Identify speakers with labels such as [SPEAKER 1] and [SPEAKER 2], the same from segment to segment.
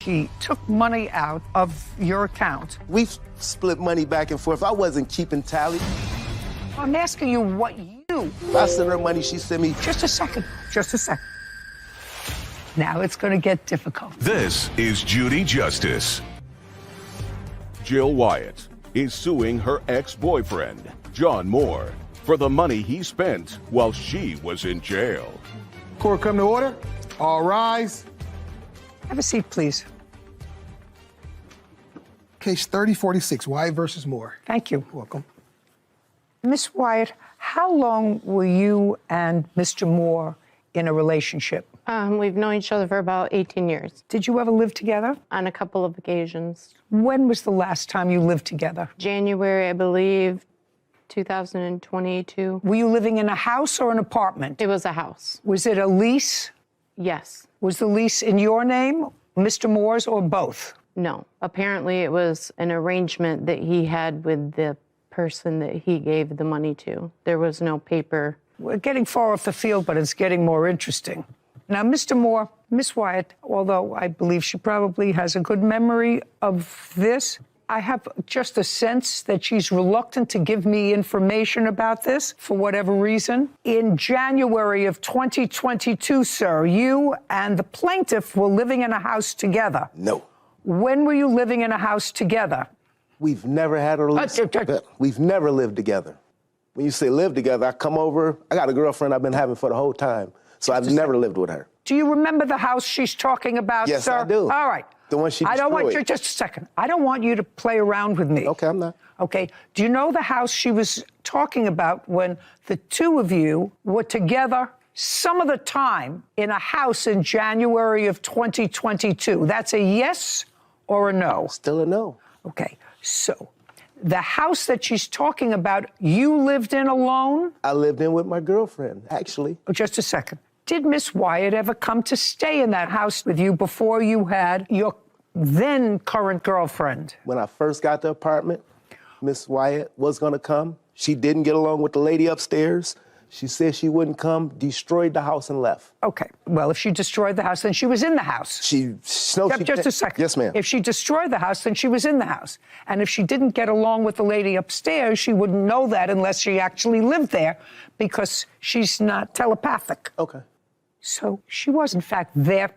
[SPEAKER 1] He took money out of your account.
[SPEAKER 2] We've split money back and forth. I wasn't keeping tally.
[SPEAKER 1] I'm asking you what you...
[SPEAKER 2] If I sent her money, she sent me...
[SPEAKER 1] Just a second. Just a second. Now it's going to get difficult.
[SPEAKER 3] This is Judy Justice. Jill Wyatt is suing her ex-boyfriend, John Moore, for the money he spent while she was in jail.
[SPEAKER 4] Court come to order. All rise.
[SPEAKER 1] Have a seat, please.
[SPEAKER 4] Case 3046, Wyatt versus Moore.
[SPEAKER 1] Thank you.
[SPEAKER 4] Welcome.
[SPEAKER 1] Miss Wyatt, how long were you and Mr. Moore in a relationship?
[SPEAKER 5] We've known each other for about 18 years.
[SPEAKER 1] Did you ever live together?
[SPEAKER 5] On a couple of occasions.
[SPEAKER 1] When was the last time you lived together?
[SPEAKER 5] January, I believe, 2022.
[SPEAKER 1] Were you living in a house or an apartment?
[SPEAKER 5] It was a house.
[SPEAKER 1] Was it a lease?
[SPEAKER 5] Yes.
[SPEAKER 1] Was the lease in your name, Mr. Moore's, or both?
[SPEAKER 5] No. Apparently, it was an arrangement that he had with the person that he gave the money to. There was no paper.
[SPEAKER 1] We're getting far off the field, but it's getting more interesting. Now, Mr. Moore, Miss Wyatt, although I believe she probably has a good memory of this, I have just a sense that she's reluctant to give me information about this for whatever reason. In January of 2022, sir, you and the plaintiff were living in a house together.
[SPEAKER 2] No.
[SPEAKER 1] When were you living in a house together?
[SPEAKER 2] We've never had a relationship. We've never lived together. When you say live together, I come over. I got a girlfriend I've been having for the whole time, so I've never lived with her.
[SPEAKER 1] Do you remember the house she's talking about,
[SPEAKER 2] yes,
[SPEAKER 1] sir?
[SPEAKER 2] Yes, I do.
[SPEAKER 1] All right.
[SPEAKER 2] The one she destroyed.
[SPEAKER 1] I don't want you, just a second. I don't want you to play around with me.
[SPEAKER 2] Okay, I'm not.
[SPEAKER 1] Okay. Do you know the house she was talking about when the two of you were together some of the time in a house in January of 2022? That's a yes or a no?
[SPEAKER 2] Still a no.
[SPEAKER 1] Okay. So the house that she's talking about, you lived in alone?
[SPEAKER 2] I lived in with my girlfriend, actually.
[SPEAKER 1] Oh, just a second. Did Miss Wyatt ever come to stay in that house with you before you had your then current girlfriend?
[SPEAKER 2] When I first got the apartment, Miss Wyatt was going to come. She didn't get along with the lady upstairs. She said she wouldn't come, destroyed the house and left.
[SPEAKER 1] Okay. Well, if she destroyed the house, then she was in the house.
[SPEAKER 2] Just
[SPEAKER 1] a second.
[SPEAKER 2] Yes, ma'am.
[SPEAKER 1] If she destroyed the house, then she was in the house. And if she didn't get along with the lady upstairs, she wouldn't know that unless she actually lived there because she's not telepathic.
[SPEAKER 2] Okay.
[SPEAKER 1] So she was, in fact, there.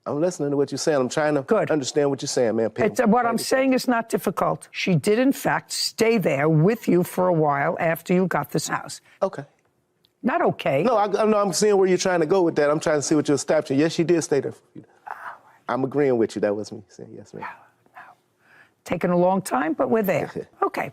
[SPEAKER 2] I'm listening to what you're saying. I'm trying to understand what you're saying, man.
[SPEAKER 1] What I'm saying is not difficult. She did, in fact, stay there with you for a while after you got this house.
[SPEAKER 2] Okay.
[SPEAKER 1] Not okay.
[SPEAKER 2] No, I'm seeing where you're trying to go with that. I'm trying to see what you're establishing. Yes, she did stay there. I'm agreeing with you. That was me saying yes, ma'am.
[SPEAKER 1] No. Taking a long time, but we're there. Okay.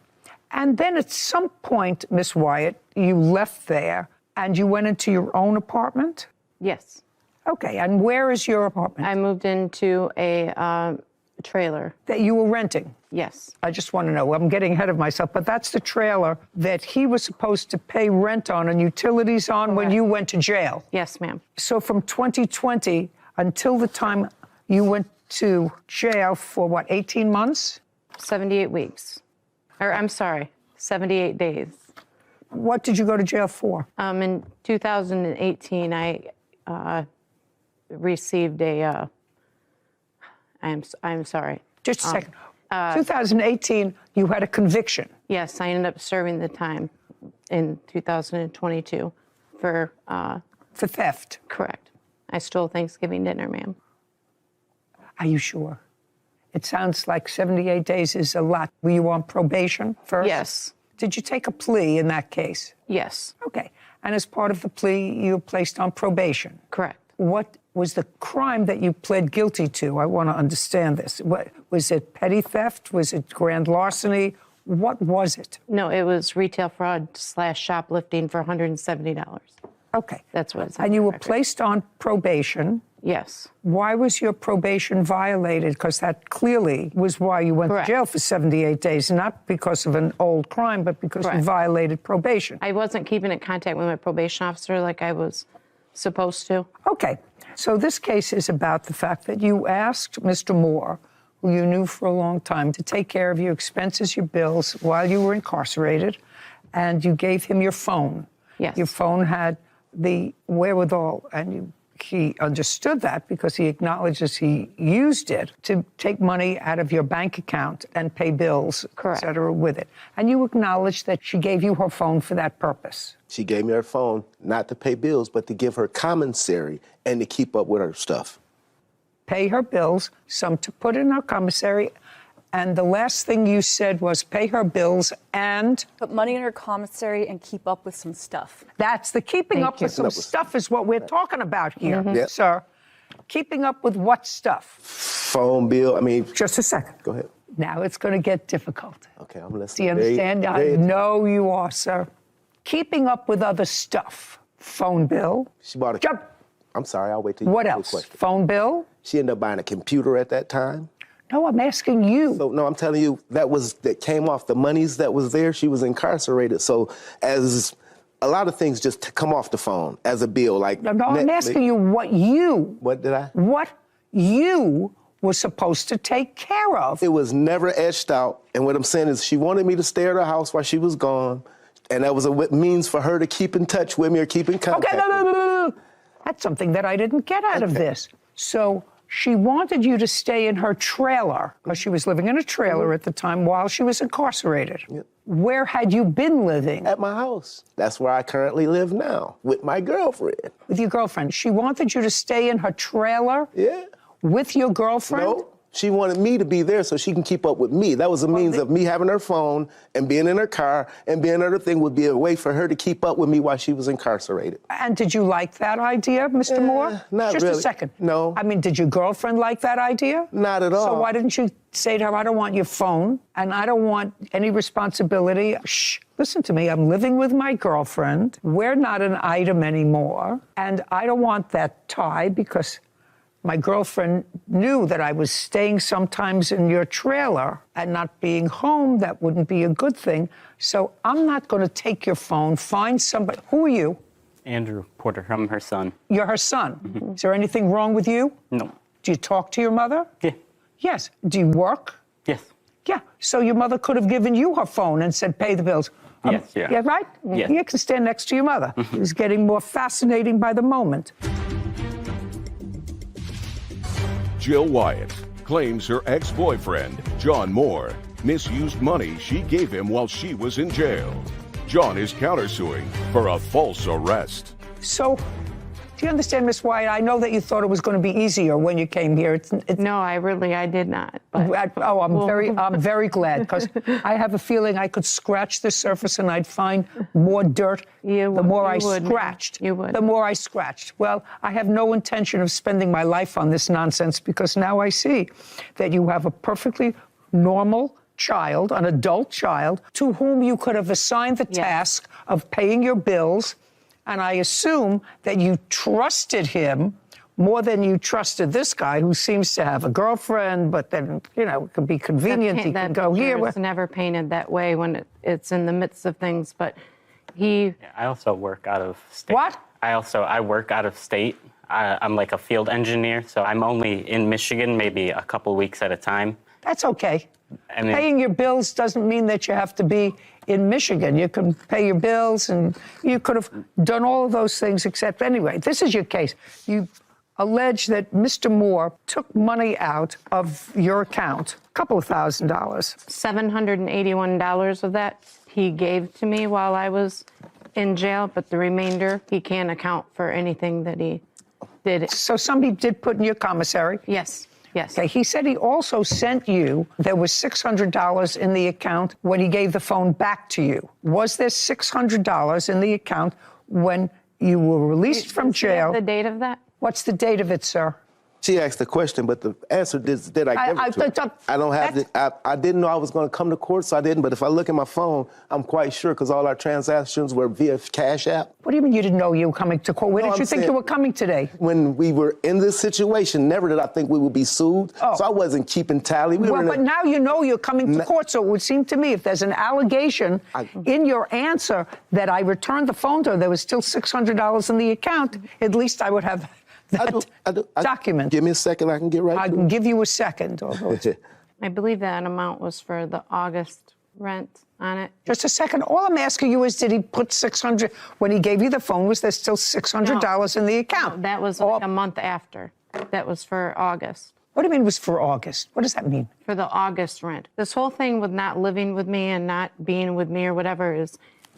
[SPEAKER 1] And then at some point, Miss Wyatt, you left there and you went into your own apartment?
[SPEAKER 5] Yes.
[SPEAKER 1] Okay, and where is your apartment?
[SPEAKER 5] I moved into a trailer.
[SPEAKER 1] That you were renting?
[SPEAKER 5] Yes.
[SPEAKER 1] I just want to know. I'm getting ahead of myself, but that's the trailer that he was supposed to pay rent on and utilities on when you went to jail?
[SPEAKER 5] Yes, ma'am.
[SPEAKER 1] So from 2020 until the time you went to jail for, what, 18 months?
[SPEAKER 5] 78 weeks. Or, I'm sorry, 78 days.
[SPEAKER 1] What did you go to jail for?
[SPEAKER 5] In 2018, I received a, I'm sorry.
[SPEAKER 1] Just a second. 2018, you had a conviction.
[SPEAKER 5] Yes, I ended up serving the time in 2022 for
[SPEAKER 1] theft.
[SPEAKER 5] Correct. I stole Thanksgiving dinner, ma'am.
[SPEAKER 1] Are you sure? It sounds like 78 days is a lot. Were you on probation first?
[SPEAKER 5] Yes.
[SPEAKER 1] Did you take a plea in that case?
[SPEAKER 5] Yes.
[SPEAKER 1] Okay. And as part of the plea, you were placed on probation?
[SPEAKER 5] Correct.
[SPEAKER 1] What was the crime that you pled guilty to? I want to understand this. What, was it petty theft? Was it grand larceny? What was it?
[SPEAKER 5] No, it was retail fraud / shoplifting for $170.
[SPEAKER 1] Okay.
[SPEAKER 5] That's what it's.
[SPEAKER 1] And you were placed on probation?
[SPEAKER 5] Yes.
[SPEAKER 1] Why was your probation violated? Because that clearly was why you went to jail for 78 days, not because of an old crime, but because you violated probation.
[SPEAKER 5] I wasn't keeping in contact with my probation officer like I was supposed to.
[SPEAKER 1] Okay. So this case is about the fact that you asked Mr. Moore, who you knew for a long time, to take care of your expenses, your bills, while you were incarcerated, and you gave him your phone.
[SPEAKER 5] Yes.
[SPEAKER 1] Your phone had the wherewithal, and you he understood that because he acknowledges he used it to take money out of your bank account and pay bills,
[SPEAKER 5] Correct.
[SPEAKER 1] et cetera, with it. And you acknowledge that she gave you her phone for that purpose.
[SPEAKER 2] She gave me her phone not to pay bills, but to give her commissary and to keep up with her stuff.
[SPEAKER 1] Pay her bills, some to put in her commissary. And the last thing you said was pay her bills and...
[SPEAKER 6] Put money in her commissary and keep up with some stuff.
[SPEAKER 1] That's the keeping up with some stuff is what we're talking about here,
[SPEAKER 2] Yep.
[SPEAKER 1] sir. Keeping up with what stuff?
[SPEAKER 2] Phone bill, I mean...
[SPEAKER 1] Just a second.
[SPEAKER 2] Go ahead.
[SPEAKER 1] Now it's going to get difficult.
[SPEAKER 2] Okay, I'm listening.
[SPEAKER 1] Do you understand? I know you are, sir. Keeping up with other stuff. Phone bill.
[SPEAKER 2] She bought a...
[SPEAKER 1] Jump.
[SPEAKER 2] I'm sorry, I'll wait till you
[SPEAKER 1] What
[SPEAKER 2] ask the
[SPEAKER 1] else?
[SPEAKER 2] question.
[SPEAKER 1] Phone bill?
[SPEAKER 2] She ended up buying a computer at that time.
[SPEAKER 1] No, I'm asking you.
[SPEAKER 2] So, no, I'm telling you, that came off the monies that was there. She was incarcerated. So as a lot of things just come off the phone as a bill, like...
[SPEAKER 1] No, I'm asking you what you...
[SPEAKER 2] What did I?
[SPEAKER 1] What you were supposed to take care of.
[SPEAKER 2] It was never etched out. And what I'm saying is she wanted me to stay at her house while she was gone. And that was a means for her to keep in touch with me or keep in contact.
[SPEAKER 1] Okay, no. That's something that I didn't get out of this. So she wanted you to stay in her trailer, because she was living in a trailer at the time while she was incarcerated.
[SPEAKER 2] Yep.
[SPEAKER 1] Where had you been living?
[SPEAKER 2] At my house. That's where I currently live now, with my girlfriend.
[SPEAKER 1] With your girlfriend. She wanted you to stay in her trailer?
[SPEAKER 2] Yeah.
[SPEAKER 1] With your girlfriend?
[SPEAKER 2] No, she wanted me to be there so she can keep up with me. That was a means of me having her phone and being in her car and being other thing would be a way for her to keep up with me while she was incarcerated.
[SPEAKER 1] And did you like that idea, Mr. Moore?
[SPEAKER 2] Not
[SPEAKER 1] Just
[SPEAKER 2] really.
[SPEAKER 1] a second.
[SPEAKER 2] No.
[SPEAKER 1] I mean, did your girlfriend like that idea?
[SPEAKER 2] Not at all.
[SPEAKER 1] So why didn't you say to her, I don't want your phone and I don't want any responsibility? Shh, listen to me. I'm living with my girlfriend. We're not an item anymore. And I don't want that tie because my girlfriend knew that I was staying sometimes in your trailer and not being home. That wouldn't be a good thing. So I'm not going to take your phone. Find somebody. Who are you?
[SPEAKER 7] Andrew Porter. I'm her son.
[SPEAKER 1] You're her son. Mm-hmm. Is there anything wrong with you?
[SPEAKER 7] No.
[SPEAKER 1] Do you talk to your mother?
[SPEAKER 7] Yeah.
[SPEAKER 1] Yes. Do you work?
[SPEAKER 7] Yes.
[SPEAKER 1] Yeah. So your mother could have given you her phone and said, pay the bills.
[SPEAKER 7] Yes, yeah.
[SPEAKER 1] Yeah, right?
[SPEAKER 7] Yes.
[SPEAKER 1] You can stand next to your mother. It's getting more fascinating by the moment.
[SPEAKER 3] Jill Wyatt claims her ex-boyfriend, John Moore, misused money she gave him while she was in jail. John is countersuing for a false arrest.
[SPEAKER 1] So, do you understand, Miss Wyatt? I know that you thought it was going to be easier when you came here.
[SPEAKER 5] No, I did not. But
[SPEAKER 1] I'm very glad, because I have a feeling I could scratch the surface and I'd find more dirt. The more I scratched.
[SPEAKER 5] You would.
[SPEAKER 1] The more I scratched. Well, I have no intention of spending my life on this nonsense, because now I see that you have a perfectly normal child, an adult child, to whom you could have assigned the task of paying your bills. And I assume that you trusted him more than you trusted this guy, who seems to have a girlfriend, but then, it could be convenient. He can go here.
[SPEAKER 5] It's never painted that way when it's in the midst of things, but he...
[SPEAKER 7] I also work out of state.
[SPEAKER 1] What?
[SPEAKER 7] I work out of state. I'm like a field engineer, so I'm only in Michigan maybe a couple weeks at a time.
[SPEAKER 1] That's okay.
[SPEAKER 7] I mean,
[SPEAKER 1] Paying your bills doesn't mean that you have to be in Michigan. You can pay your bills, and you could have done all of those things, except anyway, this is your case. You allege that Mr. Moore took money out of your account, a couple of $1,000.
[SPEAKER 5] $781 of that he gave to me while I was in jail, but the remainder, he can't account for anything that he did.
[SPEAKER 1] So somebody did put in your commissary?
[SPEAKER 5] Yes. Yes.
[SPEAKER 1] Okay, he said he also sent you, there was $600 in the account when he gave the phone back to you. Was there $600 in the account when you were released from jail?
[SPEAKER 5] The date of that?
[SPEAKER 1] What's the date of it, sir?
[SPEAKER 2] She asked the question, but the answer did I give it to her? I don't have it. I didn't know I was going to come to court, so I didn't. But if I look at my phone, I'm quite sure, because all our transactions were via Cash App.
[SPEAKER 1] What do you mean you didn't know you were coming to court? Where did you think you were coming today?
[SPEAKER 2] When we were in this situation, never did I think we would be sued.
[SPEAKER 1] Oh.
[SPEAKER 2] So I wasn't keeping tally.
[SPEAKER 1] But now you know you're coming to court, so it would seem to me if there's an allegation in your answer that I returned the phone to her, there was still $600 in the account, at least I would have that document.
[SPEAKER 2] Give me a second, I can get right to it.
[SPEAKER 1] I can give you a second.
[SPEAKER 5] I believe that amount was for the August rent on it.
[SPEAKER 1] Just a second. All I'm asking you is, did he put $600 when he gave you the phone? Was there still $600 in the account?
[SPEAKER 5] No, that was like a month after. That was for August.
[SPEAKER 1] What do you mean it was for August? What does that mean?
[SPEAKER 5] For the August rent. This whole thing with not living with me and not being with me or whatever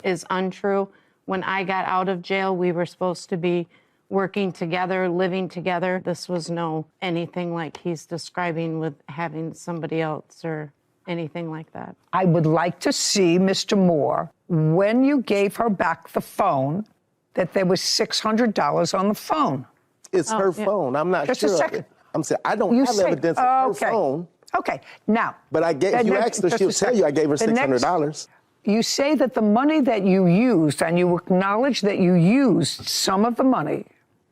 [SPEAKER 5] is untrue. When I got out of jail, we were supposed to be working together, living together. This was no anything like he's describing with having somebody else or anything like that.
[SPEAKER 1] I would like to see, Mr. Moore, when you gave her back the phone, that there was $600 on the phone.
[SPEAKER 2] It's her phone. I'm not
[SPEAKER 1] Just
[SPEAKER 2] sure.
[SPEAKER 1] a second.
[SPEAKER 2] I'm saying I don't have evidence of her phone.
[SPEAKER 1] Okay, now.
[SPEAKER 2] But if you asked her, she'll tell you I gave her $600.
[SPEAKER 1] You say that the money that you used, and you acknowledge that you used some of the money,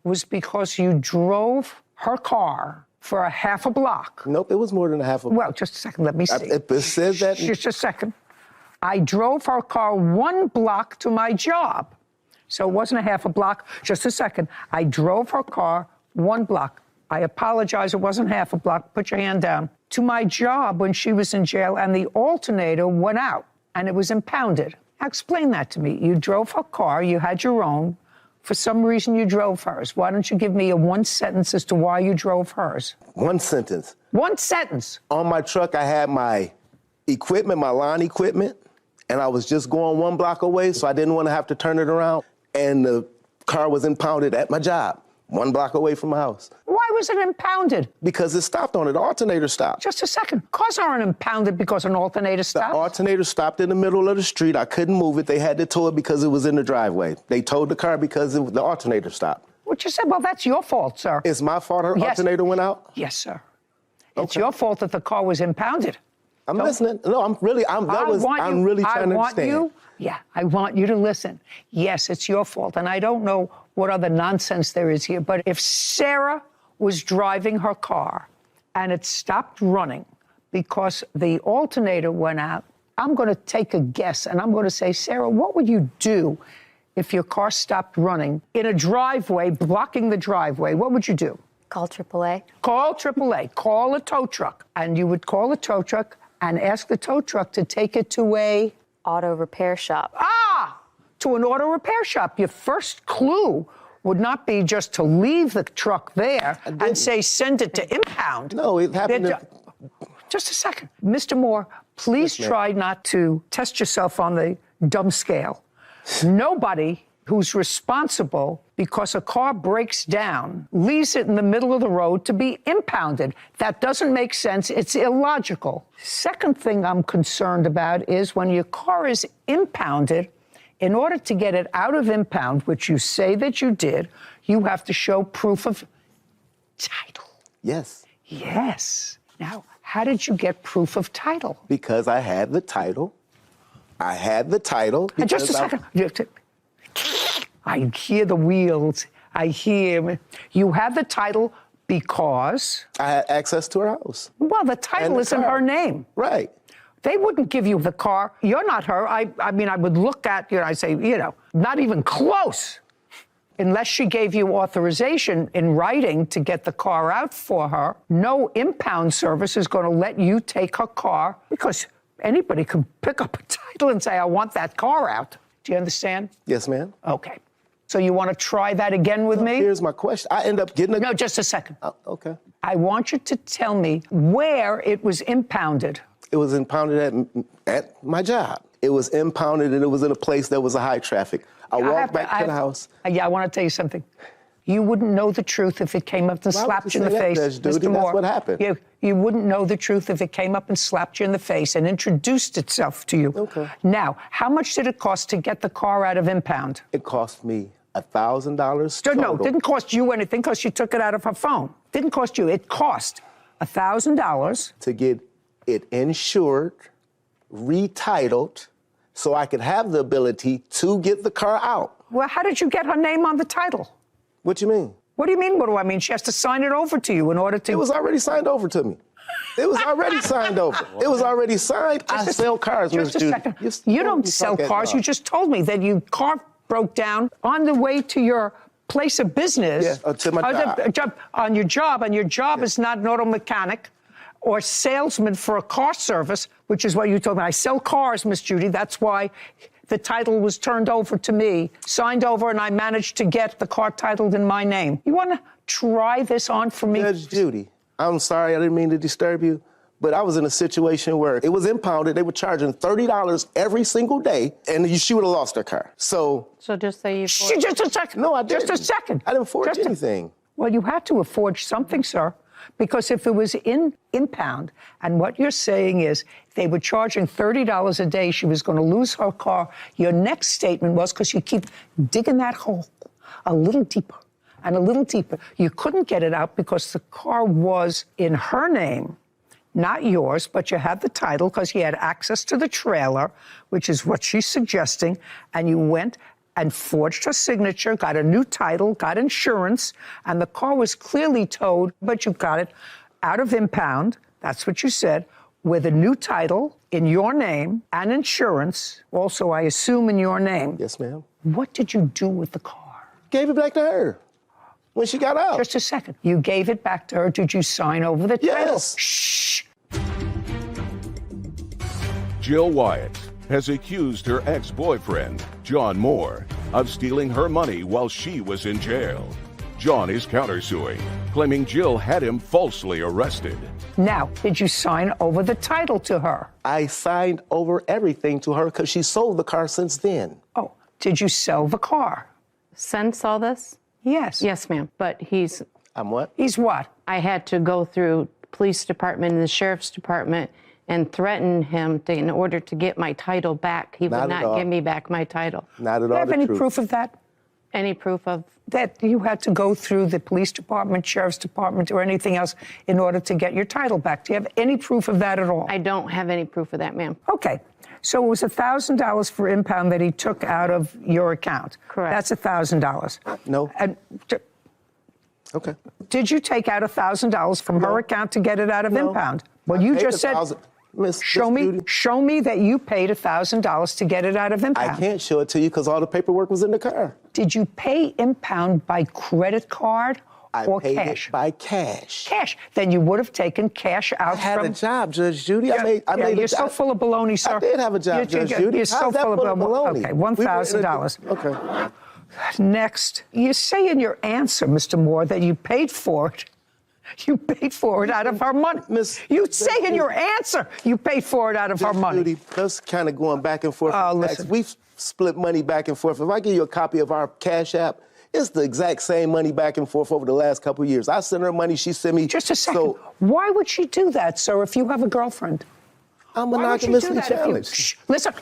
[SPEAKER 1] was because you drove her car for a half a block.
[SPEAKER 2] Nope, it was more than a half a block.
[SPEAKER 1] Well, just a second, let me see.
[SPEAKER 2] It says that.
[SPEAKER 1] Just a second. I drove her car 1 block to my job. So it wasn't a half a block. Just a second. I drove her car 1 block. I apologize, it wasn't half a block. Put your hand down. To my job when she was in jail, and the alternator went out, and it was impounded. Now explain that to me. You drove her car, you had your own. For some reason, you drove hers. Why don't you give me a 1 sentence as to why you drove hers?
[SPEAKER 2] 1 sentence.
[SPEAKER 1] 1 sentence.
[SPEAKER 2] On my truck, I had my equipment, my lawn equipment, and I was just going 1 block away, so I didn't want to have to turn it around. And the car was impounded at my job, 1 block away from my house.
[SPEAKER 1] Why was it impounded?
[SPEAKER 2] Because it stopped on it. The alternator stopped.
[SPEAKER 1] Just a second. Cars aren't impounded because an alternator stopped.
[SPEAKER 2] The alternator stopped in the middle of the street. I couldn't move it. They had to tow it because it was in the driveway. They towed the car because the alternator stopped.
[SPEAKER 1] What you said? Well, that's your fault, sir.
[SPEAKER 2] It's my fault her alternator went out?
[SPEAKER 1] Yes, sir. It's your fault that the car was impounded.
[SPEAKER 2] I'm listening. No, I'm really trying to understand.
[SPEAKER 1] I want you to listen. Yes, it's your fault. And I don't know what other nonsense there is here, but if Sarah was driving her car and it stopped running because the alternator went out, I'm going to take a guess and I'm going to say, Sarah, what would you do if your car stopped running in a driveway, blocking the driveway? What would you do?
[SPEAKER 6] Call AAA.
[SPEAKER 1] Call AAA. Call a tow truck. And you would call a tow truck and ask the tow truck to take it to a
[SPEAKER 6] auto repair shop.
[SPEAKER 1] To an auto repair shop. Your first clue would not be just to leave the truck there and say, send it to impound.
[SPEAKER 2] No, it happened.
[SPEAKER 1] Just a second. Mr. Moore, please try not to test yourself on the dumb scale. Nobody who's responsible because a car breaks down leaves it in the middle of the road to be impounded. That doesn't make sense. It's illogical. Second thing I'm concerned about is when your car is impounded, in order to get it out of impound, which you say that you did, you have to show proof of title.
[SPEAKER 2] Yes.
[SPEAKER 1] Yes. Now, how did you get proof of title?
[SPEAKER 2] Because I had the title. I had the title.
[SPEAKER 1] Just a second. I hear the wheels. I hear. You have the title because?
[SPEAKER 2] I had access to her house.
[SPEAKER 1] Well, the title is in her name.
[SPEAKER 2] Right.
[SPEAKER 1] They wouldn't give you the car. You're not her. I mean, I would look at you and I say, not even close. Unless she gave you authorization in writing to get the car out for her, no impound service is going to let you take her car because anybody can pick up a title and say, I want that car out. Do you understand?
[SPEAKER 2] Yes, ma'am.
[SPEAKER 1] Okay. So you want to try that again with me?
[SPEAKER 2] Here's my question. I end up getting
[SPEAKER 1] No, just a second.
[SPEAKER 2] Okay.
[SPEAKER 1] I want you to tell me where it was impounded.
[SPEAKER 2] It was impounded at my job. It was impounded and it was in a place that was a high traffic. I walked back to the house.
[SPEAKER 1] I want to tell you something. You wouldn't know the truth if it came up and slapped you in the face, Mr. Moore.
[SPEAKER 2] That's what happened.
[SPEAKER 1] You wouldn't know the truth if it came up and slapped you in the face and introduced itself to you.
[SPEAKER 2] Okay.
[SPEAKER 1] Now, how much did it cost to get the car out of impound?
[SPEAKER 2] It cost me $1,000 total.
[SPEAKER 1] No, it didn't cost you anything because she took it out of her phone. Didn't cost you. It cost $1,000
[SPEAKER 2] to get it insured, retitled, so I could have the ability to get the car out.
[SPEAKER 1] Well, how did you get her name on the title?
[SPEAKER 2] What you mean?
[SPEAKER 1] What do you mean, what do I mean? She has to sign it over to you in order to...
[SPEAKER 2] It was already signed over to me. It was already signed over. It was already signed. I sell cars, Miss Judy.
[SPEAKER 1] Just a second. You don't sell cars. You just told me that your car broke down on the way to your place of business.
[SPEAKER 2] Yeah, to my job.
[SPEAKER 1] On your job, and your job is not an auto mechanic or salesman for a car service, which is what you told me. I sell cars, Miss Judy. That's why the title was turned over to me, signed over, and I managed to get the car titled in my name. You want to try this on for me?
[SPEAKER 2] Judge Judy, I'm sorry, I didn't mean to disturb you, but I was in a situation where it was impounded. They were charging $30 every single day, and she would have lost her car. So
[SPEAKER 5] just say you.
[SPEAKER 1] Just a second.
[SPEAKER 2] No, I didn't.
[SPEAKER 1] Just a second.
[SPEAKER 2] I didn't forge anything.
[SPEAKER 1] Well, you had to have forged something, sir, because if it was in impound, and what you're saying is they were charging $30 a day, she was going to lose her car. Your next statement was, because you keep digging that hole a little deeper and a little deeper, you couldn't get it out because the car was in her name, not yours, but you had the title because you had access to the trailer, which is what she's suggesting, and you went and forged her signature, got a new title, got insurance, and the car was clearly towed, but you got it out of impound, that's what you said, with a new title in your name and insurance, also I assume in your name.
[SPEAKER 2] Yes, ma'am.
[SPEAKER 1] What did you do with the car?
[SPEAKER 2] Gave it back to her when she got out.
[SPEAKER 1] Just a second. You gave it back to her. Did you sign over the title?
[SPEAKER 2] Yes.
[SPEAKER 1] Shh.
[SPEAKER 3] Jill Wyatt has accused her ex-boyfriend, John Moore, of stealing her money while she was in jail. John is countersuing, claiming Jill had him falsely arrested.
[SPEAKER 1] Now, did you sign over the title to her?
[SPEAKER 2] I signed over everything to her because she sold the car since then.
[SPEAKER 1] Oh, did you sell the car?
[SPEAKER 5] Since all this?
[SPEAKER 1] Yes.
[SPEAKER 5] Yes, ma'am. But
[SPEAKER 2] I'm what?
[SPEAKER 1] He's what?
[SPEAKER 5] I had to go through police department and the sheriff's department and threaten him in order to get my title back. He would not give me back my title.
[SPEAKER 2] Not at
[SPEAKER 1] Do
[SPEAKER 2] all.
[SPEAKER 1] you have any proof of that?
[SPEAKER 5] Any proof of?
[SPEAKER 1] That you had to go through the police department, sheriff's department, or anything else in order to get your title back? Do you have any proof of that at all?
[SPEAKER 5] I don't have any proof of that, ma'am.
[SPEAKER 1] Okay. So it was $1,000 for impound that he took out of your account.
[SPEAKER 5] Correct.
[SPEAKER 1] That's $1,000.
[SPEAKER 2] No.
[SPEAKER 1] And
[SPEAKER 2] Okay.
[SPEAKER 1] did you take out $1,000 from her account to get it out of impound? Well, you just said. Show me that you paid $1,000 to get it out of impound.
[SPEAKER 2] I can't show it to you because all the paperwork was in the car.
[SPEAKER 1] Did you pay impound by credit card or
[SPEAKER 2] I paid
[SPEAKER 1] cash?
[SPEAKER 2] it by cash.
[SPEAKER 1] Cash. Then you would have taken cash out
[SPEAKER 2] I had
[SPEAKER 1] from.
[SPEAKER 2] a job, Judge Judy. I made
[SPEAKER 1] You're so full of baloney, sir.
[SPEAKER 2] I did have a job, Judge Judy.
[SPEAKER 1] You're so
[SPEAKER 2] How's that
[SPEAKER 1] full of baloney. Okay, $1,000.
[SPEAKER 2] Okay.
[SPEAKER 1] Next, you say in your answer, Mr. Moore, that you paid for it. You paid for it out of her money. You say in your answer you paid for it out of her money.
[SPEAKER 2] Judy, that's kind of going back and forth.
[SPEAKER 1] Oh, listen.
[SPEAKER 2] We've split money back and forth. If I give you a copy of our Cash App, it's the exact same money back and forth over the last couple of years. I sent her money, she sent me.
[SPEAKER 1] Just a second.
[SPEAKER 2] So,
[SPEAKER 1] why would she do that, sir, if you have a girlfriend?
[SPEAKER 2] I'm
[SPEAKER 1] Why would you do
[SPEAKER 2] monogamously
[SPEAKER 1] that if you-
[SPEAKER 2] challenged.
[SPEAKER 1] Shh, listen.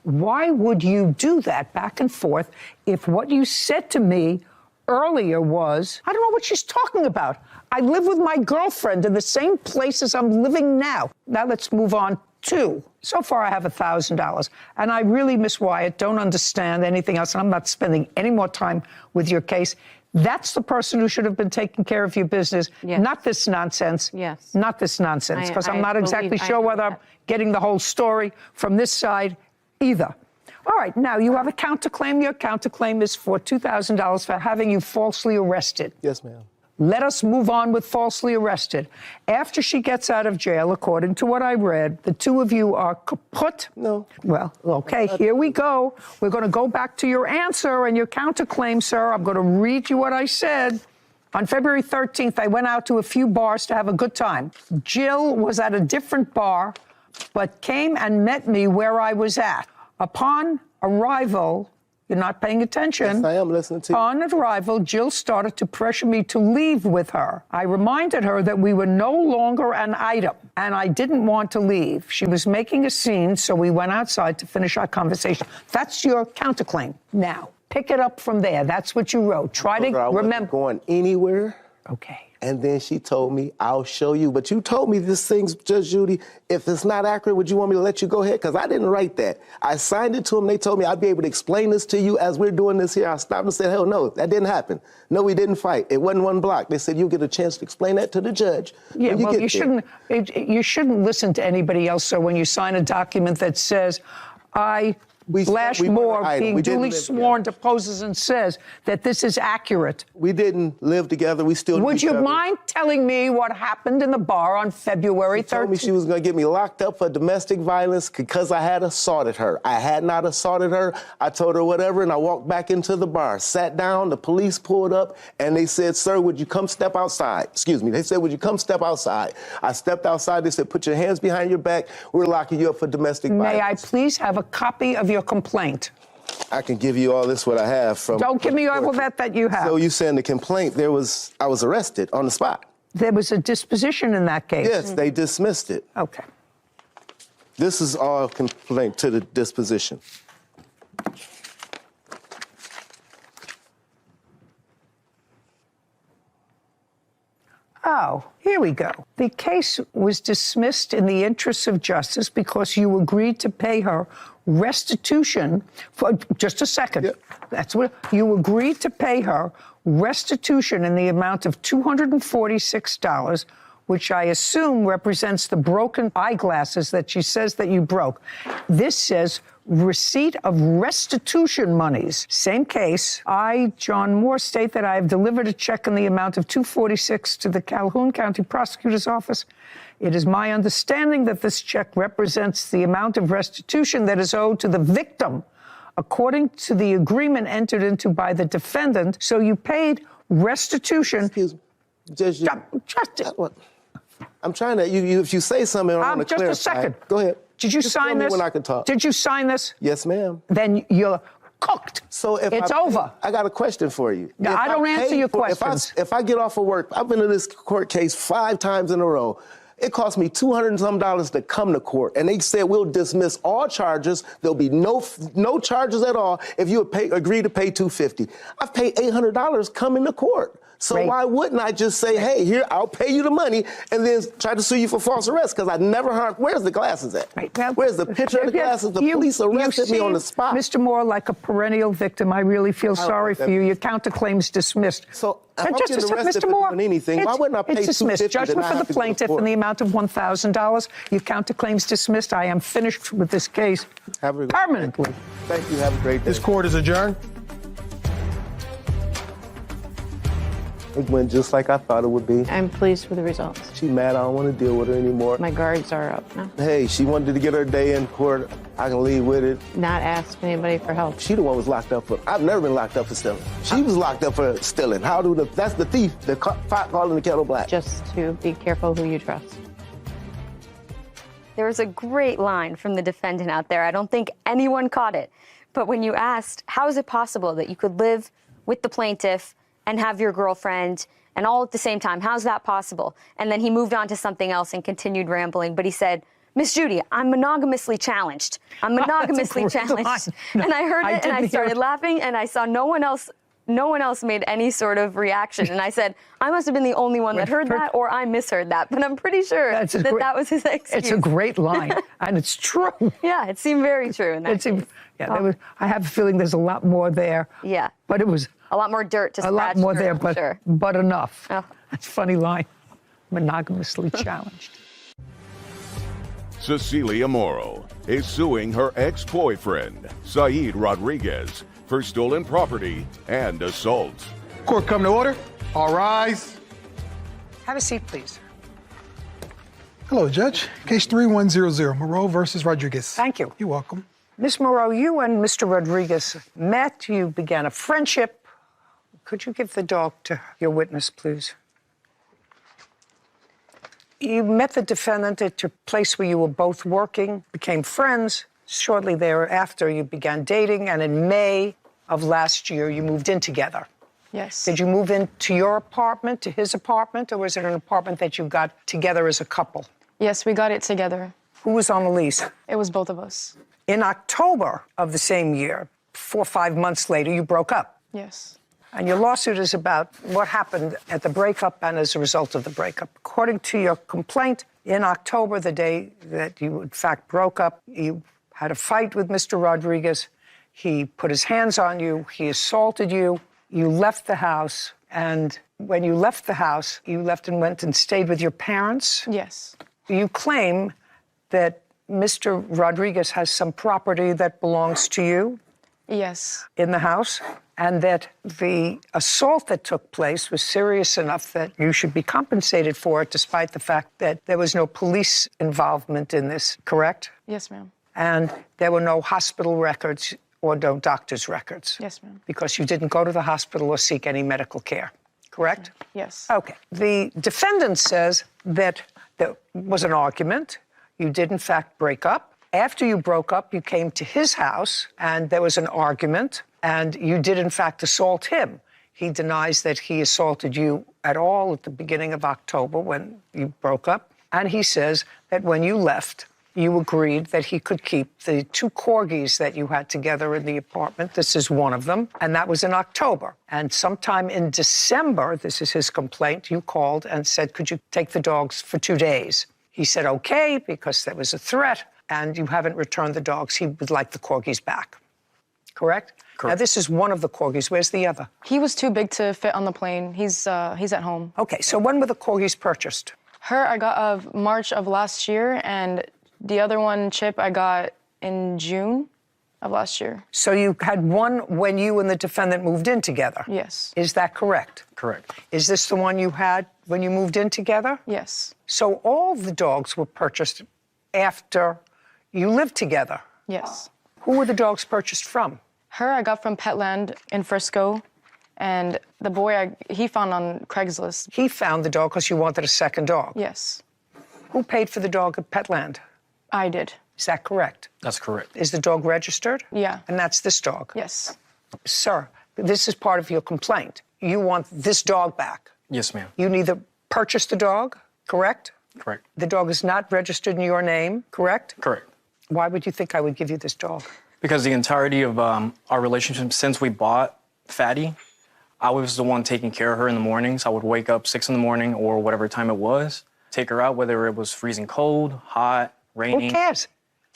[SPEAKER 1] Why would you do that back and forth if what you said to me earlier was, I don't know what she's talking about. I live with my girlfriend in the same place as I'm living now. Now let's move on to, so far I have $1,000. And I really, Miss Wyatt, don't understand anything else. And I'm not spending any more time with your case. That's the person who should have been taking care of your business,
[SPEAKER 5] Yes.
[SPEAKER 1] not this nonsense.
[SPEAKER 5] Yes.
[SPEAKER 1] Not this nonsense, because I'm
[SPEAKER 5] I
[SPEAKER 1] not exactly
[SPEAKER 5] believe- I
[SPEAKER 1] sure
[SPEAKER 5] know
[SPEAKER 1] whether I'm
[SPEAKER 5] that.
[SPEAKER 1] getting the whole story from this side either. All right, now you have a counterclaim. Your counterclaim is for $2,000 for having you falsely arrested.
[SPEAKER 2] Yes, ma'am.
[SPEAKER 1] Let us move on with falsely arrested. After she gets out of jail, according to what I read, the two of you are kaput.
[SPEAKER 2] No.
[SPEAKER 1] Well, okay, here we go. We're going to go back to your answer and your counterclaim, sir. I'm going to read you what I said. On February 13th, I went out to a few bars to have a good time. Jill was at a different bar, but came and met me where I was at. Upon arrival, you're not paying attention.
[SPEAKER 2] Yes, I am listening to you.
[SPEAKER 1] On arrival, Jill started to pressure me to leave with her. I reminded her that we were no longer an item, and I didn't want to leave. She was making a scene, so we went outside to finish our conversation. That's your counterclaim. Now, pick it up from there. That's what you wrote. Try to
[SPEAKER 2] I wasn't
[SPEAKER 1] remember.
[SPEAKER 2] going anywhere.
[SPEAKER 1] Okay.
[SPEAKER 2] And then she told me, I'll show you. But you told me this thing's, Judge Judy, if it's not accurate, would you want me to let you go ahead? Because I didn't write that. I signed it to them. They told me I'd be able to explain this to you as we're doing this here. I stopped and said, hell no, that didn't happen. No, we didn't fight. It wasn't one block. They said, you'll get a chance to explain that to the judge.
[SPEAKER 1] Yeah,
[SPEAKER 2] when
[SPEAKER 1] well,
[SPEAKER 2] get
[SPEAKER 1] you
[SPEAKER 2] there."
[SPEAKER 1] shouldn't listen to anybody else, sir, when you sign a document that says, I Lash
[SPEAKER 2] we weren't
[SPEAKER 1] Moore,
[SPEAKER 2] idle.
[SPEAKER 1] being
[SPEAKER 2] We didn't
[SPEAKER 1] duly
[SPEAKER 2] live
[SPEAKER 1] sworn,
[SPEAKER 2] together.
[SPEAKER 1] deposes and says that this is accurate.
[SPEAKER 2] We didn't live together. We still knew
[SPEAKER 1] Would
[SPEAKER 2] each
[SPEAKER 1] you
[SPEAKER 2] other.
[SPEAKER 1] mind telling me what happened in the bar on February 13th?
[SPEAKER 2] She told me she was going to get me locked up for domestic violence because I had assaulted her. I had not assaulted her. I told her whatever, and I walked back into the bar, sat down, the police pulled up, and they said, sir, would you come step outside? Excuse me. They said, would you come step outside? I stepped outside. They said, put your hands behind your back. We're locking you up for domestic violence.
[SPEAKER 1] May I please have a copy of your complaint?
[SPEAKER 2] I can give you all this, what I have from...
[SPEAKER 1] Don't give me all of that you have.
[SPEAKER 2] So you saying the complaint, I was arrested on the spot.
[SPEAKER 1] There was a disposition in that case.
[SPEAKER 2] Yes, they dismissed it.
[SPEAKER 1] Okay.
[SPEAKER 2] This is all complaint to the disposition.
[SPEAKER 1] Oh, here we go. The case was dismissed in the interests of justice because you agreed to pay her restitution for just a second.
[SPEAKER 2] Yeah.
[SPEAKER 1] That's what you agreed to pay her restitution in the amount of $246, which I assume represents the broken eyeglasses that she says that you broke. This says receipt of restitution monies. Same case. I, John Moore, state that I have delivered a check in the amount of $246 to the Calhoun County Prosecutor's Office. It is my understanding that this check represents the amount of restitution that is owed to the victim, according to the agreement entered into by the defendant. So you paid restitution.
[SPEAKER 2] Excuse me. Judge, I'm trying to, if you say something, I want to clarify.
[SPEAKER 1] Just a second.
[SPEAKER 2] Go ahead.
[SPEAKER 1] Did you
[SPEAKER 2] Just
[SPEAKER 1] sign
[SPEAKER 2] tell me
[SPEAKER 1] this?
[SPEAKER 2] when I can talk.
[SPEAKER 1] Did you sign this?
[SPEAKER 2] Yes, ma'am.
[SPEAKER 1] Then you're cooked.
[SPEAKER 2] So if
[SPEAKER 1] it's over.
[SPEAKER 2] I got a question for you.
[SPEAKER 1] No,
[SPEAKER 2] If
[SPEAKER 1] I don't answer
[SPEAKER 2] paid
[SPEAKER 1] your
[SPEAKER 2] for-
[SPEAKER 1] questions.
[SPEAKER 2] If I get off of work, I've been in this court case 5 times in a row. It cost me $200 and some to come to court, and they said we'll dismiss all charges. There'll be no charges at all if you agree to pay $250. I've paid $800 coming to court. So
[SPEAKER 1] Right.
[SPEAKER 2] why wouldn't I just say, hey, here, I'll pay you the money, and then try to sue you for false arrest? Because I never harmed. Where's the glasses at?
[SPEAKER 1] Right. Well,
[SPEAKER 2] Where's the picture of the glasses? The police arrested me on the spot.
[SPEAKER 1] Mr. Moore, like a perennial victim, I really feel sorry for you. Your counterclaim's dismissed.
[SPEAKER 2] So if
[SPEAKER 1] But
[SPEAKER 2] I'm
[SPEAKER 1] just a
[SPEAKER 2] getting
[SPEAKER 1] sec,
[SPEAKER 2] arrested
[SPEAKER 1] Mr.
[SPEAKER 2] for
[SPEAKER 1] Moore,
[SPEAKER 2] doing anything, why wouldn't I pay
[SPEAKER 1] it's dismissed.
[SPEAKER 2] $250
[SPEAKER 1] Judgment
[SPEAKER 2] and
[SPEAKER 1] for
[SPEAKER 2] not
[SPEAKER 1] the
[SPEAKER 2] have to go to
[SPEAKER 1] plaintiff
[SPEAKER 2] court?
[SPEAKER 1] in the amount of $1,000. Your counterclaim's dismissed. I am finished with this case
[SPEAKER 2] Have a good-
[SPEAKER 1] permanently.
[SPEAKER 2] Thank you. Have a great day.
[SPEAKER 4] This court is adjourned.
[SPEAKER 2] It went just like I thought it would be.
[SPEAKER 5] I'm pleased with the results.
[SPEAKER 2] She mad. I don't want to deal with her anymore.
[SPEAKER 5] My guards are up now.
[SPEAKER 2] Hey, she wanted to get her day in court. I can leave with it.
[SPEAKER 5] Not ask anybody for help.
[SPEAKER 2] She the one was locked up for. I've never been locked up for stealing. She was locked up for stealing. That's the thief. The pot calling the kettle black.
[SPEAKER 5] Just to be careful who you trust.
[SPEAKER 6] There was a great line from the defendant out there. I don't think anyone caught it. But when you asked, how is it possible that you could live with the plaintiff and have your girlfriend and all at the same time? How's that possible? And then he moved on to something else and continued rambling. But he said, Miss Judy, I'm monogamously challenged. I'm monogamously
[SPEAKER 1] great
[SPEAKER 6] challenged.
[SPEAKER 1] line. No,
[SPEAKER 6] and I heard
[SPEAKER 1] I
[SPEAKER 6] it and I
[SPEAKER 1] didn't hear
[SPEAKER 6] started
[SPEAKER 1] it.
[SPEAKER 6] laughing and I saw no one else made any sort of reaction. And I said, I must have been the only one that heard that, or I misheard that. But I'm pretty sure that was his excuse.
[SPEAKER 1] It's a great line, and it's true.
[SPEAKER 6] Yeah, it seemed very true in that
[SPEAKER 1] It seemed,
[SPEAKER 6] case.
[SPEAKER 1] I have a feeling there's a lot more there.
[SPEAKER 6] Yeah.
[SPEAKER 1] But it was
[SPEAKER 6] A lot more dirt to
[SPEAKER 1] a
[SPEAKER 6] scratch
[SPEAKER 1] lot more
[SPEAKER 6] through,
[SPEAKER 1] there,
[SPEAKER 6] I'm sure.
[SPEAKER 1] but enough.
[SPEAKER 6] Oh.
[SPEAKER 1] That's a funny line. Monogamously challenged.
[SPEAKER 3] Cecilia Morrow is suing her ex-boyfriend, Saeed Rodriguez, for stolen property and assault.
[SPEAKER 4] Court come to order. All rise.
[SPEAKER 1] Have a seat, please.
[SPEAKER 4] Hello, Judge. Case 3100, Moreau versus Rodriguez.
[SPEAKER 1] Thank you.
[SPEAKER 4] You're welcome.
[SPEAKER 1] Ms. Moreau, you and Mr. Rodriguez met. You began a friendship. Could you give the dog to your witness, please? You met the defendant at your place where you were both working, became friends. Shortly thereafter, you began dating, and in May of last year, you moved in together.
[SPEAKER 8] Yes.
[SPEAKER 1] Did you move into your apartment, to his apartment, or was it an apartment that you got together as a couple?
[SPEAKER 8] Yes, we got it together.
[SPEAKER 1] Who was on the lease?
[SPEAKER 8] It was both of us.
[SPEAKER 1] In October of the same year, 4 or 5 months later, you broke up.
[SPEAKER 8] Yes.
[SPEAKER 1] And your lawsuit is about what happened at the breakup and as a result of the breakup. According to your complaint, in October, the day that you, in fact, broke up, you had a fight with Mr. Rodriguez. He put his hands on you. He assaulted you. You left the house. And when you left the house, you left and went and stayed with your parents.
[SPEAKER 8] Yes.
[SPEAKER 1] You claim that Mr. Rodriguez has some property that belongs to you
[SPEAKER 8] Yes.
[SPEAKER 1] in the house, and that the assault that took place was serious enough that you should be compensated for it, despite the fact that there was no police involvement in this, correct?
[SPEAKER 8] Yes, ma'am.
[SPEAKER 1] And there were no hospital records or no doctor's records.
[SPEAKER 8] Yes, ma'am.
[SPEAKER 1] Because you didn't go to the hospital or seek any medical care, correct?
[SPEAKER 8] Yes.
[SPEAKER 1] Okay. The defendant says that there was an argument. You did, in fact, break up. After you broke up, you came to his house, and there was an argument, and you did, in fact, assault him. He denies that he assaulted you at all at the beginning of October when you broke up. And he says that when you left, you agreed that he could keep the 2 corgis that you had together in the apartment. This is one of them, and that was in October. And sometime in December, this is his complaint, you called and said, could you take the dogs for 2 days? He said, okay, because there was a threat, and you haven't returned the dogs. He would like the corgis back, correct? Now, this is one of the corgis. Where's the other?
[SPEAKER 8] He was too big to fit on the plane. He's at home.
[SPEAKER 1] Okay, so when were the corgis purchased?
[SPEAKER 8] Her I got of March of last year, and the other one, Chip, I got in June of last year.
[SPEAKER 1] So you had one when you and the defendant moved in together?
[SPEAKER 8] Yes.
[SPEAKER 1] Is that correct?
[SPEAKER 7] Correct.
[SPEAKER 1] Is this the one you had when you moved in together?
[SPEAKER 8] Yes.
[SPEAKER 1] So all the dogs were purchased after you lived together?
[SPEAKER 8] Yes.
[SPEAKER 1] Who were the dogs purchased from?
[SPEAKER 8] Her I got from Petland in Frisco, and the boy he found on Craigslist.
[SPEAKER 1] He found the dog because you wanted a second dog?
[SPEAKER 8] Yes.
[SPEAKER 1] Who paid for the dog at Petland?
[SPEAKER 8] I did.
[SPEAKER 1] Is that correct?
[SPEAKER 7] That's correct.
[SPEAKER 1] Is the dog registered?
[SPEAKER 8] Yeah.
[SPEAKER 1] And that's this dog?
[SPEAKER 8] Yes.
[SPEAKER 1] Sir, this is part of your complaint. You want this dog back.
[SPEAKER 7] Yes, ma'am.
[SPEAKER 1] You neither purchased the dog, correct?
[SPEAKER 7] Correct.
[SPEAKER 1] The dog is not registered in your name, correct?
[SPEAKER 7] Correct.
[SPEAKER 1] Why would you think I would give you this dog?
[SPEAKER 9] Because the entirety of our relationship since we bought Fatty, I was the one taking care of her in the mornings. I would wake up 6 in the morning or whatever time it was, take her out, whether it was freezing cold, hot, raining.
[SPEAKER 1] Who cares?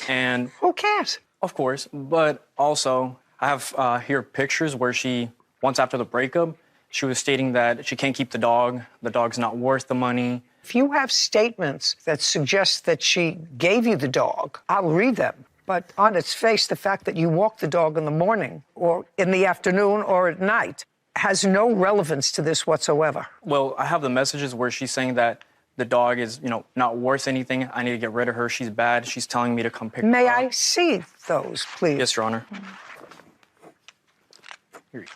[SPEAKER 9] And
[SPEAKER 1] Who cares?
[SPEAKER 9] of course, but also I have here pictures where she, once after the breakup, she was stating that she can't keep the dog's not worth the money.
[SPEAKER 1] If you have statements that suggest that she gave you the dog, I'll read them. But on its face, the fact that you walk the dog in the morning or in the afternoon or at night has no relevance to this whatsoever.
[SPEAKER 9] Well, I have the messages where she's saying that the dog is, not worth anything. I need to get rid of her. She's bad. She's telling me to come pick
[SPEAKER 1] May
[SPEAKER 9] her up.
[SPEAKER 1] I see those, please?
[SPEAKER 9] Yes, Your Honor. Here you go.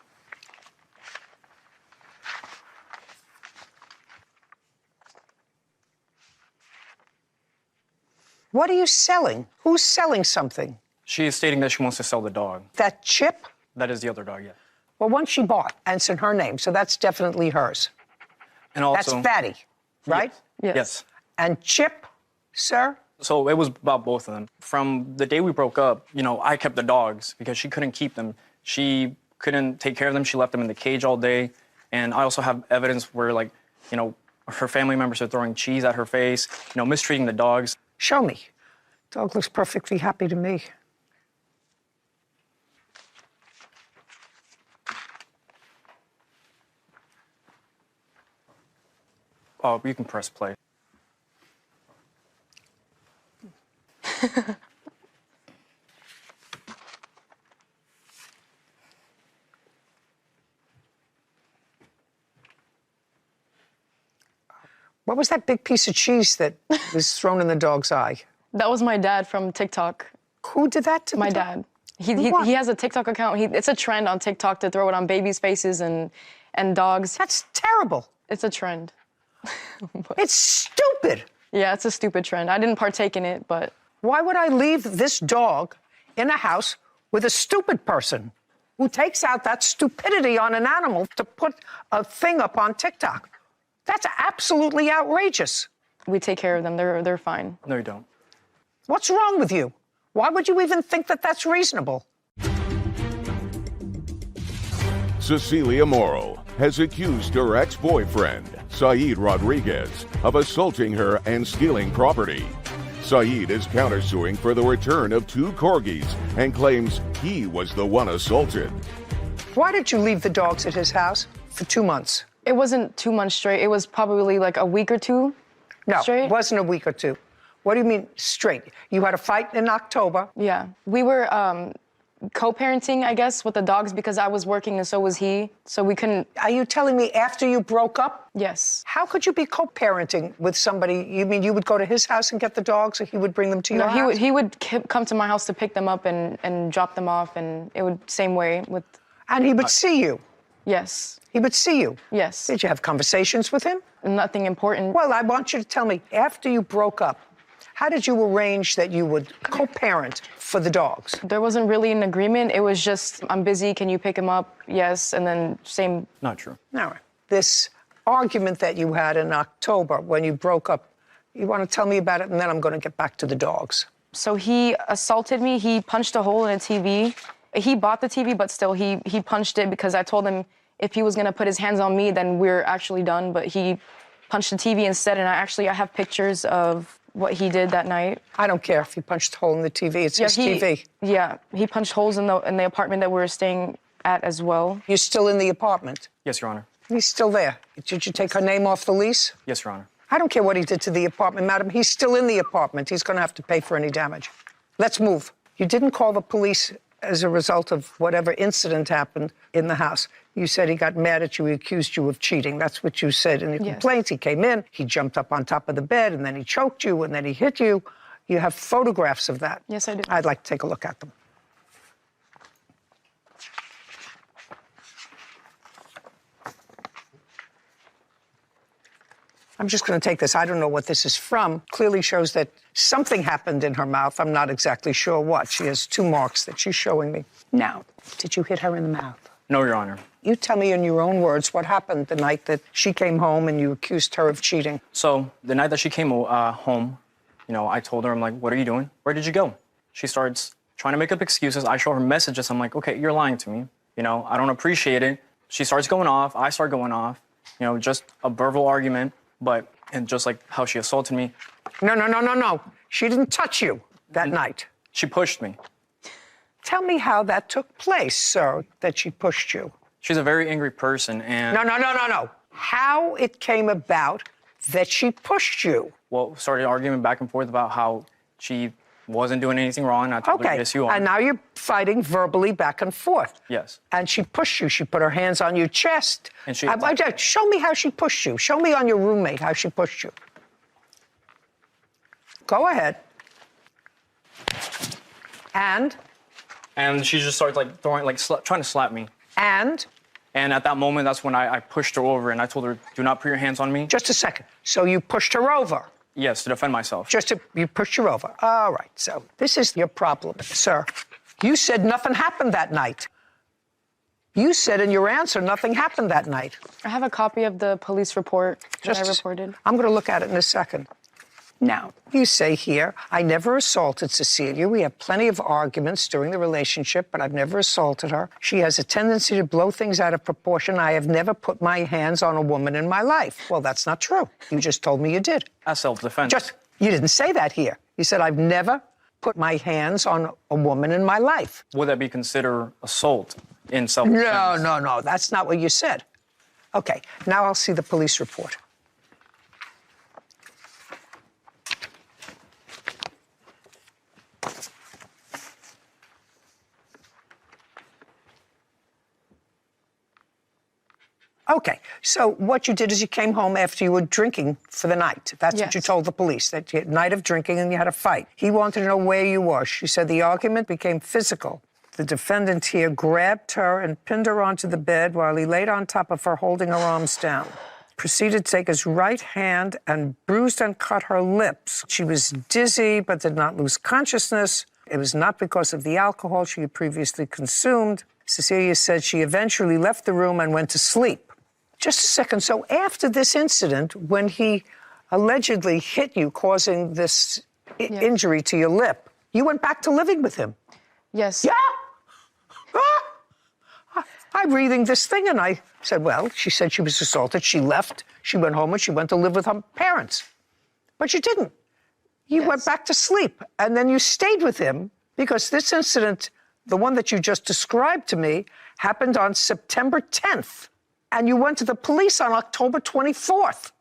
[SPEAKER 1] What are you selling? Who's selling something?
[SPEAKER 9] She is stating that she wants to sell the dog.
[SPEAKER 1] That Chip?
[SPEAKER 9] That is the other dog, yeah.
[SPEAKER 1] Well, one she bought, and it's in her name, so that's definitely hers.
[SPEAKER 9] And also,
[SPEAKER 1] That's Fatty, right?
[SPEAKER 8] Yes.
[SPEAKER 9] yes.
[SPEAKER 1] And Chip, sir?
[SPEAKER 9] So it was about both of them. From the day we broke up, I kept the dogs because she couldn't keep them. She couldn't take care of them. She left them in the cage all day. And I also have evidence where, her family members are throwing cheese at her face, mistreating the dogs.
[SPEAKER 1] Show me. Dog looks perfectly happy to me.
[SPEAKER 9] Oh, you can press play.
[SPEAKER 1] What was that big piece of cheese that was thrown in the dog's eye?
[SPEAKER 8] That was my dad from TikTok.
[SPEAKER 1] Who did that to
[SPEAKER 8] My
[SPEAKER 1] the dog?
[SPEAKER 8] dad. He has a TikTok account. It's a trend on TikTok to throw it on babies' faces and dogs.
[SPEAKER 1] That's terrible.
[SPEAKER 8] It's a trend.
[SPEAKER 1] It's stupid.
[SPEAKER 8] Yeah, it's a stupid trend. I didn't partake in it, but
[SPEAKER 1] Why would I leave this dog in a house with a stupid person who takes out that stupidity on an animal to put a thing up on TikTok? That's absolutely outrageous.
[SPEAKER 8] we take care of them. They're fine.
[SPEAKER 9] No, you don't.
[SPEAKER 1] What's wrong with you? Why would you even think that that's reasonable?
[SPEAKER 3] Cecilia Morrow has accused her ex-boyfriend, Saeed Rodriguez, of assaulting her and stealing property. Saeed is countersuing for the return of 2 corgis and claims he was the one assaulted.
[SPEAKER 1] Why did you leave the dogs at his house for 2 months?
[SPEAKER 8] It wasn't 2 months straight. It was probably like a week or two
[SPEAKER 1] No,
[SPEAKER 8] straight.
[SPEAKER 1] it wasn't a week or two. What do you mean straight? You had a fight in October.
[SPEAKER 8] Yeah. We were co-parenting, I guess, with the dogs because I was working and so was he. So we couldn't.
[SPEAKER 1] Are you telling me after you broke up?
[SPEAKER 8] Yes.
[SPEAKER 1] How could you be co-parenting with somebody? You mean you would go to his house and get the dogs, or he would bring them to your
[SPEAKER 8] No,
[SPEAKER 1] house?
[SPEAKER 8] he would come to my house to pick them up and drop them off, and it would same way with.
[SPEAKER 1] And he would see you.
[SPEAKER 8] Yes.
[SPEAKER 1] He would see you.
[SPEAKER 8] Yes.
[SPEAKER 1] Did you have conversations with him?
[SPEAKER 8] Nothing important.
[SPEAKER 1] Well, I want you to tell me, after you broke up, how did you arrange that you would co-parent for the dogs?
[SPEAKER 8] There wasn't really an agreement. It was just, I'm busy, can you pick him up? Yes, and then same.
[SPEAKER 9] Not true.
[SPEAKER 1] All right. This argument that you had in October when you broke up, you want to tell me about it, and then I'm going to get back to the dogs.
[SPEAKER 8] So he assaulted me. He punched a hole in a TV. He bought the TV, but still, he punched it because I told him if he was going to put his hands on me, then we're actually done. But he punched the TV instead, and I have pictures of what he did that night.
[SPEAKER 1] I don't care if he punched a hole in the TV. It's his TV.
[SPEAKER 8] Yeah, he punched holes in the apartment that we were staying at as well.
[SPEAKER 1] You're still in the apartment?
[SPEAKER 9] Yes, Your Honor.
[SPEAKER 1] He's still there. Did you take her name off the lease?
[SPEAKER 9] Yes, Your Honor.
[SPEAKER 1] I don't care what he did to the apartment, madam. He's still in the apartment. He's going to have to pay for any damage. Let's move. You didn't call the police as a result of whatever incident happened in the house. You said he got mad at you, he accused you of cheating. That's what you said in your complaints. He came in, he jumped up on top of the bed, and then he choked you, and then he hit you. You have photographs of that.
[SPEAKER 8] Yes, I do.
[SPEAKER 1] I'd like to take a look at them. I'm just going to take this. I don't know what this is from. Clearly shows that something happened in her mouth. I'm not exactly sure what. She has 2 marks that she's showing me. Now, did you hit her in the mouth?
[SPEAKER 9] No, Your Honor.
[SPEAKER 1] You tell me in your own words what happened the night that she came home and you accused her of cheating.
[SPEAKER 9] So the night that she came home, I told her, I'm like, what are you doing? Where did you go? She starts trying to make up excuses. I show her messages. I'm like, okay, you're lying to me. I don't appreciate it. She starts going off. I start going off. Just a verbal argument. And just like how she assaulted me.
[SPEAKER 1] No. She didn't touch you that night.
[SPEAKER 9] She pushed me.
[SPEAKER 1] Tell me how that took place, sir, that she pushed you.
[SPEAKER 9] She's a very angry person, and...
[SPEAKER 1] No. How it came about that she pushed you.
[SPEAKER 9] Well, started arguing back and forth about how she wasn't doing anything wrong. I told her, yes, you are.
[SPEAKER 1] And now you're fighting verbally back and forth.
[SPEAKER 9] Yes.
[SPEAKER 1] And she pushed you. She put her hands on your chest.
[SPEAKER 9] And she...
[SPEAKER 1] Show me how she pushed you. Show me on your roommate how she pushed you. Go ahead. And
[SPEAKER 9] she just started throwing, trying to slap me.
[SPEAKER 1] And
[SPEAKER 9] at that moment, that's when I pushed her over and I told her, do not put your hands on me.
[SPEAKER 1] Just a second. So you pushed her over?
[SPEAKER 9] Yes, to defend myself.
[SPEAKER 1] You pushed her over. All right, so this is your problem, sir. You said nothing happened that night. You said in your answer nothing happened that night.
[SPEAKER 8] I have a copy of the police report that I reported.
[SPEAKER 1] I'm going to look at it in a second. Now, you say here, I never assaulted Cecilia. We have plenty of arguments during the relationship, but I've never assaulted her. She has a tendency to blow things out of proportion. I have never put my hands on a woman in my life. Well, that's not true. You just told me you did.
[SPEAKER 9] As self-defense.
[SPEAKER 1] You didn't say that here. You said, I've never put my hands on a woman in my life.
[SPEAKER 9] Would that be considered assault in self-defense?
[SPEAKER 1] No. That's not what you said. Okay, now I'll see the police report. Okay, so what you did is you came home after you were drinking for the night. That's what you told the police, that you had a night of drinking and you had a fight. He wanted to know where you were. She said the argument became physical. The defendant here grabbed her and pinned her onto the bed while he laid on top of her, holding her arms down. Proceeded to take his right hand and bruised and cut her lips. She was dizzy but did not lose consciousness. It was not because of the alcohol she had previously consumed. Cecilia said she eventually left the room and went to sleep. Just a second. So after this incident, when he allegedly hit you, causing this injury to your lip, you went back to living with him?
[SPEAKER 8] Yes.
[SPEAKER 1] Yeah? I'm reading this thing, and I said, well, she said she was assaulted. She left. She went home, and she went to live with her parents. But you didn't. You went back to sleep, and then you stayed with him because this incident, the one that you just described to me, happened on September 10th. And you went to the police on October 24th.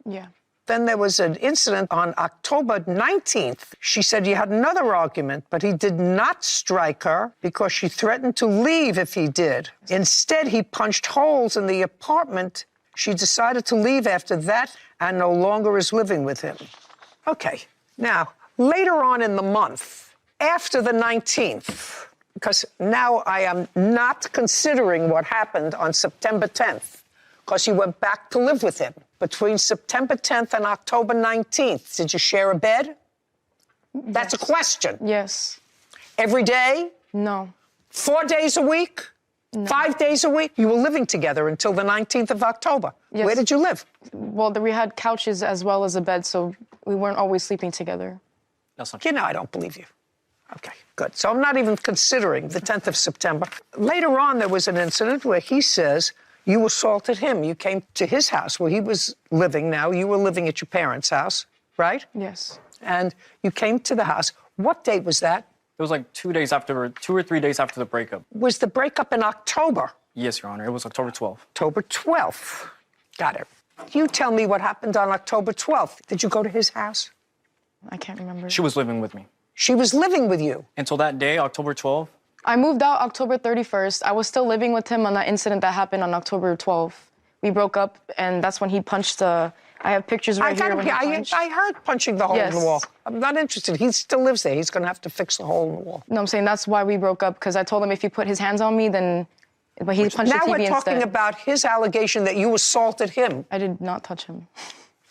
[SPEAKER 8] Yeah.
[SPEAKER 1] Then there was an incident on October 19th. She said you had another argument, but he did not strike her because she threatened to leave if he did. Instead, he punched holes in the apartment. She decided to leave after that and no longer is living with him. Okay, now, later on in the month, after the 19th, because now I am not considering what happened on September 10th, because you went back to live with him. Between September 10th and October 19th, did you share a bed? That's a question.
[SPEAKER 8] Yes.
[SPEAKER 1] Every day?
[SPEAKER 8] No.
[SPEAKER 1] 4 days a week? No. 5 days a week? You were living together until the 19th of October.
[SPEAKER 8] Yes.
[SPEAKER 1] Where did you live?
[SPEAKER 8] Well, we had couches as well as a bed, so we weren't always sleeping together.
[SPEAKER 9] That's not true.
[SPEAKER 1] You know, I don't believe you. Okay, good. So I'm not even considering the 10th of September. Later on, there was an incident where he says you assaulted him. You came to his house where he was living now. You were living at your parents' house, right?
[SPEAKER 8] Yes.
[SPEAKER 1] And you came to the house. What date was that?
[SPEAKER 9] It was like 2 or 3 days after the breakup.
[SPEAKER 1] Was the breakup in October?
[SPEAKER 9] Yes, Your Honor. It was October 12th.
[SPEAKER 1] October 12th. Got it. You tell me what happened on October 12th. Did you go to his house?
[SPEAKER 8] I can't remember.
[SPEAKER 9] She was living with me.
[SPEAKER 1] She was living with you?
[SPEAKER 9] Until that day, October 12th.
[SPEAKER 8] I moved out October 31st. I was still living with him on that incident that happened on October 12th. We broke up, and that's when he punched the... I have pictures right here when he punched.
[SPEAKER 1] I heard punching the hole in the wall. I'm not interested. He still lives there. He's going to have to fix the hole in the wall.
[SPEAKER 8] No, I'm saying that's why we broke up, because I told him if he put his hands on me, then... But he punched the TV instead.
[SPEAKER 1] Now we're talking about his allegation that you assaulted him.
[SPEAKER 8] I did not touch him.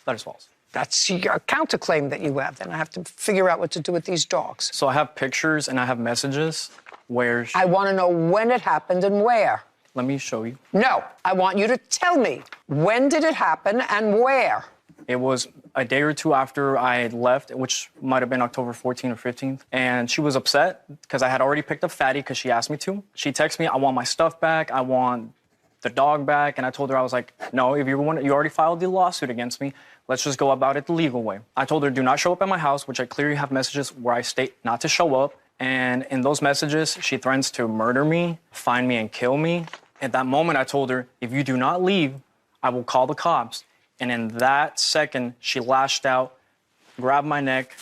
[SPEAKER 9] That is false.
[SPEAKER 1] That's a counterclaim that you have. Then I have to figure out what to do with these dogs.
[SPEAKER 9] So I have pictures and I have messages where...
[SPEAKER 1] I want to know when it happened and where.
[SPEAKER 9] Let me show you.
[SPEAKER 1] No, I want you to tell me. When did it happen and where?
[SPEAKER 9] It was a day or two after I had left, which might have been October 14th or 15th. And she was upset because I had already picked up Fatty because she asked me to. She texted me, I want my stuff back. I want the dog back. And I told her, I was like, no, if you already filed the lawsuit against me, let's just go about it the legal way. I told her, do not show up at my house, which I clearly have messages where I state not to show up. And in those messages, she threatens to murder me, find me and kill me. At that moment, I told her, if you do not leave, I will call the cops. And in that second, she lashed out, grabbed my neck,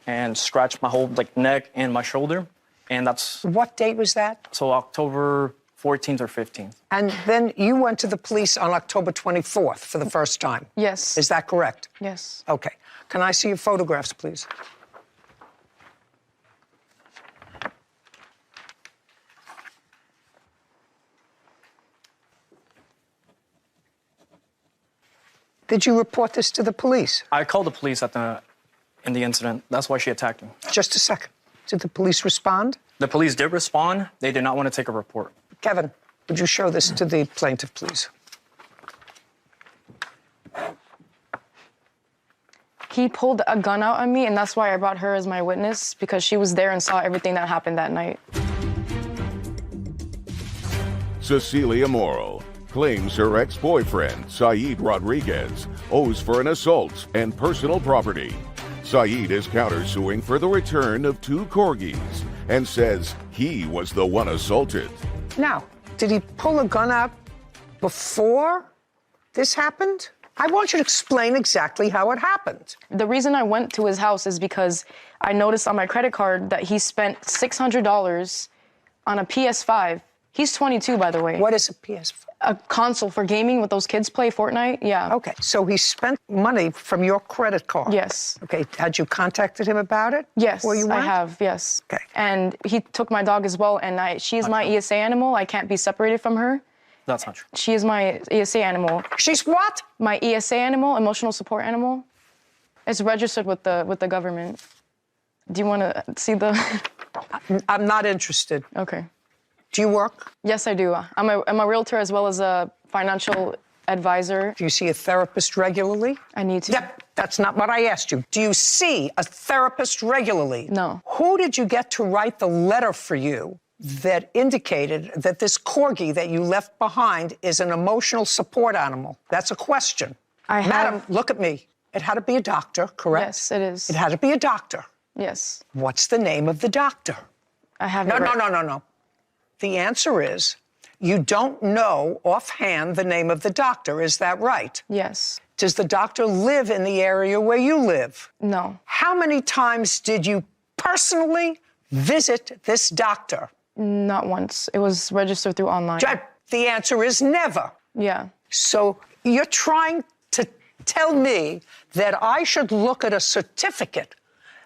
[SPEAKER 9] and scratched my whole neck and my shoulder. And that's...
[SPEAKER 1] What date was that?
[SPEAKER 9] So October 14th or 15th.
[SPEAKER 1] And then you went to the police on October 24th for the first time.
[SPEAKER 8] Yes.
[SPEAKER 1] Is that correct?
[SPEAKER 8] Yes.
[SPEAKER 1] Okay. Can I see your photographs, please? Did you report this to the police?
[SPEAKER 9] I called the police in the incident. That's why she attacked me.
[SPEAKER 1] Just a second. Did the police respond?
[SPEAKER 9] The police did respond. They did not want to take a report.
[SPEAKER 1] Kevin, would you show this to the plaintiff, please?
[SPEAKER 8] He pulled a gun out on me, and that's why I brought her as my witness, because she was there and saw everything that happened that night.
[SPEAKER 3] Cecilia Morrow claims her ex-boyfriend, Saeed Rodriguez, owes for an assault and personal property. Saeed is countersuing for the return of 2 corgis and says he was the one assaulted.
[SPEAKER 1] Now, did he pull a gun out before this happened? I want you to explain exactly how it happened.
[SPEAKER 8] The reason I went to his house is because I noticed on my credit card that he spent $600 on a PS5. He's 22, by the way.
[SPEAKER 1] What is a PS5?
[SPEAKER 8] A console for gaming with those kids play Fortnite, yeah.
[SPEAKER 1] Okay, so he spent money from your credit card?
[SPEAKER 8] Yes.
[SPEAKER 1] Okay, had you contacted him about it?
[SPEAKER 8] Yes,
[SPEAKER 1] Before you went?
[SPEAKER 8] I have, yes.
[SPEAKER 1] Okay.
[SPEAKER 8] And he took my dog as well, and she's my ESA animal. I can't be separated from her.
[SPEAKER 9] That's not true.
[SPEAKER 8] She is my ESA animal.
[SPEAKER 1] She's what?
[SPEAKER 8] My ESA animal, emotional support animal. It's registered with the government. Do you want to see the...
[SPEAKER 1] I'm not interested.
[SPEAKER 8] Okay.
[SPEAKER 1] Do you work?
[SPEAKER 8] Yes, I do. I'm a realtor as well as a financial advisor.
[SPEAKER 1] Do you see a therapist regularly?
[SPEAKER 8] I need to.
[SPEAKER 1] Yep, that's not what I asked you. Do you see a therapist regularly?
[SPEAKER 8] No.
[SPEAKER 1] Who did you get to write the letter for you that indicated that this corgi that you left behind is an emotional support animal? That's a question. Madam, look at me. It had to be a doctor, correct?
[SPEAKER 8] Yes, it is.
[SPEAKER 1] It had to be a doctor.
[SPEAKER 8] Yes.
[SPEAKER 1] What's the name of the doctor?
[SPEAKER 8] I have
[SPEAKER 1] No. The answer is you don't know offhand the name of the doctor. Is that right?
[SPEAKER 8] Yes.
[SPEAKER 1] Does the doctor live in the area where you live?
[SPEAKER 8] No.
[SPEAKER 1] How many times did you personally visit this doctor?
[SPEAKER 8] Not once. It was registered through online.
[SPEAKER 1] The answer is never.
[SPEAKER 8] Yeah.
[SPEAKER 1] So you're trying to tell me that I should look at a certificate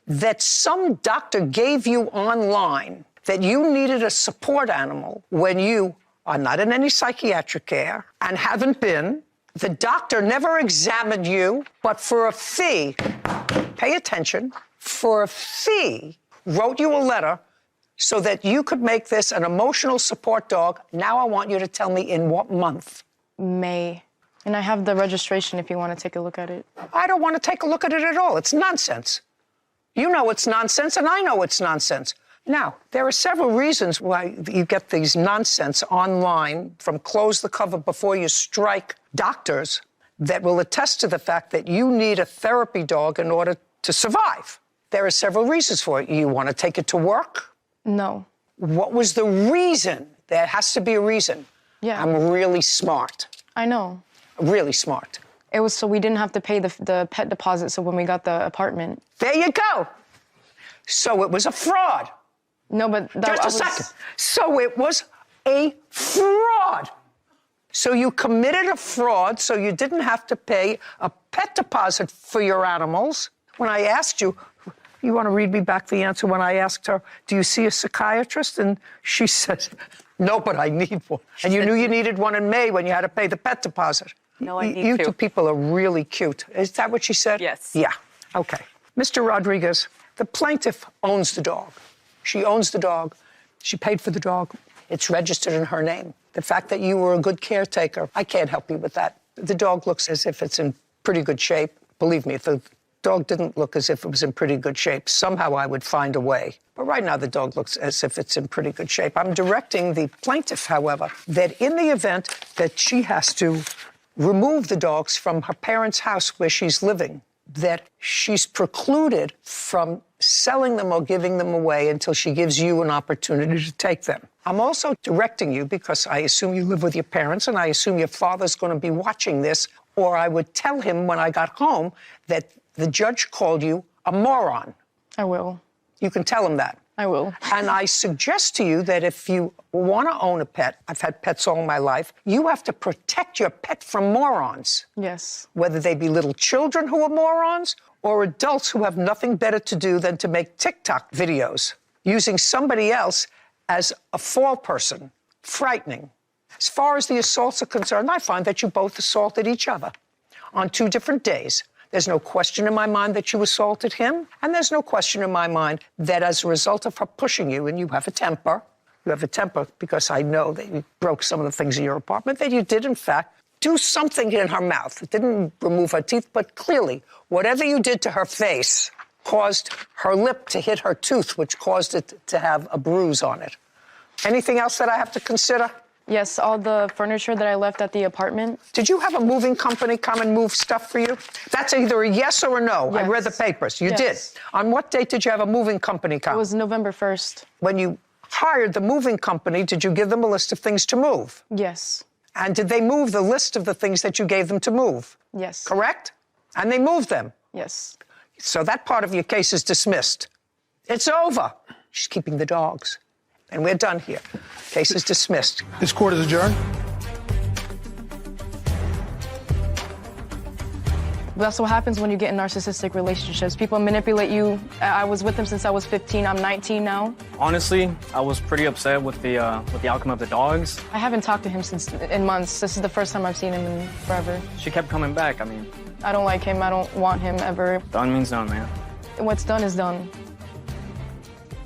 [SPEAKER 1] that some doctor gave you online that you needed a support animal when you are not in any psychiatric care and haven't been. The doctor never examined you, but for a fee, pay attention, for a fee, wrote you a letter so that you could make this an emotional support dog. Now I want you to tell me in what month.
[SPEAKER 8] May. And I have the registration if you want to take a look at it.
[SPEAKER 1] I don't want to take a look at it at all. It's nonsense. You know it's nonsense, and I know it's nonsense. Now, there are several reasons why you get these nonsense online from close the cover before you strike doctors that will attest to the fact that you need a therapy dog in order to survive. There are several reasons for it. You want to take it to work?
[SPEAKER 8] No.
[SPEAKER 1] What was the reason? There has to be a reason.
[SPEAKER 8] Yeah.
[SPEAKER 1] I'm really smart.
[SPEAKER 8] I know.
[SPEAKER 1] Really smart.
[SPEAKER 8] It was so we didn't have to pay the pet deposit, so when we got the apartment.
[SPEAKER 1] There you go. So it was a fraud.
[SPEAKER 8] No, but that
[SPEAKER 1] Just a second. So it was a fraud. So you committed a fraud, so you didn't have to pay a pet deposit for your animals. When I asked you, you want to read me back the answer when I asked her, do you see a psychiatrist? And she said, no, but I need one. And you knew you needed one in May when you had to pay the pet deposit.
[SPEAKER 10] No, I need
[SPEAKER 1] You
[SPEAKER 10] two.
[SPEAKER 1] two people are really cute. Is that what she said?
[SPEAKER 10] Yes.
[SPEAKER 1] Yeah. Okay. Mr. Rodriguez, the plaintiff owns the dog. She owns the dog. She paid for the dog. It's registered in her name. The fact that you were a good caretaker, I can't help you with that. The dog looks as if it's in pretty good shape. Believe me, if the dog didn't look as if it was in pretty good shape, somehow I would find a way. But right now, the dog looks as if it's in pretty good shape. I'm directing the plaintiff, however, that in the event that she has to remove the dogs from her parents' house where she's living, that she's precluded from selling them or giving them away until she gives you an opportunity to take them. I'm also directing you, because I assume you live with your parents and I assume your father's going to be watching this, or I would tell him when I got home that the judge called you a moron.
[SPEAKER 8] I will.
[SPEAKER 1] You can tell him that.
[SPEAKER 8] I will.
[SPEAKER 1] And I suggest to you that if you want to own a pet, I've had pets all my life, you have to protect your pet from morons.
[SPEAKER 8] Yes.
[SPEAKER 1] Whether they be little children who are morons or adults who have nothing better to do than to make TikTok videos using somebody else as a fall person. Frightening. As far as the assaults are concerned, I find that you both assaulted each other on 2 different days. There's no question in my mind that you assaulted him, and there's no question in my mind that as a result of her pushing you, and you have a temper because I know that you broke some of the things in your apartment, that you did, in fact, do something in her mouth. It didn't remove her teeth, but clearly, whatever you did to her face caused her lip to hit her tooth, which caused it to have a bruise on it. Anything else that I have to consider?
[SPEAKER 8] Yes, all the furniture that I left at the apartment.
[SPEAKER 1] Did you have a moving company come and move stuff for you? That's either a yes or a no.
[SPEAKER 8] Yes.
[SPEAKER 1] I read the papers. You
[SPEAKER 8] Yes.
[SPEAKER 1] did. On what date did you have a moving company come?
[SPEAKER 8] It was November 1st.
[SPEAKER 1] When you hired the moving company, did you give them a list of things to move?
[SPEAKER 8] Yes.
[SPEAKER 1] And did they move the list of the things that you gave them to move?
[SPEAKER 8] Yes.
[SPEAKER 1] Correct? And they moved them.
[SPEAKER 8] Yes.
[SPEAKER 1] So that part of your case is dismissed. It's over. She's keeping the dogs. And we're done here. Case is dismissed.
[SPEAKER 4] This court is adjourned.
[SPEAKER 8] That's what happens when you get in narcissistic relationships. People manipulate you. I was with him since I was 15. I'm 19 now.
[SPEAKER 9] Honestly, I was pretty upset with the outcome of the dogs.
[SPEAKER 8] I haven't talked to him in months. This is the first time I've seen him in forever.
[SPEAKER 9] She kept coming back. I mean,
[SPEAKER 8] I don't like him. I don't want him ever.
[SPEAKER 9] done means done, man.
[SPEAKER 8] What's done is done.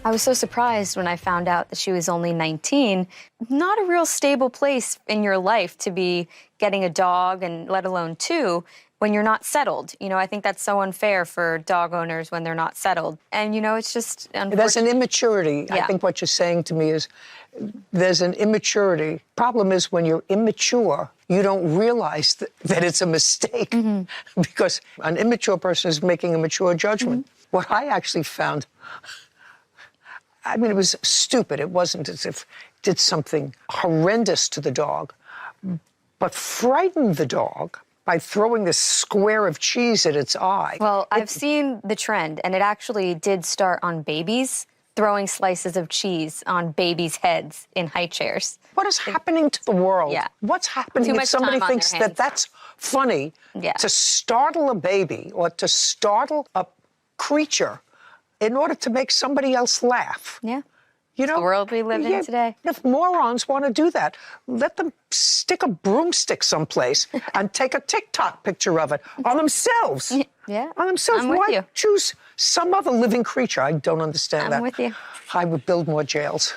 [SPEAKER 6] I was so surprised when I found out that she was only 19. Not a real stable place in your life to be getting a dog, and let alone 2, when you're not settled. You know, I think that's so unfair for dog owners when they're not settled. And, you know, it's just unfortunate.
[SPEAKER 1] There's an immaturity.
[SPEAKER 6] Yeah.
[SPEAKER 1] I think what you're saying to me is there's an immaturity. Problem is when you're immature, you don't realize that it's a mistake because an immature person is making a mature judgment. What I actually found, I mean, it was stupid. It wasn't as if it did something horrendous to the dog, but frightened the dog by throwing this square of cheese at its eye.
[SPEAKER 6] Well, I've seen the trend, and it actually did start on babies, throwing slices of cheese on babies' heads in high chairs.
[SPEAKER 1] What is happening to the world?
[SPEAKER 6] Yeah.
[SPEAKER 1] What's happening
[SPEAKER 6] Too
[SPEAKER 1] if
[SPEAKER 6] much
[SPEAKER 1] somebody
[SPEAKER 6] time on
[SPEAKER 1] thinks
[SPEAKER 6] their
[SPEAKER 1] that
[SPEAKER 6] hands.
[SPEAKER 1] that's funny to startle a baby or to startle a creature in order to make somebody else laugh?
[SPEAKER 6] Yeah.
[SPEAKER 1] You know,
[SPEAKER 6] the world we live in today.
[SPEAKER 1] If morons want to do that, let them stick a broomstick someplace and take a TikTok picture of it on themselves.
[SPEAKER 6] Yeah.
[SPEAKER 1] On themselves.
[SPEAKER 6] I'm with
[SPEAKER 1] Why
[SPEAKER 6] you.
[SPEAKER 1] choose some other living creature? I don't understand that.
[SPEAKER 6] I'm with you.
[SPEAKER 1] I would build more jails.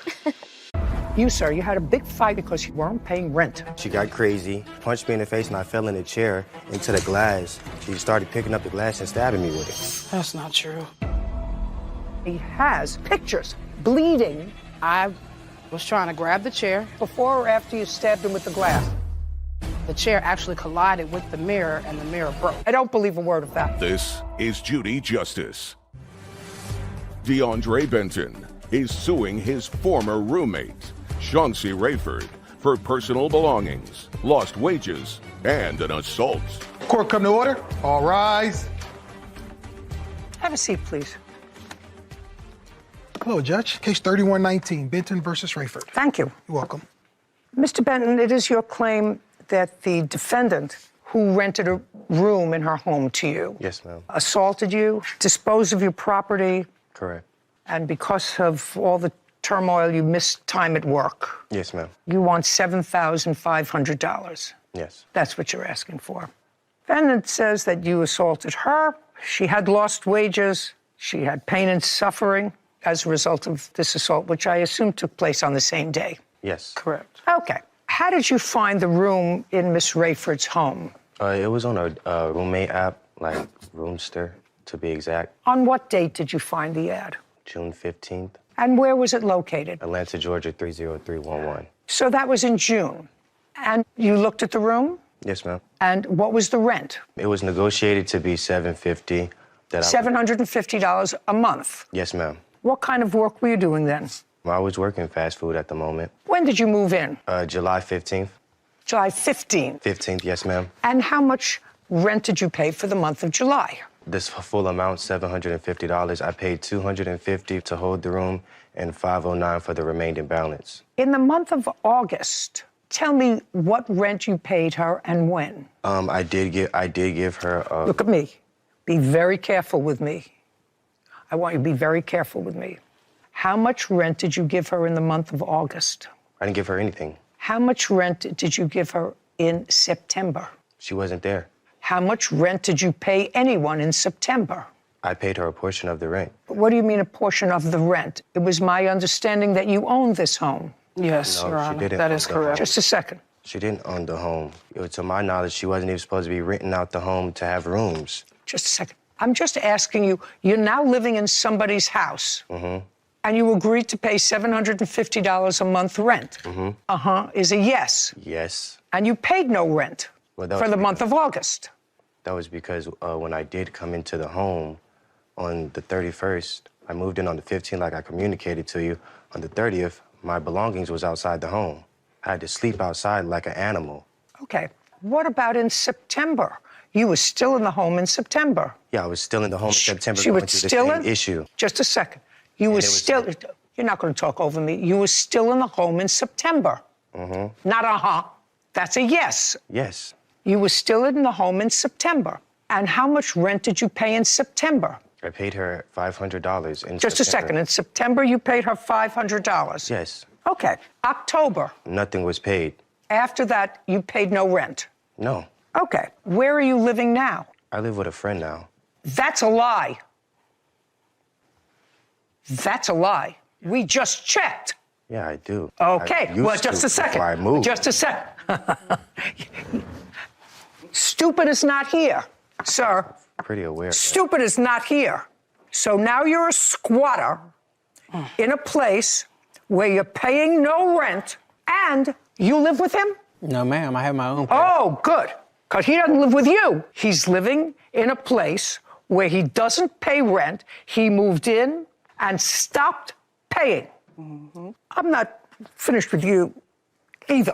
[SPEAKER 1] You, sir, you had a big fight because you weren't paying rent.
[SPEAKER 10] She got crazy, punched me in the face, and I fell in the chair into the glass. She started picking up the glass and stabbing me with it.
[SPEAKER 11] That's not true.
[SPEAKER 1] He has pictures, bleeding.
[SPEAKER 11] I was trying to grab the chair.
[SPEAKER 1] Before or after you stabbed him with the glass?
[SPEAKER 11] The chair actually collided with the mirror, and the mirror broke.
[SPEAKER 1] I don't believe a word of that.
[SPEAKER 3] This is Judy Justice. DeAndre Benton is suing his former roommate, Chauncey Rayford, for personal belongings, lost wages, and an assault.
[SPEAKER 4] Court come to order. All rise.
[SPEAKER 1] Have a seat, please.
[SPEAKER 4] Hello, Judge. Case 3119, Benton versus Rayford.
[SPEAKER 1] Thank you.
[SPEAKER 4] You're welcome.
[SPEAKER 1] Mr. Benton, it is your claim that the defendant who rented a room in her home to you
[SPEAKER 10] Yes, ma'am.
[SPEAKER 1] assaulted you, disposed of your property,
[SPEAKER 10] Correct.
[SPEAKER 1] and because of all the turmoil, you missed time at work.
[SPEAKER 10] Yes, ma'am.
[SPEAKER 1] You want $7,500.
[SPEAKER 10] Yes.
[SPEAKER 1] That's what you're asking for. Defendant says that you assaulted her. She had lost wages. She had pain and suffering as a result of this assault, which I assume took place on the same day.
[SPEAKER 10] Yes.
[SPEAKER 11] Correct.
[SPEAKER 1] Okay. How did you find the room in Miss Rayford's home?
[SPEAKER 10] It was on a roommate app, like Roomster, to be exact.
[SPEAKER 1] On what date did you find the ad?
[SPEAKER 10] June 15th,
[SPEAKER 1] And where was it located?
[SPEAKER 10] Atlanta, Georgia, 30311.
[SPEAKER 1] So that was in June. And you looked at the room?
[SPEAKER 10] Yes, ma'am.
[SPEAKER 1] And what was the rent?
[SPEAKER 10] It was negotiated to be $750.
[SPEAKER 1] $750 a month.
[SPEAKER 10] Yes, ma'am.
[SPEAKER 1] What kind of work were you doing then?
[SPEAKER 10] I was working fast food at the moment.
[SPEAKER 1] When did you move in?
[SPEAKER 10] July 15th.
[SPEAKER 1] July 15th.
[SPEAKER 10] 15th, yes, ma'am.
[SPEAKER 1] And how much rent did you pay for the month of July?
[SPEAKER 10] This full amount, $750. I paid $250 to hold the room and $509 for the remaining balance.
[SPEAKER 1] In the month of August, tell me what rent you paid her and when.
[SPEAKER 10] I did give her a...
[SPEAKER 1] Look at me. Be very careful with me. I want you to be very careful with me. How much rent did you give her in the month of August?
[SPEAKER 10] I didn't give her anything.
[SPEAKER 1] How much rent did you give her in September?
[SPEAKER 10] She wasn't there.
[SPEAKER 1] How much rent did you pay anyone in September?
[SPEAKER 10] I paid her a portion of the rent.
[SPEAKER 1] What do you mean a portion of the rent? It was my understanding that you owned this home.
[SPEAKER 11] Yes,
[SPEAKER 10] No,
[SPEAKER 11] Your
[SPEAKER 10] she
[SPEAKER 11] Honor.
[SPEAKER 10] didn't
[SPEAKER 11] That
[SPEAKER 10] own
[SPEAKER 11] is
[SPEAKER 10] the home.
[SPEAKER 11] correct.
[SPEAKER 1] Just a second.
[SPEAKER 10] She didn't own the home. To my knowledge, she wasn't even supposed to be renting out the home to have rooms.
[SPEAKER 1] Just a second. I'm just asking you, you're now living in somebody's house. And you agreed to pay $750 a month rent. Is a yes.
[SPEAKER 10] Yes.
[SPEAKER 1] And you paid no rent
[SPEAKER 10] Well, that
[SPEAKER 1] for
[SPEAKER 10] was
[SPEAKER 1] the month of August.
[SPEAKER 10] That was because when I did come into the home on the 31st, I moved in on the 15th like I communicated to you. On the 30th, my belongings was outside the home. I had to sleep outside like an animal.
[SPEAKER 1] Okay. What about in September? You were still in the home in September.
[SPEAKER 10] Yeah, I was still in the home in September
[SPEAKER 1] She
[SPEAKER 10] going
[SPEAKER 1] was
[SPEAKER 10] through the
[SPEAKER 1] still
[SPEAKER 10] same
[SPEAKER 1] in?
[SPEAKER 10] issue.
[SPEAKER 1] Just a second. You were
[SPEAKER 10] it was-
[SPEAKER 1] still, you're not going to talk over me. You were still in the home in September. Not That's a yes.
[SPEAKER 10] Yes.
[SPEAKER 1] You were still in the home in September. And how much rent did you pay in September?
[SPEAKER 10] I paid her $500 in
[SPEAKER 1] Just a
[SPEAKER 10] September.
[SPEAKER 1] second. In September, you paid her $500.
[SPEAKER 10] Yes.
[SPEAKER 1] Okay. October.
[SPEAKER 10] Nothing was paid.
[SPEAKER 1] After that, you paid no rent.
[SPEAKER 10] No.
[SPEAKER 1] Okay. Where are you living now?
[SPEAKER 10] I live with a friend now.
[SPEAKER 1] That's a lie. That's a lie. We just checked.
[SPEAKER 10] Yeah, I do.
[SPEAKER 1] Okay.
[SPEAKER 10] I used
[SPEAKER 1] Well, just
[SPEAKER 10] to
[SPEAKER 1] a second.
[SPEAKER 10] before I moved.
[SPEAKER 1] Just a second. Stupid is not here, sir.
[SPEAKER 10] Pretty aware. of that.
[SPEAKER 1] Stupid is not here. So now you're a squatter in a place where you're paying no rent and you live with him?
[SPEAKER 11] No, ma'am. I have my own place.
[SPEAKER 1] Oh, good. Because he doesn't live with you. He's living in a place where he doesn't pay rent. He moved in and stopped paying. I'm not finished with you either.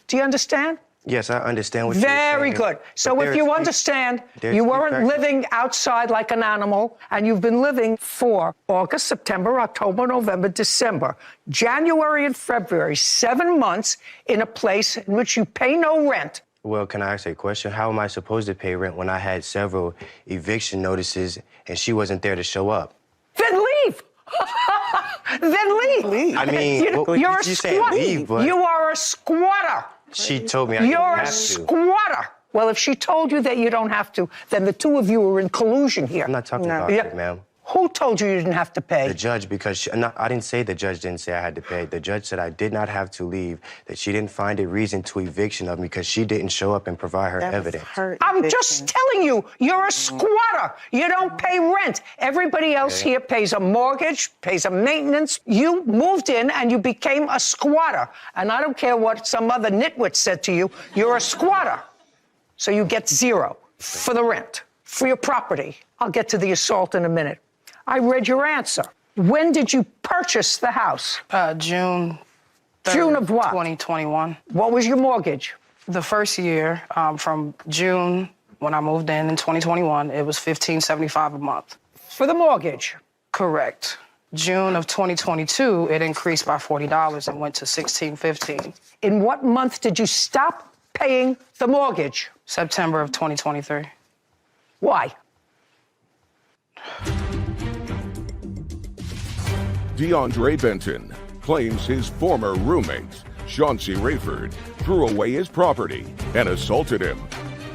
[SPEAKER 1] Do you understand?
[SPEAKER 10] Yes, I understand what you're saying.
[SPEAKER 1] Very good. So
[SPEAKER 10] but
[SPEAKER 1] if you
[SPEAKER 10] there's-
[SPEAKER 1] understand,
[SPEAKER 10] there's
[SPEAKER 1] you
[SPEAKER 10] two
[SPEAKER 1] weren't
[SPEAKER 10] factors.
[SPEAKER 1] living outside like an animal, and you've been living for August, September, October, November, December, January and February, 7 months in a place in which you pay no rent.
[SPEAKER 10] Well, can I ask a question? How am I supposed to pay rent when I had several eviction notices and she wasn't there to show up?
[SPEAKER 1] Then leave. Then leave.
[SPEAKER 10] I mean,
[SPEAKER 1] you're a
[SPEAKER 10] you saying
[SPEAKER 1] squatter.
[SPEAKER 10] leave, but
[SPEAKER 1] You are a squatter.
[SPEAKER 10] she told me I
[SPEAKER 1] You're
[SPEAKER 10] didn't
[SPEAKER 1] a
[SPEAKER 10] have to.
[SPEAKER 1] squatter. Well, if she told you that you don't have to, then the two of you are in collusion here.
[SPEAKER 10] I'm not talking about
[SPEAKER 1] Yeah.
[SPEAKER 10] that, ma'am.
[SPEAKER 1] Who told you didn't have to pay?
[SPEAKER 10] The judge, because I didn't say the judge didn't say I had to pay. The judge said I did not have to leave, that she didn't find a reason to eviction of me because she didn't show up and provide her evidence.
[SPEAKER 1] I'm just telling you, you're a squatter. You don't pay rent. Everybody else here pays a mortgage, pays a maintenance. You moved in and you became a squatter. And I don't care what some other nitwit said to you, you're a squatter. So you get zero for the rent, for your property. I'll get to the assault in a minute. I read your answer. When did you purchase the house?
[SPEAKER 11] June 3rd,
[SPEAKER 1] June of what?
[SPEAKER 11] 2021.
[SPEAKER 1] What was your mortgage?
[SPEAKER 11] The first year, from June when I moved in 2021, it was $1,575 a month.
[SPEAKER 1] For the mortgage?
[SPEAKER 11] Correct. June of 2022, it increased by $40 and went to $1,615.
[SPEAKER 1] In what month did you stop paying the mortgage?
[SPEAKER 11] September of 2023.
[SPEAKER 1] Why?
[SPEAKER 3] DeAndre Benton claims his former roommate, Chauncey Rayford, threw away his property and assaulted him.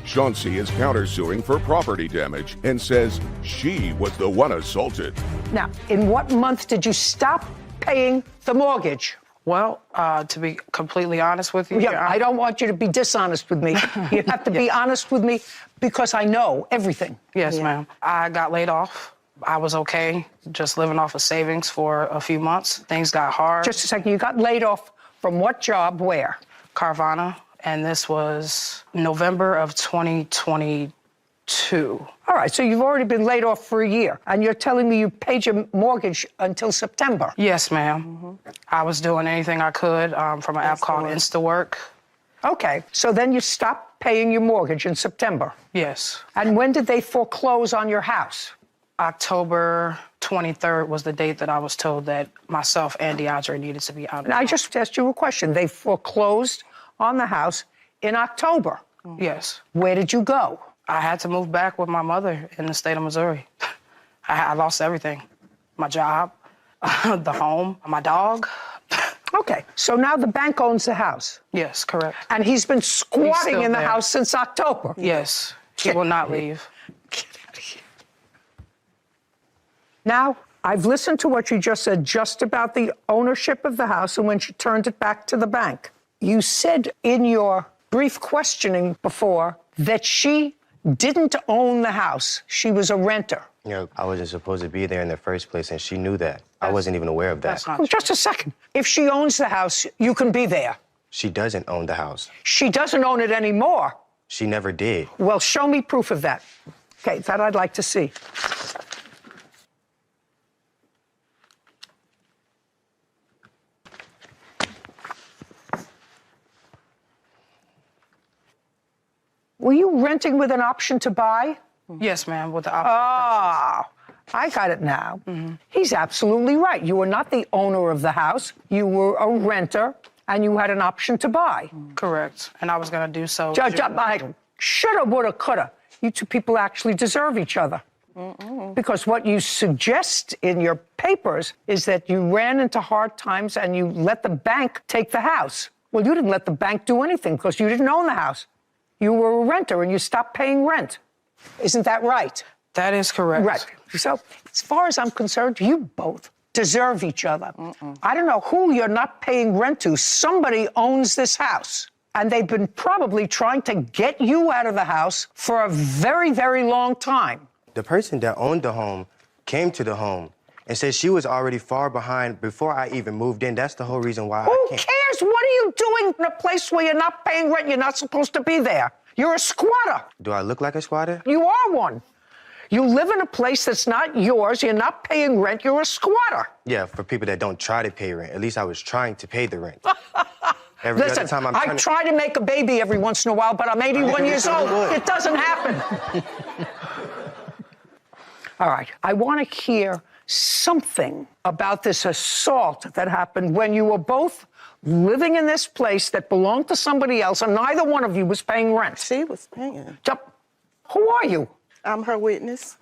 [SPEAKER 3] Chauncey is countersuing for property damage and says she was the one assaulted.
[SPEAKER 1] Now, in what month did you stop paying the mortgage?
[SPEAKER 11] Well, to be completely honest with you,
[SPEAKER 1] Yeah, I don't want you to be dishonest with me. You have to be honest with me because I know everything.
[SPEAKER 11] Yes, ma'am. I got laid off. I was okay, just living off of savings for a few months. Things got hard.
[SPEAKER 1] Just a second, you got laid off from what job, where?
[SPEAKER 11] Carvana, and this was November of 2022.
[SPEAKER 1] All right, so you've already been laid off for a year, and you're telling me you paid your mortgage until September.
[SPEAKER 11] Yes, ma'am. I was doing anything I could from an app called InstaWork.
[SPEAKER 1] Okay, so then you stopped paying your mortgage in September.
[SPEAKER 11] Yes.
[SPEAKER 1] And when did they foreclose on your house?
[SPEAKER 11] October 23rd was the date that I was told that myself and DeAndre needed to be out of
[SPEAKER 1] And I just asked you a question. They foreclosed on the house in October.
[SPEAKER 11] Yes.
[SPEAKER 1] Where did you go?
[SPEAKER 11] I had to move back with my mother in the state of Missouri. I lost everything. My job, the home, my dog.
[SPEAKER 1] Okay, so now the bank owns the house.
[SPEAKER 11] Yes, correct.
[SPEAKER 1] And he's been squatting
[SPEAKER 11] still
[SPEAKER 1] in the
[SPEAKER 11] there.
[SPEAKER 1] house since October.
[SPEAKER 11] Yes, he will not leave.
[SPEAKER 1] Get out of here. Now, I've listened to what you just said just about the ownership of the house and when she turned it back to the bank. You said in your brief questioning before that she didn't own the house. She was a renter.
[SPEAKER 10] You know, I wasn't supposed to be there in the first place, and she knew that. I wasn't even aware of that.
[SPEAKER 11] That's not
[SPEAKER 1] Oh,
[SPEAKER 11] true.
[SPEAKER 1] just a second. If she owns the house, you can be there.
[SPEAKER 10] She doesn't own the house.
[SPEAKER 1] She doesn't own it anymore.
[SPEAKER 10] She never did.
[SPEAKER 1] Well, show me proof of that. Okay, that I'd like to see. Were you renting with an option to buy?
[SPEAKER 11] Yes, ma'am, with the option.
[SPEAKER 1] Ah, I got it now. He's absolutely right. You were not the owner of the house. You were a renter, and you had an option to buy.
[SPEAKER 11] Correct. And I was going to do so.
[SPEAKER 1] Judge, I shoulda, woulda, coulda. You two people actually deserve each other. Because what you suggest in your papers is that you ran into hard times and you let the bank take the house. Well, you didn't let the bank do anything because you didn't own the house. You were a renter and you stopped paying rent. Isn't that right?
[SPEAKER 11] That is correct.
[SPEAKER 1] Right. So, as far as I'm concerned, you both deserve each other. I don't know who you're not paying rent to. Somebody owns this house. And they've been probably trying to get you out of the house for a very, very long time.
[SPEAKER 10] The person that owned the home came to the home and said she was already far behind before I even moved in. That's the whole reason why
[SPEAKER 1] Who
[SPEAKER 10] I can't.
[SPEAKER 1] cares? What are you doing in a place where you're not paying rent? You're not supposed to be there. You're a squatter.
[SPEAKER 10] Do I look like a squatter?
[SPEAKER 1] You are one. You live in a place that's not yours. You're not paying rent. You're a squatter.
[SPEAKER 10] Yeah, for people that don't try to pay rent. At least I was trying to pay the rent. Every
[SPEAKER 1] Listen,
[SPEAKER 10] other time I'm
[SPEAKER 1] I
[SPEAKER 10] trying to...
[SPEAKER 1] try to make a baby every once in a while, but I'm 81 years old. It doesn't happen. All right, I want to hear something about this assault that happened when you were both living in this place that belonged to somebody else, and neither one of you was paying rent.
[SPEAKER 12] She was paying.
[SPEAKER 1] Who are you?
[SPEAKER 12] I'm her witness.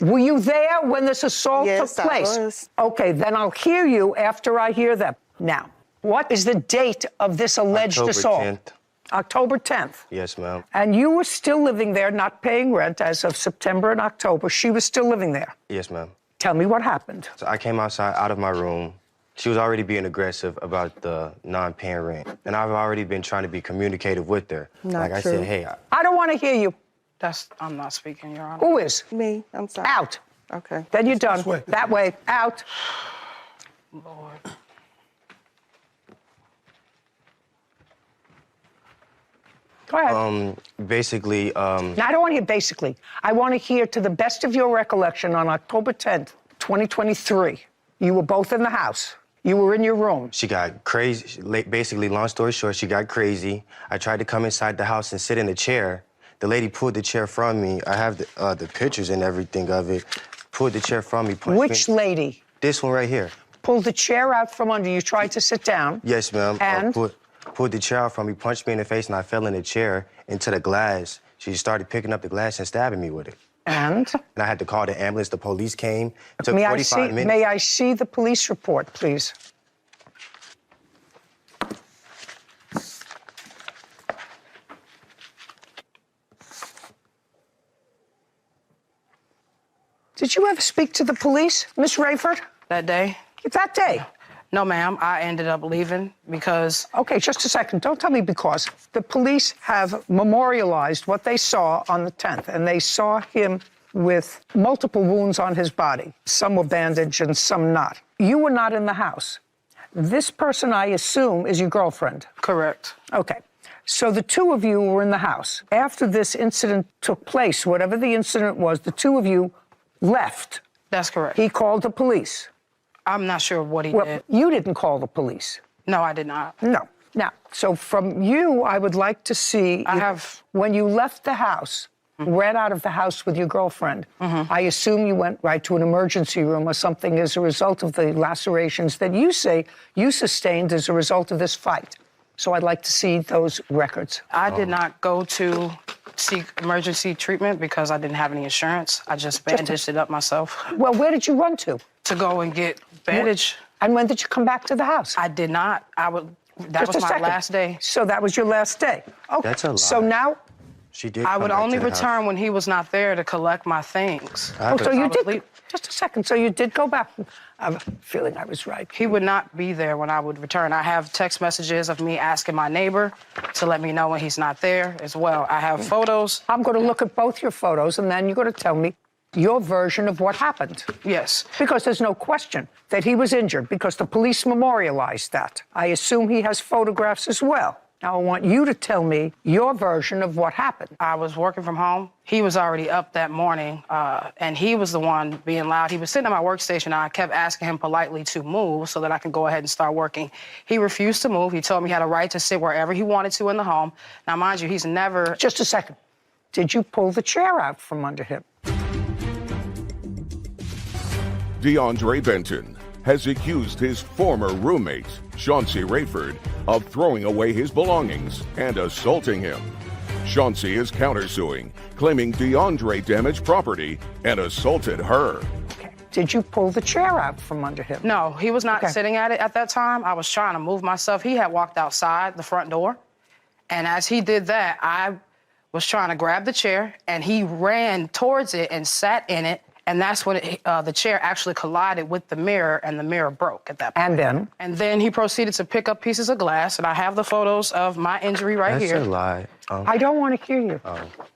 [SPEAKER 1] Were you there when this assault
[SPEAKER 12] Yes,
[SPEAKER 1] took place?
[SPEAKER 12] I was.
[SPEAKER 1] Okay, then I'll hear you after I hear them. Now, what is the date of this alleged
[SPEAKER 10] October
[SPEAKER 1] assault?
[SPEAKER 10] 10th.
[SPEAKER 1] October 10th.
[SPEAKER 10] Yes, ma'am.
[SPEAKER 1] And you were still living there, not paying rent as of September and October. She was still living there.
[SPEAKER 10] Yes, ma'am.
[SPEAKER 1] Tell me what happened.
[SPEAKER 10] So I came outside, out of my room. She was already being aggressive about the non-paying rent. And I've already been trying to be communicative with her.
[SPEAKER 12] Not
[SPEAKER 10] I
[SPEAKER 12] true.
[SPEAKER 10] said, hey,
[SPEAKER 1] I don't want to hear you.
[SPEAKER 11] I'm not speaking, Your Honor.
[SPEAKER 1] Who is?
[SPEAKER 12] Me, I'm sorry.
[SPEAKER 1] Out.
[SPEAKER 12] Okay.
[SPEAKER 1] Then you're done.
[SPEAKER 4] This way.
[SPEAKER 1] That way. Out.
[SPEAKER 11] Lord.
[SPEAKER 1] Go ahead.
[SPEAKER 10] Basically,
[SPEAKER 1] Now, I don't want to hear basically. I want to hear, to the best of your recollection, on October 10th, 2023, you were both in the house. You were in your room.
[SPEAKER 10] she got crazy. Basically, long story short, she got crazy. I tried to come inside the house and sit in a chair. The lady pulled the chair from me. I have the pictures and everything of it. Pulled the chair from me. Punched
[SPEAKER 1] Which
[SPEAKER 10] me.
[SPEAKER 1] lady?
[SPEAKER 10] This one right here.
[SPEAKER 1] Pulled the chair out from under you, tried to sit down.
[SPEAKER 10] Yes, ma'am.
[SPEAKER 1] And?
[SPEAKER 10] Pulled the chair out from me, punched me in the face, and I fell in the chair into the glass. She started picking up the glass and stabbing me with it.
[SPEAKER 1] And?
[SPEAKER 10] And I had to call the ambulance. The police came. It took 45 minutes.
[SPEAKER 1] May I see the police report, please? Did you ever speak to the police, Miss Rayford?
[SPEAKER 11] That day?
[SPEAKER 1] That day?
[SPEAKER 11] No, ma'am. I ended up leaving because...
[SPEAKER 1] Okay, just a second. Don't tell me because. The police have memorialized what they saw on the 10th, and they saw him with multiple wounds on his body. Some were bandaged and some not. You were not in the house. This person, I assume, is your girlfriend.
[SPEAKER 11] Correct.
[SPEAKER 1] Okay. So the two of you were in the house. After this incident took place, whatever the incident was, the two of you left.
[SPEAKER 11] That's correct.
[SPEAKER 1] He called the police.
[SPEAKER 11] I'm not sure what he
[SPEAKER 1] Well,
[SPEAKER 11] did.
[SPEAKER 1] you didn't call the police.
[SPEAKER 11] No, I did not.
[SPEAKER 1] No. Now, so from you, I would like to see... When you left the house, ran out of the house with your girlfriend, I assume you went right to an emergency room or something as a result of the lacerations that you say you sustained as a result of this fight. So I'd like to see those records.
[SPEAKER 11] I did not go to seek emergency treatment because I didn't have any insurance. I just bandaged it up myself.
[SPEAKER 1] Well, where did you run to?
[SPEAKER 11] To go and get bandage.
[SPEAKER 1] And when did you come back to the house?
[SPEAKER 11] I did not. That was my last day.
[SPEAKER 1] So that was your last day. Okay.
[SPEAKER 10] That's a lie.
[SPEAKER 1] So now...
[SPEAKER 10] She did.
[SPEAKER 11] I would
[SPEAKER 10] come back
[SPEAKER 11] only
[SPEAKER 10] to the
[SPEAKER 11] return
[SPEAKER 10] house.
[SPEAKER 11] when he was not there to collect my things.
[SPEAKER 1] So you did... Just a second. So you did go back. I have a feeling I was right.
[SPEAKER 11] He would not be there when I would return. I have text messages of me asking my neighbor to let me know when he's not there as well. I have photos.
[SPEAKER 1] I'm going to look at both your photos, and then you're going to tell me your version of what happened.
[SPEAKER 11] Yes.
[SPEAKER 1] Because there's no question that he was injured, because the police memorialized that. I assume he has photographs as well. Now, I want you to tell me your version of what happened.
[SPEAKER 11] I was working from home. He was already up that morning, and he was the one being loud. He was sitting at my workstation, and I kept asking him politely to move so that I could go ahead and start working. He refused to move. He told me he had a right to sit wherever he wanted to in the home. Now, mind you, he's never...
[SPEAKER 1] Just a second. Did you pull the chair out from under him?
[SPEAKER 3] DeAndre Benton has accused his former roommate, Chauncey Rayford, of throwing away his belongings and assaulting him. Chauncey is countersuing, claiming DeAndre damaged property and assaulted her.
[SPEAKER 1] Okay. Did you pull the chair out from under him?
[SPEAKER 11] No, he was not sitting at it at that time. I was trying to move myself. He had walked outside the front door, and as he did that, I was trying to grab the chair, and he ran towards it and sat in it. And that's when the chair actually collided with the mirror, and the mirror broke at that point.
[SPEAKER 1] And then?
[SPEAKER 11] And then he proceeded to pick up pieces of glass, and I have the photos of my injury right here.
[SPEAKER 10] That's a lie.
[SPEAKER 1] I don't want to hear you.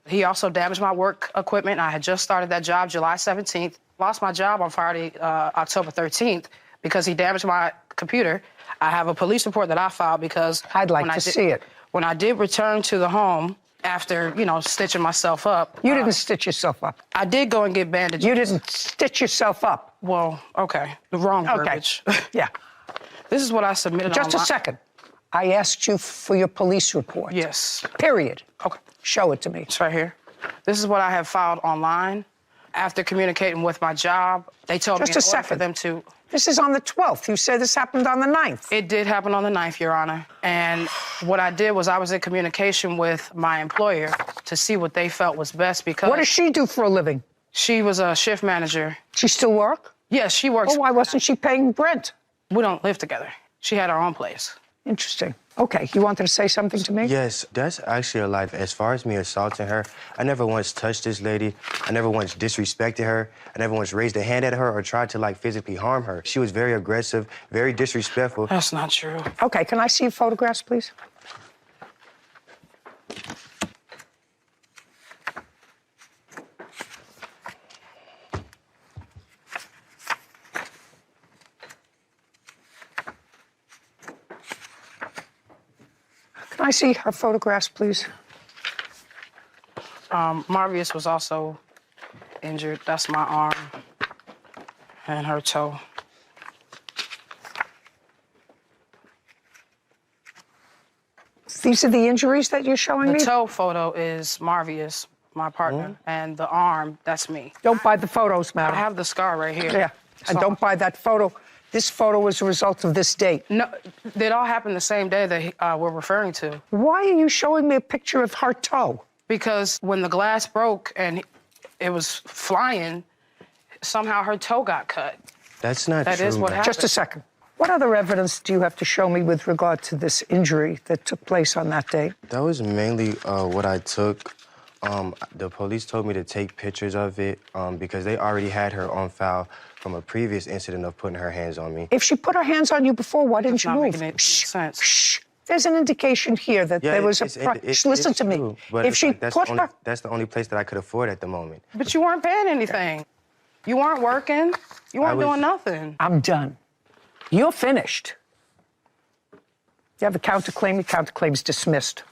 [SPEAKER 11] He also damaged my work equipment. I had just started that job July 17th. Lost my job on Friday, October 13th, because he damaged my computer. I have a police report that I filed because...
[SPEAKER 1] I'd like to see it.
[SPEAKER 11] When I did return to the home, after, stitching myself up.
[SPEAKER 1] You didn't stitch yourself up.
[SPEAKER 11] I did go and get bandages.
[SPEAKER 1] You didn't stitch yourself up.
[SPEAKER 11] Well, okay. The wrong verbiage.
[SPEAKER 1] Yeah.
[SPEAKER 11] This is what I submitted
[SPEAKER 1] Just a
[SPEAKER 11] online.
[SPEAKER 1] second. I asked you for your police report.
[SPEAKER 11] Yes.
[SPEAKER 1] Period.
[SPEAKER 11] Okay.
[SPEAKER 1] Show it to me.
[SPEAKER 11] It's right here. This is what I have filed online. After communicating with my job, they told me in order for them to...
[SPEAKER 1] This is on the 12th. You said this happened on the 9th.
[SPEAKER 11] It did happen on the 9th, Your Honor. And what I did was I was in communication with my employer to see what they felt was best because...
[SPEAKER 1] What does she do for a living?
[SPEAKER 11] She was a shift manager.
[SPEAKER 1] She still work?
[SPEAKER 11] Yes, she works.
[SPEAKER 1] Well, why wasn't she paying rent?
[SPEAKER 11] We don't live together. She had her own place.
[SPEAKER 1] Interesting. Okay, you wanted to say something to me?
[SPEAKER 10] Yes, that's actually a lie. As far as me assaulting her, I never once touched this lady. I never once disrespected her. I never once raised a hand at her or tried to, like, physically harm her. She was very aggressive, very disrespectful.
[SPEAKER 11] That's not true.
[SPEAKER 1] Okay, can I see your photographs, please? Can I see her photographs, please?
[SPEAKER 11] Marvius was also injured. That's my arm and her toe.
[SPEAKER 1] These are the injuries that you're showing me?
[SPEAKER 11] The toe photo is Marvius, my partner, and the arm, that's me.
[SPEAKER 1] Don't buy the photos, madam.
[SPEAKER 11] I have the scar right here.
[SPEAKER 1] Yeah, and don't buy that photo. This photo was a result of this date.
[SPEAKER 11] No, it all happened the same day that we're referring to.
[SPEAKER 1] Why are you showing me a picture of her toe?
[SPEAKER 11] Because when the glass broke and it was flying, somehow her toe got cut.
[SPEAKER 10] That's not true.
[SPEAKER 11] That is what happened.
[SPEAKER 1] Just a second. What other evidence do you have to show me with regard to this injury that took place on that date?
[SPEAKER 10] That was mainly what I took. The police told me to take pictures of it because they already had her on file from a previous incident of putting her hands on me.
[SPEAKER 1] If she put her hands on you before, why didn't you
[SPEAKER 11] Not
[SPEAKER 1] move?
[SPEAKER 11] making any sense.
[SPEAKER 1] Shh. There's an indication here that there was listen to me.
[SPEAKER 10] True, but
[SPEAKER 1] If she
[SPEAKER 10] that's
[SPEAKER 1] put
[SPEAKER 10] the only,
[SPEAKER 1] her...
[SPEAKER 10] that's the only place that I could afford at the moment.
[SPEAKER 11] But you weren't paying anything. You weren't working. You weren't doing nothing.
[SPEAKER 1] I'm done. You're finished. You have a counterclaim. Your counterclaim's dismissed.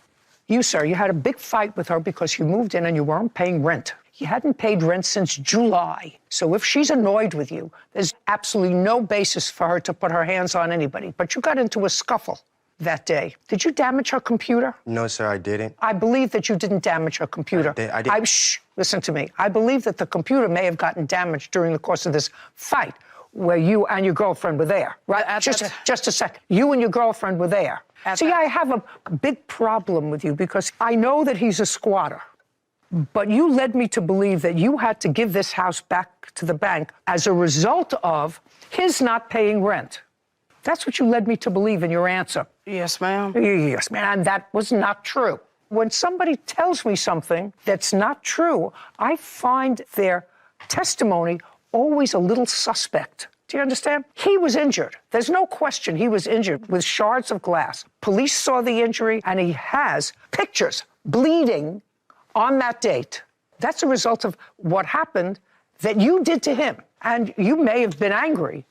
[SPEAKER 1] You, sir, you had a big fight with her because you moved in and you weren't paying rent. You hadn't paid rent since July. So if she's annoyed with you, there's absolutely no basis for her to put her hands on anybody. But you got into a scuffle that day. Did you damage her computer?
[SPEAKER 10] No, sir, I didn't.
[SPEAKER 1] I believe that you didn't damage her computer.
[SPEAKER 10] I didn't.
[SPEAKER 1] Shh, listen to me. I believe that the computer may have gotten damaged during the course of this fight where you and your girlfriend were there, right? Just a second. You and your girlfriend were there. See, I have a big problem with you because I know that he's a squatter. But you led me to believe that you had to give this house back to the bank as a result of his not paying rent. That's what you led me to believe in your answer.
[SPEAKER 11] Yes, ma'am.
[SPEAKER 1] Yes, ma'am. And that was not true. When somebody tells me something that's not true, I find their testimony always a little suspect. Do you understand? He was injured. There's no question he was injured with shards of glass. Police saw the injury, and he has pictures bleeding on that date. That's a result of what happened that you did to him. And you may have been angry.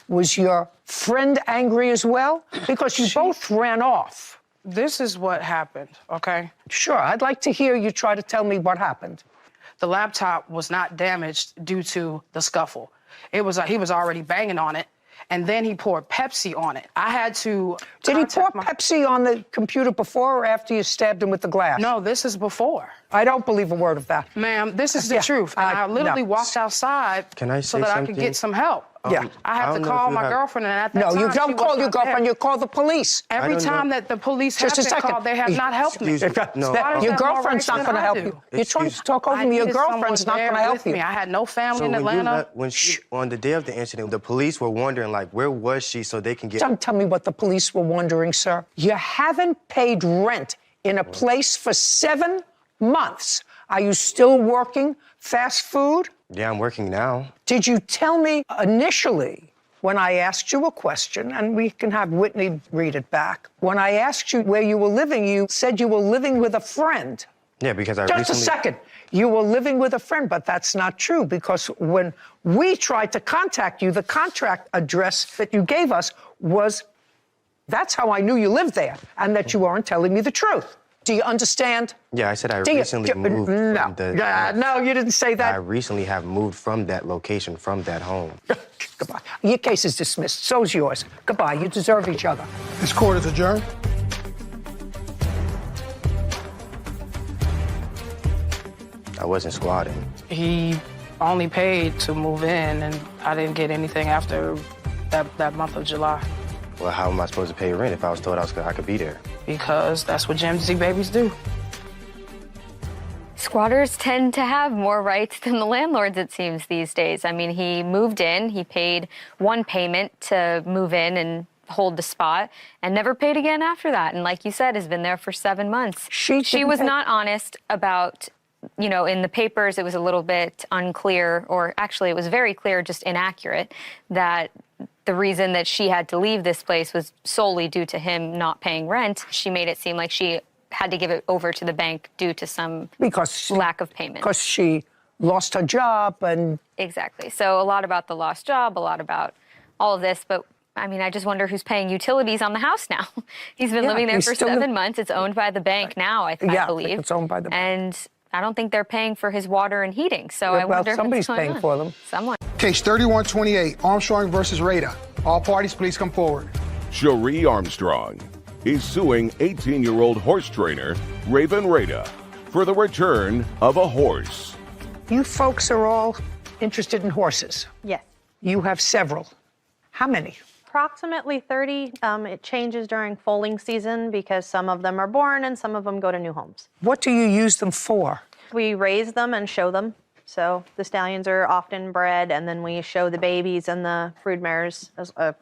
[SPEAKER 1] Was your friend angry as well? Because you both ran off.
[SPEAKER 11] This is what happened, okay?
[SPEAKER 1] Sure, I'd like to hear you try to tell me what happened.
[SPEAKER 11] The laptop was not damaged due to the scuffle. It was he was already banging on it, and then he poured Pepsi on it. I had to.
[SPEAKER 1] Did he pour Pepsi on the computer before or after you stabbed him with the glass?
[SPEAKER 11] No, this is before.
[SPEAKER 1] I don't believe a word of that.
[SPEAKER 11] Ma'am, this is the truth. I literally walked outside so that I could get some help.
[SPEAKER 1] Yeah.
[SPEAKER 11] I had to call my girlfriend, and at that time,
[SPEAKER 1] you don't call your girlfriend, you call the police.
[SPEAKER 11] Every time that the police have been called, they have not helped me.
[SPEAKER 1] Your girlfriend's not going to help you. You're trying to talk over me. Your girlfriend's not going to help you.
[SPEAKER 11] I had no family in Atlanta.
[SPEAKER 10] On the day of the incident, the police were wondering, like, where was she so they can get...
[SPEAKER 1] Don't tell me what the police were wondering, sir. You haven't paid rent in a place for 7 months. Are you still working fast food?
[SPEAKER 10] Yeah, I'm working now.
[SPEAKER 1] Did you tell me initially when I asked you a question, and we can have Whitney read it back, when I asked you where you were living, you said you were living with a friend.
[SPEAKER 10] Yeah, because I
[SPEAKER 1] Just a second. You were living with a friend, but that's not true because when we tried to contact you, the contract address that you gave us was, that's how I knew you lived there and that you weren't telling me the truth. Do you understand?
[SPEAKER 10] Yeah, I said I recently moved from the...
[SPEAKER 1] No, you didn't say that.
[SPEAKER 10] I recently have moved from that location, from that home.
[SPEAKER 1] Goodbye. Your case is dismissed. So's yours. Goodbye. You deserve each other.
[SPEAKER 4] This court is adjourned.
[SPEAKER 10] I wasn't squatting.
[SPEAKER 11] He only paid to move in, and I didn't get anything after that month of July.
[SPEAKER 10] Well, how am I supposed to pay rent if I was told I could be there?
[SPEAKER 11] Because that's what Gen Z babies do.
[SPEAKER 6] Squatters tend to have more rights than the landlords, it seems, these days. I mean, he moved in, he paid one payment to move in and hold the spot, and never paid again after that. And like you said, has been there for 7 months. She was not honest about, you know, in the papers it was a little bit unclear, or actually it was very clear, just inaccurate, that the reason that she had to leave this place was solely due to him not paying rent. She made it seem like she had to give it over to the bank due to some lack of payment.
[SPEAKER 1] Because she lost her job and...
[SPEAKER 6] Exactly. So a lot about the lost job, a lot about all of this, but I mean, I just wonder who's paying utilities on the house now. He's been living there for 7 months. It's owned by the bank now, I believe.
[SPEAKER 1] I think it's owned by the bank.
[SPEAKER 6] And I don't think they're paying for his water and heating. So I wonder
[SPEAKER 1] somebody's
[SPEAKER 6] what's going
[SPEAKER 1] paying
[SPEAKER 6] on.
[SPEAKER 1] for them.
[SPEAKER 6] Someone.
[SPEAKER 4] Case 3128, Armstrong versus Rada. All parties, please come forward.
[SPEAKER 3] Cherie Armstrong is suing 18-year-old horse trainer Raven Rada for the return of a horse.
[SPEAKER 1] You folks are all interested in horses.
[SPEAKER 13] Yes.
[SPEAKER 1] You have several. How many?
[SPEAKER 13] Approximately 30. It changes during foaling season because some of them are born and some of them go to new homes.
[SPEAKER 1] What do you use them for?
[SPEAKER 13] We raise them and show them. So the stallions are often bred, and then we show the babies and the brood mares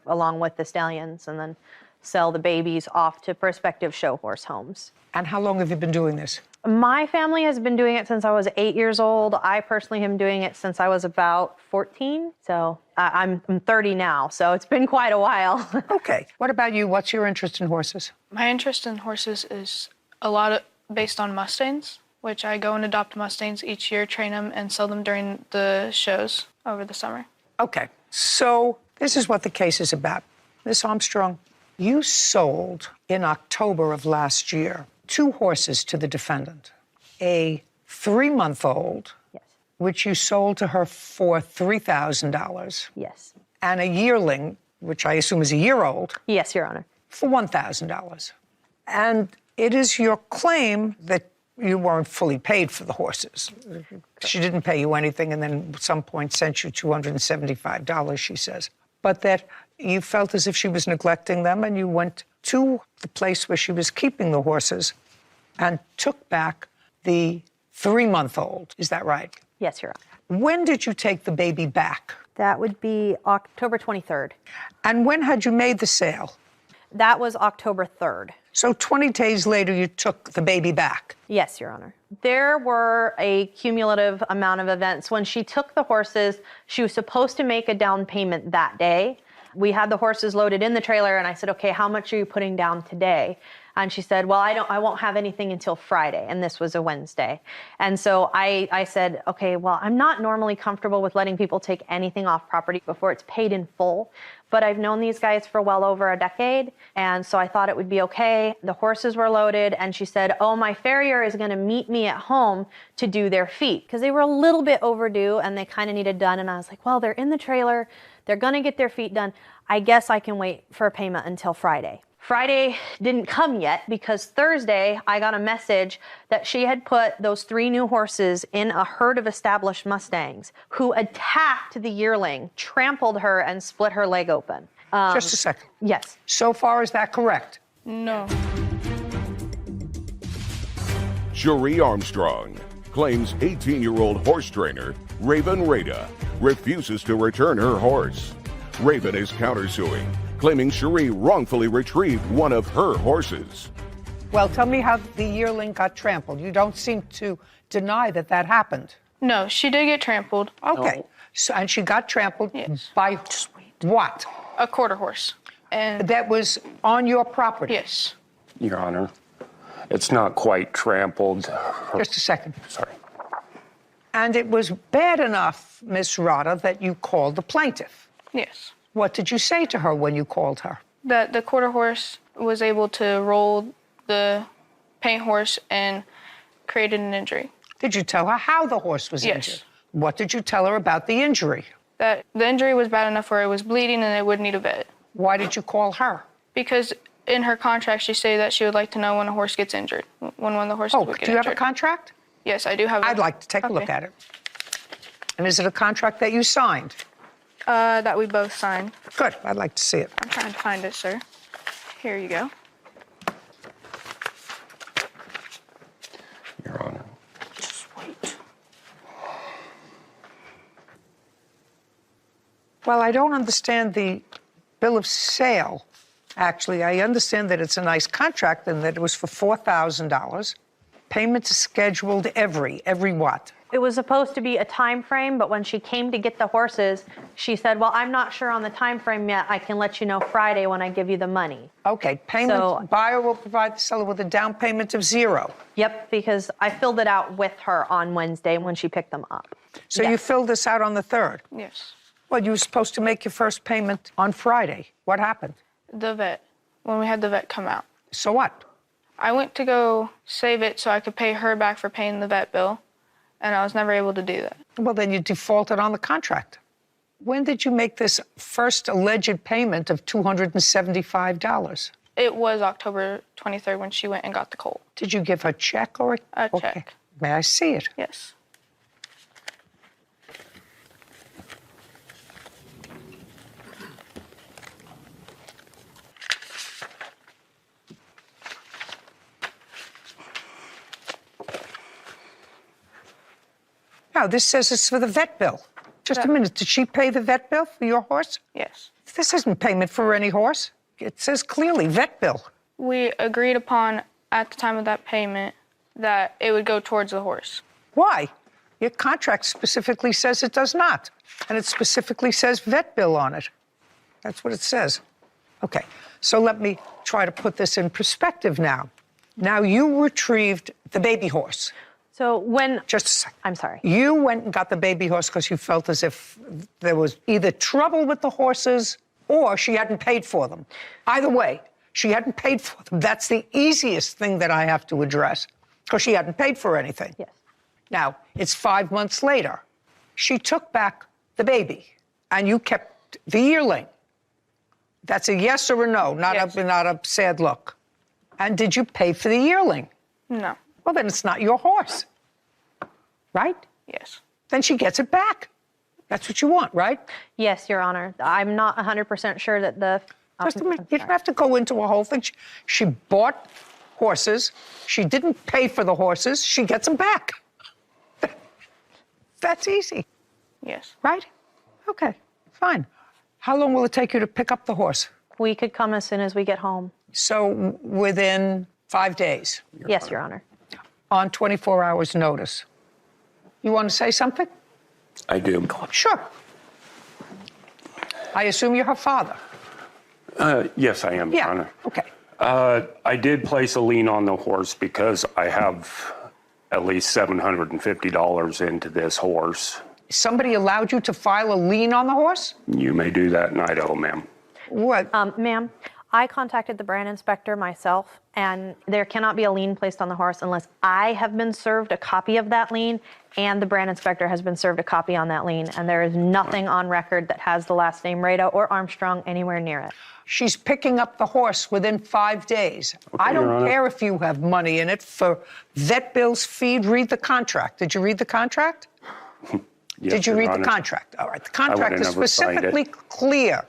[SPEAKER 13] along with the stallions, and then sell the babies off to prospective show horse homes.
[SPEAKER 1] And how long have you been doing this?
[SPEAKER 13] My family has been doing it since I was 8 years old. I personally am doing it since I was about 14. So I'm 30 now, so it's been quite a while.
[SPEAKER 1] Okay. What about you? What's your interest in horses?
[SPEAKER 14] My interest in horses is a lot based on Mustangs, which I go and adopt Mustangs each year, train them, and sell them during the shows over the summer.
[SPEAKER 1] Okay. So this is what the case is about. Miss Armstrong, you sold in October of last year 2 horses to the defendant. A 3-month-old,
[SPEAKER 13] yes,
[SPEAKER 1] which you sold to her for $3,000.
[SPEAKER 13] Yes.
[SPEAKER 1] And a yearling, which I assume is a year old.
[SPEAKER 13] Yes, Your Honor.
[SPEAKER 1] For $1,000. And it is your claim that you weren't fully paid for the horses. She didn't pay you anything and then at some point sent you $275, she says. But that you felt as if she was neglecting them, and you went to the place where she was keeping the horses and took back the 3-month-old. Is that right?
[SPEAKER 13] Yes, Your Honor.
[SPEAKER 1] When did you take the baby back?
[SPEAKER 13] That would be October 23rd.
[SPEAKER 1] And when had you made the sale?
[SPEAKER 13] That was October 3rd.
[SPEAKER 1] So 20 days later, you took the baby back?
[SPEAKER 13] Yes, Your Honor. There were a cumulative amount of events. When she took the horses, she was supposed to make a down payment that day. We had the horses loaded in the trailer, and I said, okay, how much are you putting down today? And she said, well, I won't have anything until Friday, and this was a Wednesday. And so I said, okay, well, I'm not normally comfortable with letting people take anything off property before it's paid in full, but I've known these guys for well over a decade, and so I thought it would be okay. The horses were loaded, and she said, oh, my farrier is gonna meet me at home to do their feet, because they were a little bit overdue, and they kind of needed done, and I was like, well, they're in the trailer, they're gonna get their feet done. I guess I can wait for a payment until Friday. Friday didn't come yet because Thursday I got a message that she had put those 3 new horses in a herd of established Mustangs who attacked the yearling, trampled her, and split her leg open.
[SPEAKER 1] Just a second.
[SPEAKER 13] Yes.
[SPEAKER 1] So far, is that correct?
[SPEAKER 14] No.
[SPEAKER 3] Cherie Armstrong claims 18-year-old horse trainer Raven Rada refuses to return her horse. Raven is countersuing, claiming Cherie wrongfully retrieved one of her horses.
[SPEAKER 1] Well, tell me how the yearling got trampled. You don't seem to deny that that happened.
[SPEAKER 14] No, she did get trampled.
[SPEAKER 1] Okay. So, and she got trampled by what?
[SPEAKER 14] A quarter horse. And
[SPEAKER 1] that was on your property?
[SPEAKER 14] Yes.
[SPEAKER 15] Your Honor, it's not quite trampled.
[SPEAKER 1] Just a second.
[SPEAKER 15] Sorry.
[SPEAKER 1] And it was bad enough, Miss Rada, that you called the plaintiff.
[SPEAKER 14] Yes.
[SPEAKER 1] What did you say to her when you called her?
[SPEAKER 14] That the quarter horse was able to roll the paint horse and created an injury.
[SPEAKER 1] Did you tell her how the horse was injured? What did you tell her about the injury?
[SPEAKER 14] That the injury was bad enough where it was bleeding and it would need a vet.
[SPEAKER 1] Why did you call her?
[SPEAKER 14] Because in her contract, she said that she would like to know when a horse gets injured, when one of the horses would get injured.
[SPEAKER 1] Do you have a contract?
[SPEAKER 14] Yes, I do have.
[SPEAKER 1] I'd like to take a look at it. And is it a contract that you signed?
[SPEAKER 14] That we both signed.
[SPEAKER 1] Good. I'd like to see it.
[SPEAKER 14] I'm trying to find it, sir. Here you go.
[SPEAKER 15] Your Honor.
[SPEAKER 14] Just wait.
[SPEAKER 1] Well, I don't understand the bill of sale. Actually, I understand that it's a nice contract and that it was for $4,000. Payment is scheduled every what?
[SPEAKER 13] It was supposed to be a time frame, but when she came to get the horses, she said, well, I'm not sure on the time frame yet. I can let you know Friday when I give you the money.
[SPEAKER 1] Okay, payment, buyer will provide the seller with a down payment of $0.
[SPEAKER 13] Yep, because I filled it out with her on Wednesday when she picked them up.
[SPEAKER 1] So you filled this out on the 3rd?
[SPEAKER 14] Yes.
[SPEAKER 1] Well, you were supposed to make your first payment on Friday. What happened?
[SPEAKER 14] The vet. When we had the vet come out.
[SPEAKER 1] So what?
[SPEAKER 14] I went to go save it so I could pay her back for paying the vet bill, and I was never able to do that.
[SPEAKER 1] Well, then you defaulted on the contract. When did you make this first alleged payment of $275?
[SPEAKER 14] It was October 23rd when she went and got the colt.
[SPEAKER 1] Did you give her a check or
[SPEAKER 14] a
[SPEAKER 1] okay.
[SPEAKER 14] check?
[SPEAKER 1] May I see it?
[SPEAKER 14] Yes.
[SPEAKER 1] No, this says it's for the vet bill. Just a minute. Did she pay the vet bill for your horse?
[SPEAKER 14] Yes.
[SPEAKER 1] This isn't payment for any horse. It says clearly vet bill.
[SPEAKER 14] We agreed upon at the time of that payment that it would go towards the horse.
[SPEAKER 1] Why? Your contract specifically says it does not. And it specifically says vet bill on it. That's what it says. Okay, so let me try to put this in perspective now. Now you retrieved the baby horse.
[SPEAKER 13] So when...
[SPEAKER 1] Just a second.
[SPEAKER 13] I'm sorry.
[SPEAKER 1] You went and got the baby horse because you felt as if there was either trouble with the horses or she hadn't paid for them. Either way, she hadn't paid for them. That's the easiest thing that I have to address because she hadn't paid for anything.
[SPEAKER 13] Yes.
[SPEAKER 1] Now, it's 5 months later. She took back the baby and you kept the yearling. That's a yes or a no, not a sad look. And did you pay for the yearling?
[SPEAKER 14] No.
[SPEAKER 1] Well, then it's not your horse, right?
[SPEAKER 14] Yes.
[SPEAKER 1] Then she gets it back. That's what you want, right?
[SPEAKER 13] Yes, Your Honor. I'm not 100% sure that the...
[SPEAKER 1] Just a minute. You don't have to go into a whole thing. She bought horses. She didn't pay for the horses. She gets them back. That's easy.
[SPEAKER 14] Yes.
[SPEAKER 1] Right? Okay, fine. How long will it take you to pick up the horse?
[SPEAKER 13] We could come as soon as we get home.
[SPEAKER 1] So within 5 days?
[SPEAKER 13] Yes, Your Honor.
[SPEAKER 1] On 24 hours' notice. You want to say something?
[SPEAKER 15] I do.
[SPEAKER 1] Sure. I assume you're her father.
[SPEAKER 15] Yes, I am, Your Honor.
[SPEAKER 1] Okay.
[SPEAKER 15] I did place a lien on the horse because I have at least $750 into this horse.
[SPEAKER 1] Somebody allowed you to file a lien on the horse?
[SPEAKER 15] You may do that in Idaho, ma'am.
[SPEAKER 1] What?
[SPEAKER 13] Ma'am, I contacted the brand inspector myself, and there cannot be a lien placed on the horse unless I have been served a copy of that lien and the brand inspector has been served a copy on that lien, and there is nothing on record that has the last name Rada or Armstrong anywhere near it.
[SPEAKER 1] She's picking up the horse within 5 days.
[SPEAKER 15] Okay,
[SPEAKER 1] I
[SPEAKER 15] Your
[SPEAKER 1] don't
[SPEAKER 15] Honor.
[SPEAKER 1] care if you have money in it for vet bills, feed. Read the contract. Did you read the contract?
[SPEAKER 15] Yes,
[SPEAKER 1] Did you
[SPEAKER 15] Your
[SPEAKER 1] read
[SPEAKER 15] Honor.
[SPEAKER 1] the contract? All right. The contract is
[SPEAKER 15] never signed it.
[SPEAKER 1] specifically clear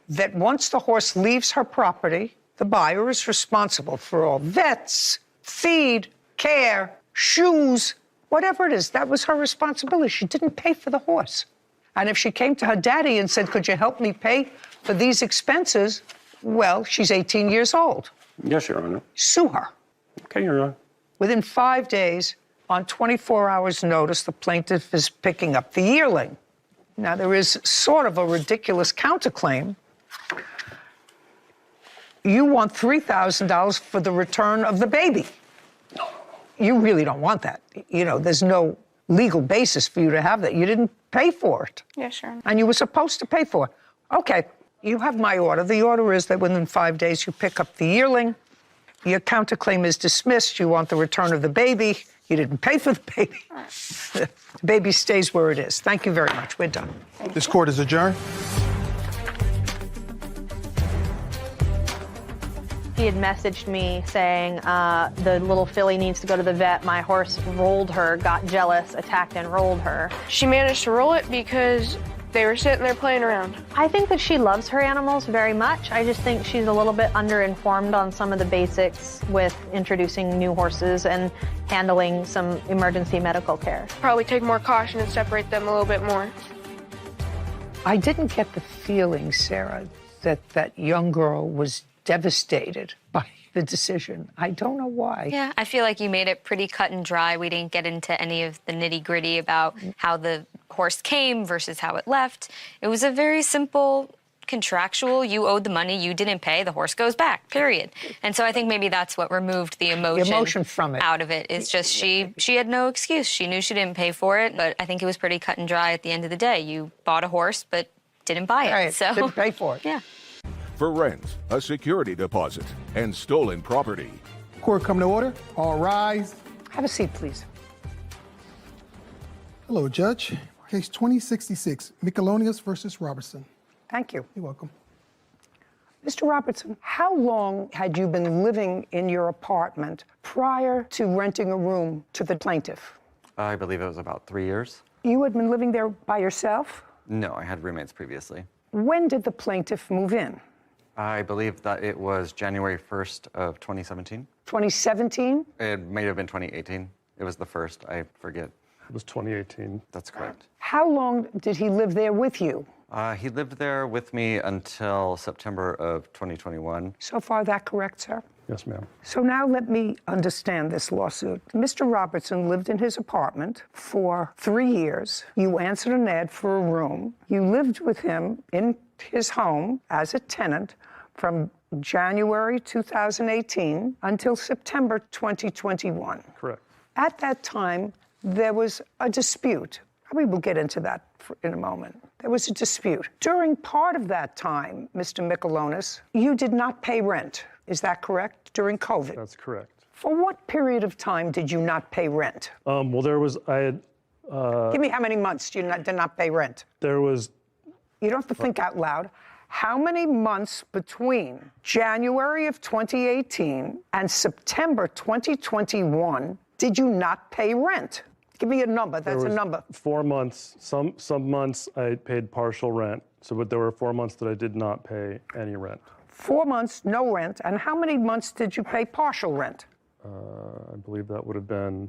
[SPEAKER 1] that once the horse leaves her property, the buyer is responsible for all vets, feed, care, shoes, whatever it is. That was her responsibility. She didn't pay for the horse. And if she came to her daddy and said, could you help me pay for these expenses? Well, she's 18 years old.
[SPEAKER 15] Yes, Your Honor.
[SPEAKER 1] Sue her.
[SPEAKER 15] Okay, Your Honor.
[SPEAKER 1] Within 5 days, on 24 hours' notice, the plaintiff is picking up the yearling. Now, there is sort of a ridiculous counterclaim. You want $3,000 for the return of the baby. You really don't want that. You know, there's no legal basis for you to have that. You didn't pay for it.
[SPEAKER 14] Yeah, sure.
[SPEAKER 1] And you were supposed to pay for it. Okay, you have my order. The order is that within 5 days you pick up the yearling. Your counterclaim is dismissed. You want the return of the baby. You didn't pay for the baby. The baby stays where it is. Thank you very much. We're done.
[SPEAKER 4] This court is adjourned.
[SPEAKER 13] She had messaged me saying, the little filly needs to go to the vet. My horse rolled her, got jealous, attacked and rolled her.
[SPEAKER 14] She managed to roll it because they were sitting there playing around.
[SPEAKER 13] I think that she loves her animals very much. I just think she's a little bit underinformed on some of the basics with introducing new horses and handling some emergency medical care.
[SPEAKER 14] Probably take more caution and separate them a little bit more.
[SPEAKER 1] I didn't get the feeling, Sarah, that that young girl was devastated by the decision. I don't know why.
[SPEAKER 6] Yeah, I feel like you made it pretty cut and dry. We didn't get into any of the nitty-gritty about how the horse came versus how it left. It was a very simple contractual, you owed the money, you didn't pay, the horse goes back, period. And so I think maybe that's what removed the emotion
[SPEAKER 1] from it.
[SPEAKER 6] out of it. It's just she had no excuse. She knew she didn't pay for it, but I think it was pretty cut and dry at the end of the day. You bought a horse, but didn't buy it.
[SPEAKER 1] Right,
[SPEAKER 6] So
[SPEAKER 1] didn't pay for it.
[SPEAKER 6] Yeah.
[SPEAKER 3] For rent, a security deposit, and stolen property.
[SPEAKER 4] Court come to order. All rise.
[SPEAKER 1] Have a seat, please.
[SPEAKER 4] Hello, Judge. Case 2066, Michelonius versus Robertson.
[SPEAKER 1] Thank you.
[SPEAKER 4] You're welcome.
[SPEAKER 1] Mr. Robertson, how long had you been living in your apartment prior to renting a room to the plaintiff?
[SPEAKER 16] I believe it was about 3 years.
[SPEAKER 1] You had been living there by yourself?
[SPEAKER 16] No, I had roommates previously.
[SPEAKER 1] When did the plaintiff move in?
[SPEAKER 16] I believe that it was January 1st of 2017.
[SPEAKER 1] 2017?
[SPEAKER 16] It may have been 2018. It was the first, I forget.
[SPEAKER 15] It was 2018.
[SPEAKER 16] That's correct.
[SPEAKER 1] How long did he live there with you?
[SPEAKER 16] He lived there with me until September of 2021.
[SPEAKER 1] So far, that correct, sir?
[SPEAKER 15] Yes, ma'am.
[SPEAKER 1] So now let me understand this lawsuit. Mr. Robertson lived in his apartment for 3 years. You answered an ad for a room. You lived with him in his home as a tenant from January 2018 until September 2021.
[SPEAKER 15] Correct.
[SPEAKER 1] At that time, there was a dispute. We will get into that in a moment. There was a dispute. During part of that time, Mr. Michelonius, you did not pay rent. Is that correct? During COVID?
[SPEAKER 15] That's correct.
[SPEAKER 1] For what period of time did you not pay rent?
[SPEAKER 15] Well, I had...
[SPEAKER 1] Give me how many months you did not pay rent?
[SPEAKER 15] There was...
[SPEAKER 1] You don't have to think out loud. How many months between January of 2018 and September 2021 did you not pay rent? Give me a number. That's a number.
[SPEAKER 15] 4 months. Some months I paid partial rent. But there were 4 months that I did not pay any rent.
[SPEAKER 1] 4 months, no rent. And how many months did you pay partial rent?
[SPEAKER 15] I believe that would have been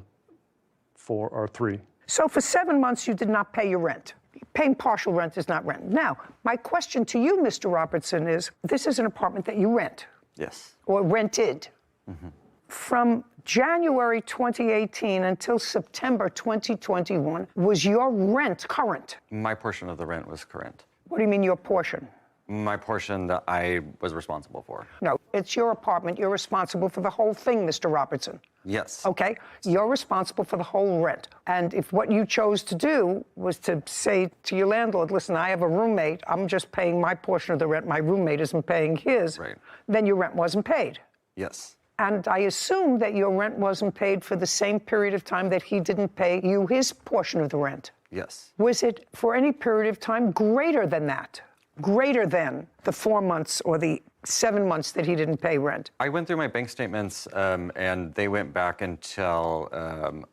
[SPEAKER 15] 4 or 3.
[SPEAKER 1] So for 7 months, you did not pay your rent. Paying partial rent is not rent. Now, my question to you, Mr. Robertson, is this is an apartment that you rent.
[SPEAKER 16] Yes.
[SPEAKER 1] Or rented.
[SPEAKER 16] Mm-hmm.
[SPEAKER 1] From January 2018 until September 2021, was your rent current?
[SPEAKER 16] My portion of the rent was current.
[SPEAKER 1] What do you mean your portion?
[SPEAKER 16] My portion that I was responsible for.
[SPEAKER 1] No, it's your apartment. You're responsible for the whole thing, Mr. Robertson.
[SPEAKER 16] Yes.
[SPEAKER 1] Okay? You're responsible for the whole rent. And if what you chose to do was to say to your landlord, listen, I have a roommate, I'm just paying my portion of the rent, my roommate isn't paying his,
[SPEAKER 16] right,
[SPEAKER 1] then your rent wasn't paid.
[SPEAKER 16] Yes.
[SPEAKER 1] And I assume that your rent wasn't paid for the same period of time that he didn't pay you his portion of the rent.
[SPEAKER 16] Yes.
[SPEAKER 1] Was it for any period of time greater than that? Greater than the 4 months or the 7 months that he didn't pay rent?
[SPEAKER 16] I went through my bank statements, and they went back until,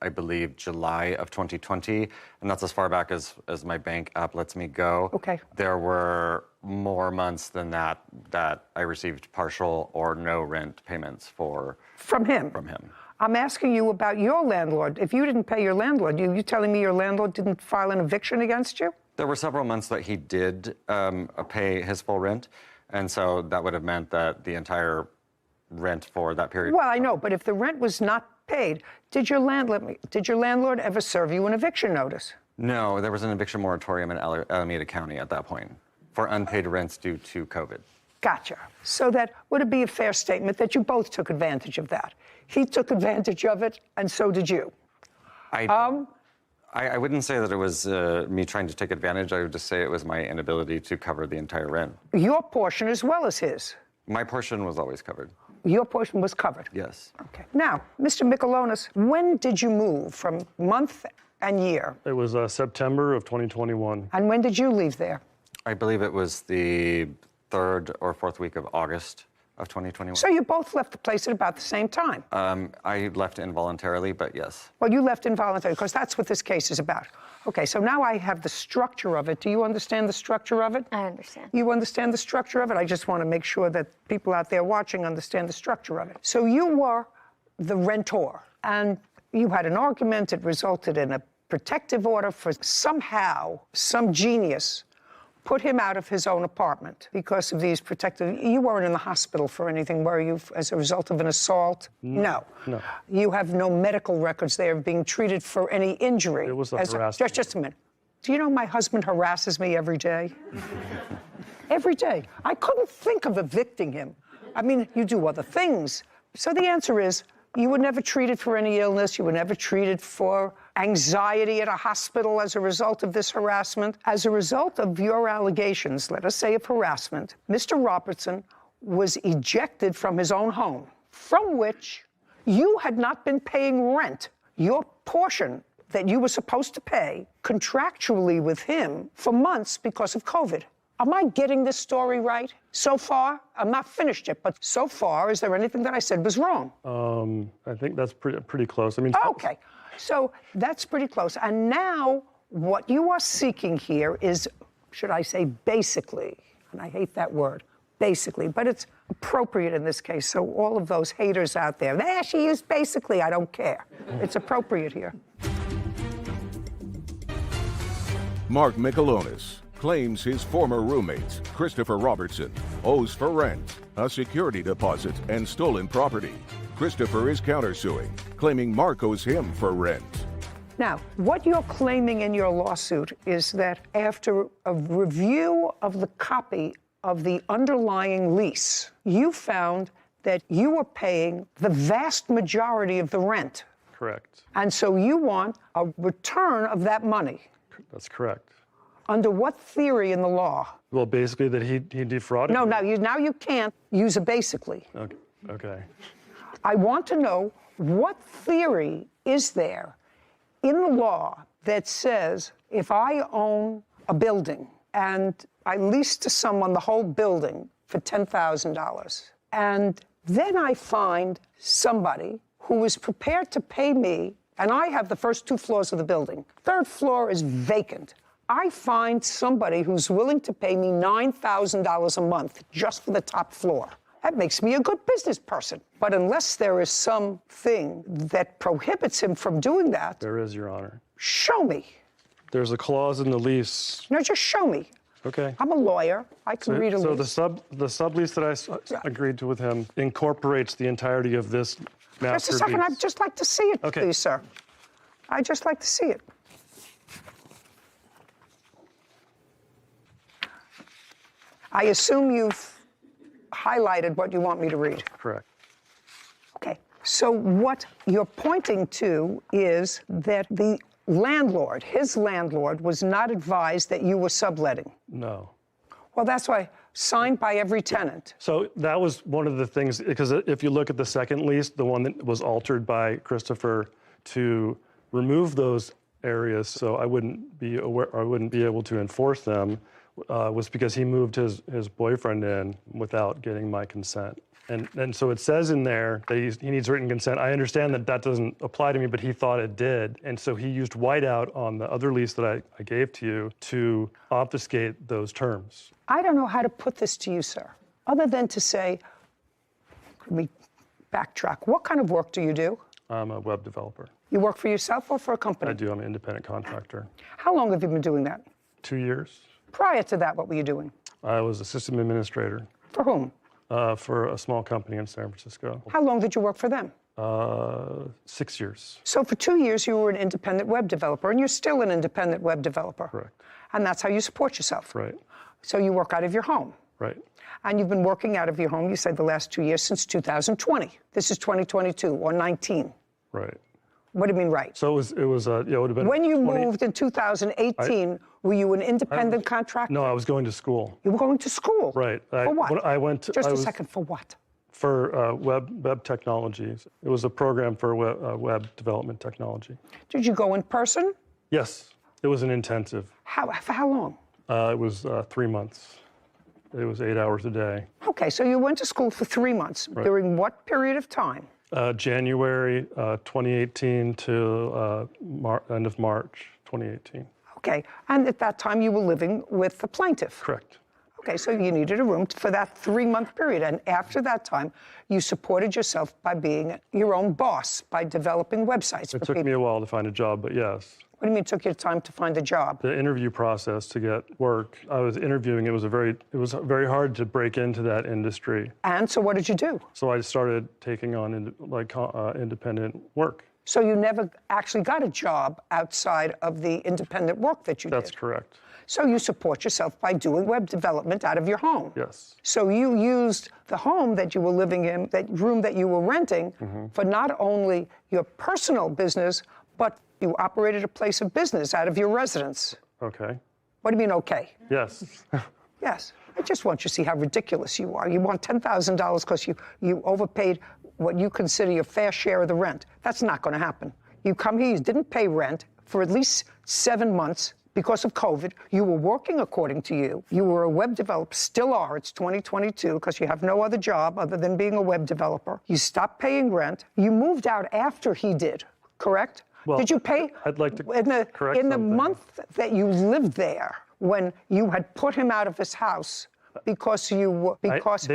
[SPEAKER 16] I believe, July of 2020, and that's as far back as my bank app lets me go.
[SPEAKER 1] Okay.
[SPEAKER 16] There were more months than that I received partial or no rent payments for.
[SPEAKER 1] From him?
[SPEAKER 16] From him.
[SPEAKER 1] I'm asking you about your landlord. If you didn't pay your landlord, you telling me your landlord didn't file an eviction against you?
[SPEAKER 16] There were several months that he did pay his full rent, and so that would have meant that the entire rent for that period.
[SPEAKER 1] Well, I know, but if the rent was not paid, did your landlord ever serve you an eviction notice?
[SPEAKER 16] No, there was an eviction moratorium in Alameda County at that point for unpaid rents due to COVID.
[SPEAKER 1] Gotcha. So that would it be a fair statement that you both took advantage of that? He took advantage of it, and so did you.
[SPEAKER 16] I wouldn't say that it was me trying to take advantage. I would just say it was my inability to cover the entire rent.
[SPEAKER 1] Your portion as well as his?
[SPEAKER 16] My portion was always covered.
[SPEAKER 1] Your portion was covered?
[SPEAKER 16] Yes.
[SPEAKER 1] Okay. Now, Mr. Michelonius, when did you move from month and year?
[SPEAKER 15] It was September of 2021.
[SPEAKER 1] And when did you leave there?
[SPEAKER 16] I believe it was the 3rd or 4th week of August of 2021.
[SPEAKER 1] So you both left the place at about the same time.
[SPEAKER 16] I left involuntarily, but yes.
[SPEAKER 1] Well, you left involuntarily because that's what this case is about. Okay, so now I have the structure of it. Do you understand the structure of it?
[SPEAKER 6] I understand.
[SPEAKER 1] You understand the structure of it? I just want to make sure that people out there watching understand the structure of it. So you were the rentor, and you had an argument. It resulted in a protective order for somehow some genius put him out of his own apartment because of these protective. You weren't in the hospital for anything, were you, as a result of an assault? No.
[SPEAKER 17] No.
[SPEAKER 1] You have no medical records there of being treated for any injury.
[SPEAKER 17] It was a harassment.
[SPEAKER 1] Just a minute. Do you know my husband harasses me every day? Every day. I couldn't think of evicting him. I mean, you do other things. So the answer is, you were never treated for any illness. You were never treated for anxiety at a hospital as a result of this harassment. As a result of your allegations, let us say of harassment, Mr. Robertson was ejected from his own home, from which you had not been paying rent. Your portion that you were supposed to pay contractually with him for months because of COVID. Am I getting this story right? So far, I'm not finished yet, but so far, is there anything that I said was wrong?
[SPEAKER 17] I think that's pretty close. I mean,
[SPEAKER 1] Okay, so that's pretty close. And now what you are seeking here is, should I say basically, and I hate that word, basically, but it's appropriate in this case. So all of those haters out there, she used basically, I don't care. It's appropriate here.
[SPEAKER 3] Mark Michelonis claims his former roommate, Christopher Robertson, owes for rent, a security deposit, and stolen property. Christopher is countersuing, claiming Mark owes him for rent.
[SPEAKER 1] Now, what you're claiming in your lawsuit is that after a review of the copy of the underlying lease, you found that you were paying the vast majority of the rent.
[SPEAKER 17] correct.
[SPEAKER 1] And so you want a return of that money.
[SPEAKER 17] That's correct.
[SPEAKER 1] Under what theory in the law?
[SPEAKER 17] Well, basically that he defrauded.
[SPEAKER 1] No,
[SPEAKER 17] me.
[SPEAKER 1] now you can't use a basically.
[SPEAKER 17] Okay. Okay.
[SPEAKER 1] I want to know what theory is there in the law that says if I own a building and I lease to someone the whole building for $10,000, and then I find somebody who is prepared to pay me, and I have the first 2 floors of the building. 3rd floor is vacant. I find somebody who's willing to pay me $9,000 a month just for the top floor. That makes me a good business person. But unless there is something that prohibits him from doing that,
[SPEAKER 17] There is, Your Honor.
[SPEAKER 1] show me.
[SPEAKER 17] There's a clause in the lease.
[SPEAKER 1] No, just show me.
[SPEAKER 17] Okay.
[SPEAKER 1] I'm a lawyer. I can read a
[SPEAKER 17] So
[SPEAKER 1] lease.
[SPEAKER 17] the sublease that I agreed to with him incorporates the entirety of this master
[SPEAKER 1] Just a second,
[SPEAKER 17] lease.
[SPEAKER 1] I'd just like to see it,
[SPEAKER 17] Okay.
[SPEAKER 1] please, sir. I'd just like to see it. I assume you've highlighted what you want me to read.
[SPEAKER 17] Correct.
[SPEAKER 1] Okay. So what you're pointing to is that the landlord, his landlord, was not advised that you were subletting.
[SPEAKER 17] No.
[SPEAKER 1] Well, that's why signed by every tenant.
[SPEAKER 17] So that was one of the things, because if you look at the second lease, the one that was altered by Christopher to remove those areas so I wouldn't be aware, or I wouldn't be able to enforce them, was because he moved his boyfriend in without getting my consent. And so it says in there that he needs written consent. I understand that that doesn't apply to me, but he thought it did. And so he used whiteout on the other lease that I gave to you to obfuscate those terms.
[SPEAKER 1] I don't know how to put this to you, sir, other than to say, let me backtrack. What kind of work do you do?
[SPEAKER 17] I'm a web developer.
[SPEAKER 1] You work for yourself or for a company?
[SPEAKER 17] I do. I'm an independent contractor.
[SPEAKER 1] How long have you been doing that?
[SPEAKER 17] 2 years.
[SPEAKER 1] Prior to that, what were you doing?
[SPEAKER 17] I was a system administrator.
[SPEAKER 1] For whom?
[SPEAKER 17] For a small company in San Francisco.
[SPEAKER 1] How long did you work for them?
[SPEAKER 17] 6 years.
[SPEAKER 1] So for 2 years, you were an independent web developer, and you're still an independent web developer.
[SPEAKER 17] Correct.
[SPEAKER 1] And that's how you support yourself.
[SPEAKER 17] Right.
[SPEAKER 1] So you work out of your home.
[SPEAKER 17] Right.
[SPEAKER 1] And you've been working out of your home, you said, the last 2 years since 2020. This is 2022 or 19.
[SPEAKER 17] Right.
[SPEAKER 1] What do you mean, right?
[SPEAKER 17] So it would have been.
[SPEAKER 1] When you moved in 2018, were you an independent contractor?
[SPEAKER 17] No, I was going to school.
[SPEAKER 1] You were going to school?
[SPEAKER 17] Right.
[SPEAKER 1] For what?
[SPEAKER 17] I went to.
[SPEAKER 1] Just
[SPEAKER 17] I
[SPEAKER 1] a
[SPEAKER 17] was,
[SPEAKER 1] second, for what?
[SPEAKER 17] For web technologies. It was a program for web development technology.
[SPEAKER 1] Did you go in person?
[SPEAKER 17] Yes. It was an intensive.
[SPEAKER 1] For how long?
[SPEAKER 17] It was 3 months. It was 8 hours a day.
[SPEAKER 1] Okay. Okay, so you went to school for 3 months.
[SPEAKER 17] Right.
[SPEAKER 1] During what period of time?
[SPEAKER 17] January 2018 to end of March 2018.
[SPEAKER 1] Okay, and at that time you were living with the plaintiff?
[SPEAKER 17] Correct.
[SPEAKER 1] Okay, so you needed a room for that 3-month period. And after that time, you supported yourself by being your own boss, by developing websites.
[SPEAKER 17] It took me a while to find a job, but yes.
[SPEAKER 1] What do you mean it took you time to find a job?
[SPEAKER 17] The interview process to get work, I was interviewing, it was very hard to break into that industry.
[SPEAKER 1] And so what did you do?
[SPEAKER 17] So I started taking on independent work.
[SPEAKER 1] So you never actually got a job outside of the independent work that you did?
[SPEAKER 17] That's correct.
[SPEAKER 1] So you support yourself by doing web development out of your home?
[SPEAKER 17] Yes.
[SPEAKER 1] So you used the home that you were living in, that room that you were renting, for not only your personal business, but you operated a place of business out of your residence.
[SPEAKER 17] Okay.
[SPEAKER 1] What do you mean, okay?
[SPEAKER 17] Yes.
[SPEAKER 1] Yes. I just want you to see how ridiculous you are. You want $10,000 because you overpaid what you consider your fair share of the rent. That's not going to happen. You come here, you didn't pay rent for at least 7 months because of COVID. You were working according to you. You were a web developer, still are. It's 2022 because you have no other job other than being a web developer. You stopped paying rent. You moved out after he did, correct?
[SPEAKER 17] Well,
[SPEAKER 1] did you pay?
[SPEAKER 17] I'd like to correct
[SPEAKER 1] in the
[SPEAKER 17] something.
[SPEAKER 1] month that you lived there, when you had put him out of his house because
[SPEAKER 17] they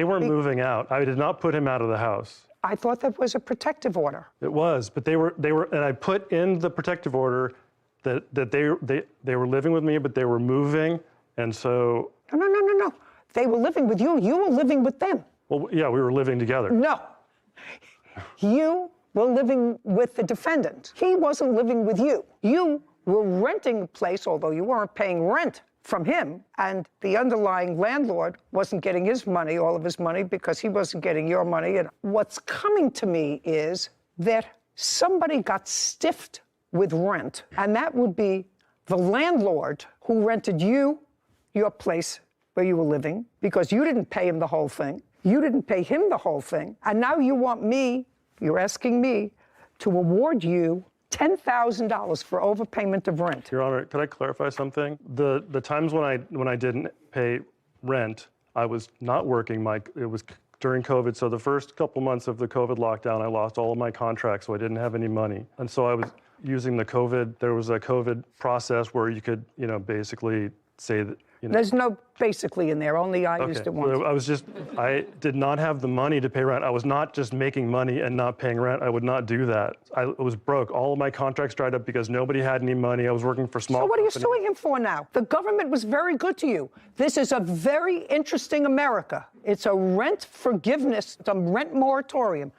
[SPEAKER 17] were moving out. I did not put him out of the house.
[SPEAKER 1] I thought that was a protective order.
[SPEAKER 17] It was, but they were, and I put in the protective order that they were living with me, but they were moving, and so.
[SPEAKER 1] No. They were living with you. You were living with them.
[SPEAKER 17] Well, yeah, we were living together.
[SPEAKER 1] No. You were living with the defendant. He wasn't living with you. You were renting a place, although you weren't paying rent from him, and the underlying landlord wasn't getting his money, all of his money, because he wasn't getting your money. And what's coming to me is that somebody got stiffed with rent, and that would be the landlord who rented you your place where you were living, because you didn't pay him the whole thing. You didn't pay him the whole thing. And now you want me, you're asking me, to award you $10,000 for overpayment of rent.
[SPEAKER 17] Your Honor, could I clarify something? The times when I didn't pay rent, I was not working. It was during COVID, so the first couple months of the COVID lockdown, I lost all of my contracts, so I didn't have any money. And so I was using there was a COVID process where you could, basically say that,
[SPEAKER 1] There's no basically in there, only I used it once.
[SPEAKER 17] So I did not have the money to pay rent. I was not just making money and not paying rent. I would not do that. I was broke. All of my contracts dried up because nobody had any money. I was working for small
[SPEAKER 1] So what are you
[SPEAKER 17] companies.
[SPEAKER 1] suing him for now? The government was very good to you. This is a very interesting America. It's a rent forgiveness, it's a rent moratorium.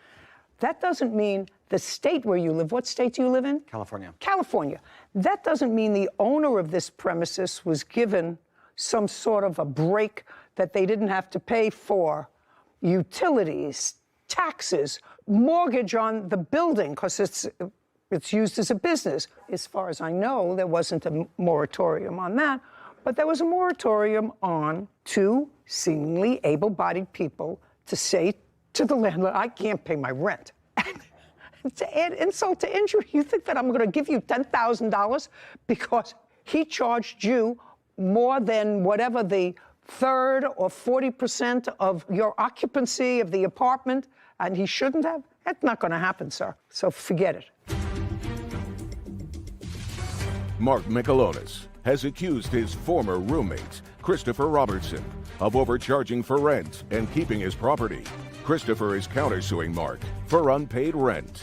[SPEAKER 1] That doesn't mean the state where you live. What state do you live in?
[SPEAKER 16] California.
[SPEAKER 1] California. That doesn't mean the owner of this premises was given some sort of a break that they didn't have to pay for utilities, taxes, mortgage on the building, because it's used as a business. As far as I know, there wasn't a moratorium on that, but there was a moratorium on two seemingly able-bodied people to say to the landlord, I can't pay my rent. To add insult to injury, you think that I'm going to give you $10,000 because he charged you more than whatever the 3rd or 40% of your occupancy of the apartment, and he shouldn't have? That's not going to happen, sir. So forget it.
[SPEAKER 3] Mark Michelonis has accused his former roommate, Christopher Robertson, of overcharging for rent and keeping his property. Christopher is countersuing Mark for unpaid rent.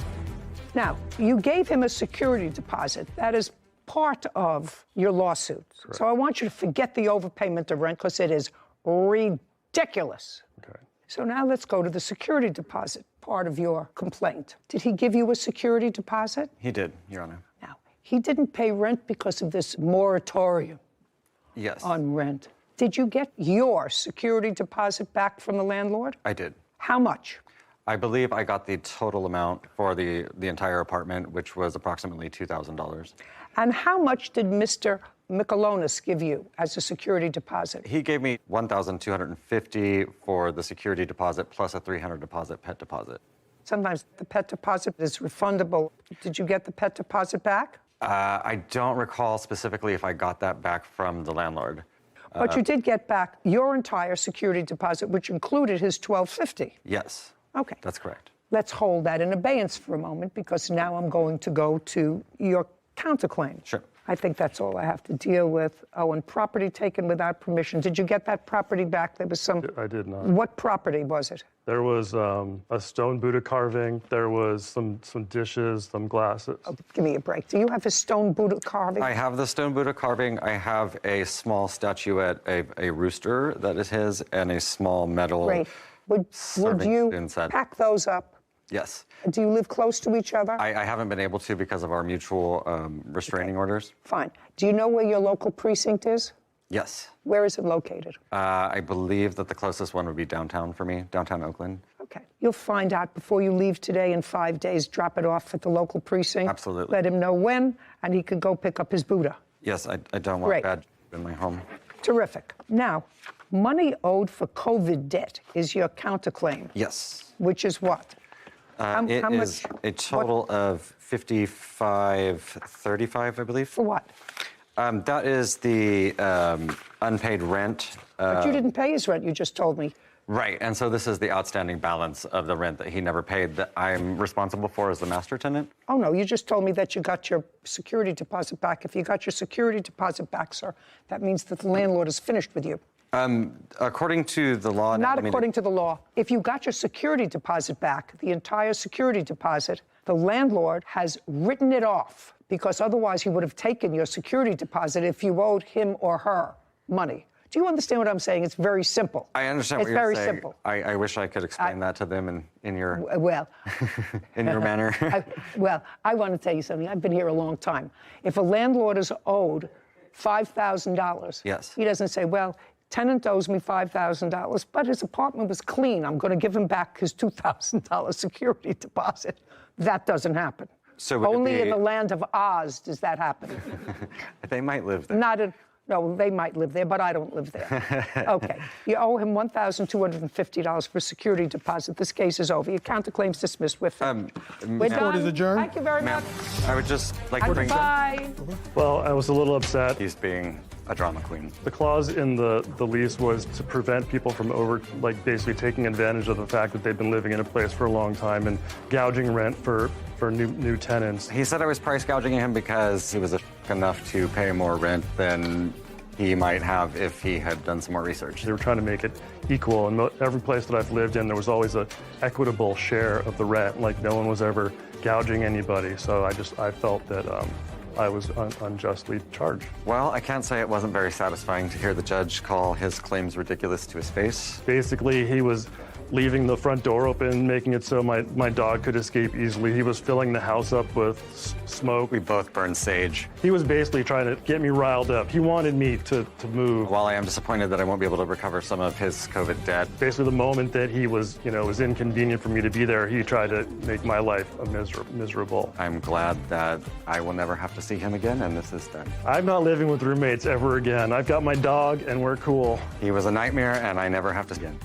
[SPEAKER 1] Now, you gave him a security deposit. That is part of your lawsuit.
[SPEAKER 17] Correct.
[SPEAKER 1] So I want you to forget the overpayment of rent because it is ridiculous.
[SPEAKER 17] Okay.
[SPEAKER 1] So now let's go to the security deposit, part of your complaint. Did he give you a security deposit?
[SPEAKER 16] He did, Your Honor.
[SPEAKER 1] Now, he didn't pay rent because of this moratorium
[SPEAKER 16] Yes.
[SPEAKER 1] on rent. Did you get your security deposit back from the landlord?
[SPEAKER 16] I did.
[SPEAKER 1] How much?
[SPEAKER 16] I believe I got the total amount for the entire apartment, which was approximately $2,000.
[SPEAKER 1] And how much did Mr. Michelonis give you as a security deposit?
[SPEAKER 16] He gave me $1,250 for the security deposit plus a $300 pet deposit.
[SPEAKER 1] Sometimes the pet deposit is refundable. Did you get the pet deposit back?
[SPEAKER 16] I don't recall specifically if I got that back from the landlord.
[SPEAKER 1] But you did get back your entire security deposit, which included his $1,250.
[SPEAKER 16] Yes.
[SPEAKER 1] Okay.
[SPEAKER 16] That's correct.
[SPEAKER 1] Let's hold that in abeyance for a moment, because now I'm going to go to your counterclaim.
[SPEAKER 16] Sure.
[SPEAKER 1] I think that's all I have to deal with. Oh, and property taken without permission. Did you get that property back? There was some...
[SPEAKER 17] I did not.
[SPEAKER 1] What property was it?
[SPEAKER 17] There was a stone Buddha carving. There was some dishes, some glasses.
[SPEAKER 1] Oh, give me a break. Do you have a stone Buddha carving?
[SPEAKER 16] I have the stone Buddha carving. I have a small statuette, a rooster that is his, and a small metal.
[SPEAKER 1] Great. Would you pack those up?
[SPEAKER 16] Yes.
[SPEAKER 1] Do you live close to each other?
[SPEAKER 16] I haven't been able to because of our mutual restraining orders.
[SPEAKER 1] Fine. Do you know where your local precinct is?
[SPEAKER 16] Yes.
[SPEAKER 1] Where is it located?
[SPEAKER 16] I believe that the closest one would be downtown for me, downtown Oakland.
[SPEAKER 1] Okay. You'll find out before you leave today. In 5 days, drop it off at the local precinct.
[SPEAKER 16] Absolutely.
[SPEAKER 1] Let him know when, and he can go pick up his Buddha.
[SPEAKER 16] Yes, I don't want
[SPEAKER 1] Great.
[SPEAKER 16] bad in my home.
[SPEAKER 1] Terrific. Now, money owed for COVID debt is your counterclaim.
[SPEAKER 16] Yes.
[SPEAKER 1] Which is what?
[SPEAKER 16] It is a total of $55.35, I believe.
[SPEAKER 1] For what?
[SPEAKER 16] That is the unpaid rent.
[SPEAKER 1] But you didn't pay his rent, you just told me.
[SPEAKER 16] Right, and so this is the outstanding balance of the rent that he never paid that I'm responsible for as the master tenant.
[SPEAKER 1] Oh, no, you just told me that you got your security deposit back. If you got your security deposit back, sir, that means that the landlord is finished with you.
[SPEAKER 16] According to the law...
[SPEAKER 1] Not according to the law. If you got your security deposit back, the entire security deposit, the landlord has written it off, because otherwise he would have taken your security deposit if you owed him or her money. Do you understand what I'm saying? It's very simple.
[SPEAKER 16] I understand what you're saying.
[SPEAKER 1] It's very simple.
[SPEAKER 16] I wish I could explain that to them in your...
[SPEAKER 1] Well...
[SPEAKER 16] in your manner.
[SPEAKER 1] I want to tell you something. I've been here a long time. If a landlord is owed $5,000,
[SPEAKER 16] yes,
[SPEAKER 1] he doesn't say, well, tenant owes me $5,000, but his apartment was clean. I'm going to give him back his $2,000 security deposit. That doesn't happen.
[SPEAKER 16] So
[SPEAKER 1] only in the land of Oz does that happen.
[SPEAKER 16] They might live there.
[SPEAKER 1] No, they might live there, but I don't live there. Okay. You owe him $1,250 for security deposit. This case is over. Your counterclaim's dismissed. We're done.
[SPEAKER 4] Court is adjourned.
[SPEAKER 1] Thank you very much.
[SPEAKER 16] I would just like to bring...
[SPEAKER 1] Goodbye.
[SPEAKER 17] Well, I was a little upset.
[SPEAKER 16] He's being a drama queen.
[SPEAKER 17] The clause in the lease was to prevent people from basically taking advantage of the fact that they've been living in a place for a long time and gouging rent for new tenants.
[SPEAKER 16] He said I was price gouging him because he was enough to pay more rent than he might have if he had done some more research.
[SPEAKER 17] They were trying to make it equal, and every place that I've lived in, there was always an equitable share of the rent. Like, no one was ever gouging anybody, so I felt that I was unjustly charged.
[SPEAKER 16] Well, I can't say it wasn't very satisfying to hear the judge call his claims ridiculous to his face.
[SPEAKER 17] Basically, he was leaving the front door open, making it so my dog could escape easily. He was filling the house up with smoke.
[SPEAKER 16] We both burned sage.
[SPEAKER 17] He was basically trying to get me riled up. He wanted me to move.
[SPEAKER 16] While I am disappointed that I won't be able to recover some of his COVID debt.
[SPEAKER 17] Basically, the moment that he was, it was inconvenient for me to be there, he tried to make my life miserable.
[SPEAKER 16] I'm glad that I will never have to see him again, and this is done.
[SPEAKER 17] I'm not living with roommates ever again. I've got my dog, and we're cool.
[SPEAKER 16] He was a nightmare, and I never have to see him.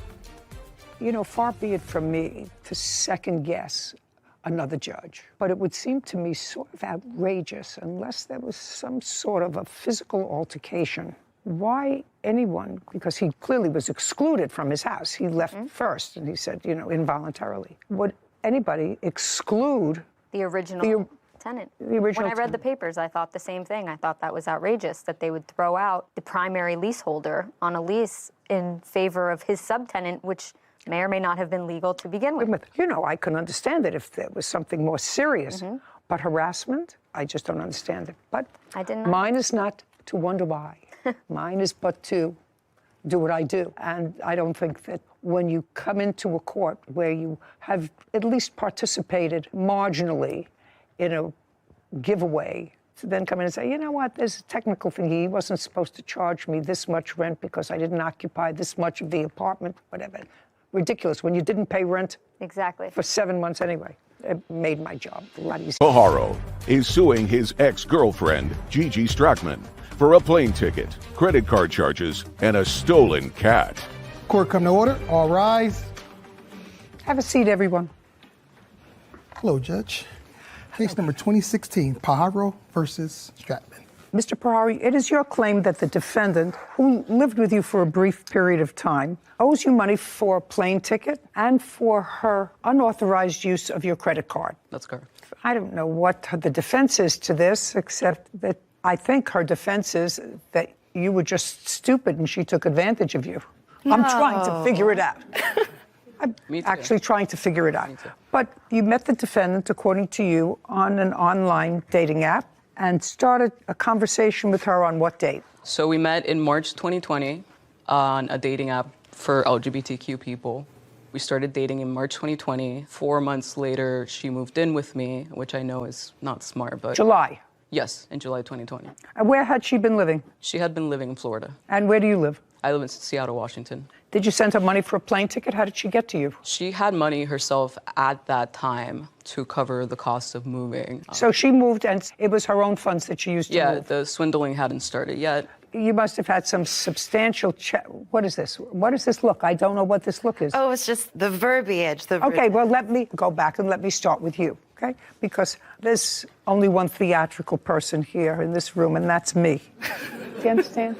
[SPEAKER 1] Far be it from me to second guess another judge, but it would seem to me sort of outrageous unless there was some sort of a physical altercation. Why anyone, because he clearly was excluded from his house. He left first, and he said, involuntarily. Would anybody exclude
[SPEAKER 6] the original tenant? When I read the papers, I thought the same thing. I thought that was outrageous, that they would throw out the primary leaseholder on a lease in favor of his subtenant, which may or may not have been legal to begin with.
[SPEAKER 1] I can understand it if there was something more serious, but harassment, I just don't understand it. But mine is not to wonder why. Mine is but to do what I do. And I don't think that when you come into a court where you have at least participated marginally in a giveaway, to then come in and say, you know what, there's a technical thing. He wasn't supposed to charge me this much rent because I didn't occupy this much of the apartment, whatever. Ridiculous when you didn't pay rent for 7 months anyway. It made my job a lot easier.
[SPEAKER 3] Pajaro is suing his ex-girlfriend, Gigi Strackman, for a plane ticket, credit card charges, and a stolen cat.
[SPEAKER 4] Court come to order. All rise.
[SPEAKER 1] Have a seat, everyone.
[SPEAKER 4] Hello, Judge. Case number 2016, Pajaro versus Strackman.
[SPEAKER 1] Mr. Perari, it is your claim that the defendant, who lived with you for a brief period of time, owes you money for a plane ticket and for her unauthorized use of your credit card.
[SPEAKER 18] That's correct.
[SPEAKER 1] I don't know what the defense is to this, except that I think her defense is that you were just stupid and she took advantage of you.
[SPEAKER 18] No.
[SPEAKER 1] I'm trying to figure it out. I'm
[SPEAKER 18] Me too.
[SPEAKER 1] actually trying to figure it out. But you met the defendant, according to you, on an online dating app and started a conversation with her on what date?
[SPEAKER 18] So we met in March 2020 on a dating app for LGBTQ people. We started dating in March 2020. 4 months later, she moved in with me, which I know is not smart, but...
[SPEAKER 1] July?
[SPEAKER 18] Yes, in July 2020.
[SPEAKER 1] And where had she been living?
[SPEAKER 18] She had been living in Florida.
[SPEAKER 1] And where do you live?
[SPEAKER 18] I live in Seattle, Washington.
[SPEAKER 1] Did you send her money for a plane ticket? How did she get to you?
[SPEAKER 18] She had money herself at that time to cover the cost of moving.
[SPEAKER 1] So she moved and it was her own funds that she used to
[SPEAKER 18] Yeah,
[SPEAKER 1] move?
[SPEAKER 18] the swindling hadn't started yet.
[SPEAKER 1] You must have had some substantial What is this? What is this look? I don't know what this look is.
[SPEAKER 19] Oh, it's just the verbiage.
[SPEAKER 1] Okay, well, let me go back and let me start with you, okay? Because there's only one theatrical person here in this room, and that's me. Do you understand?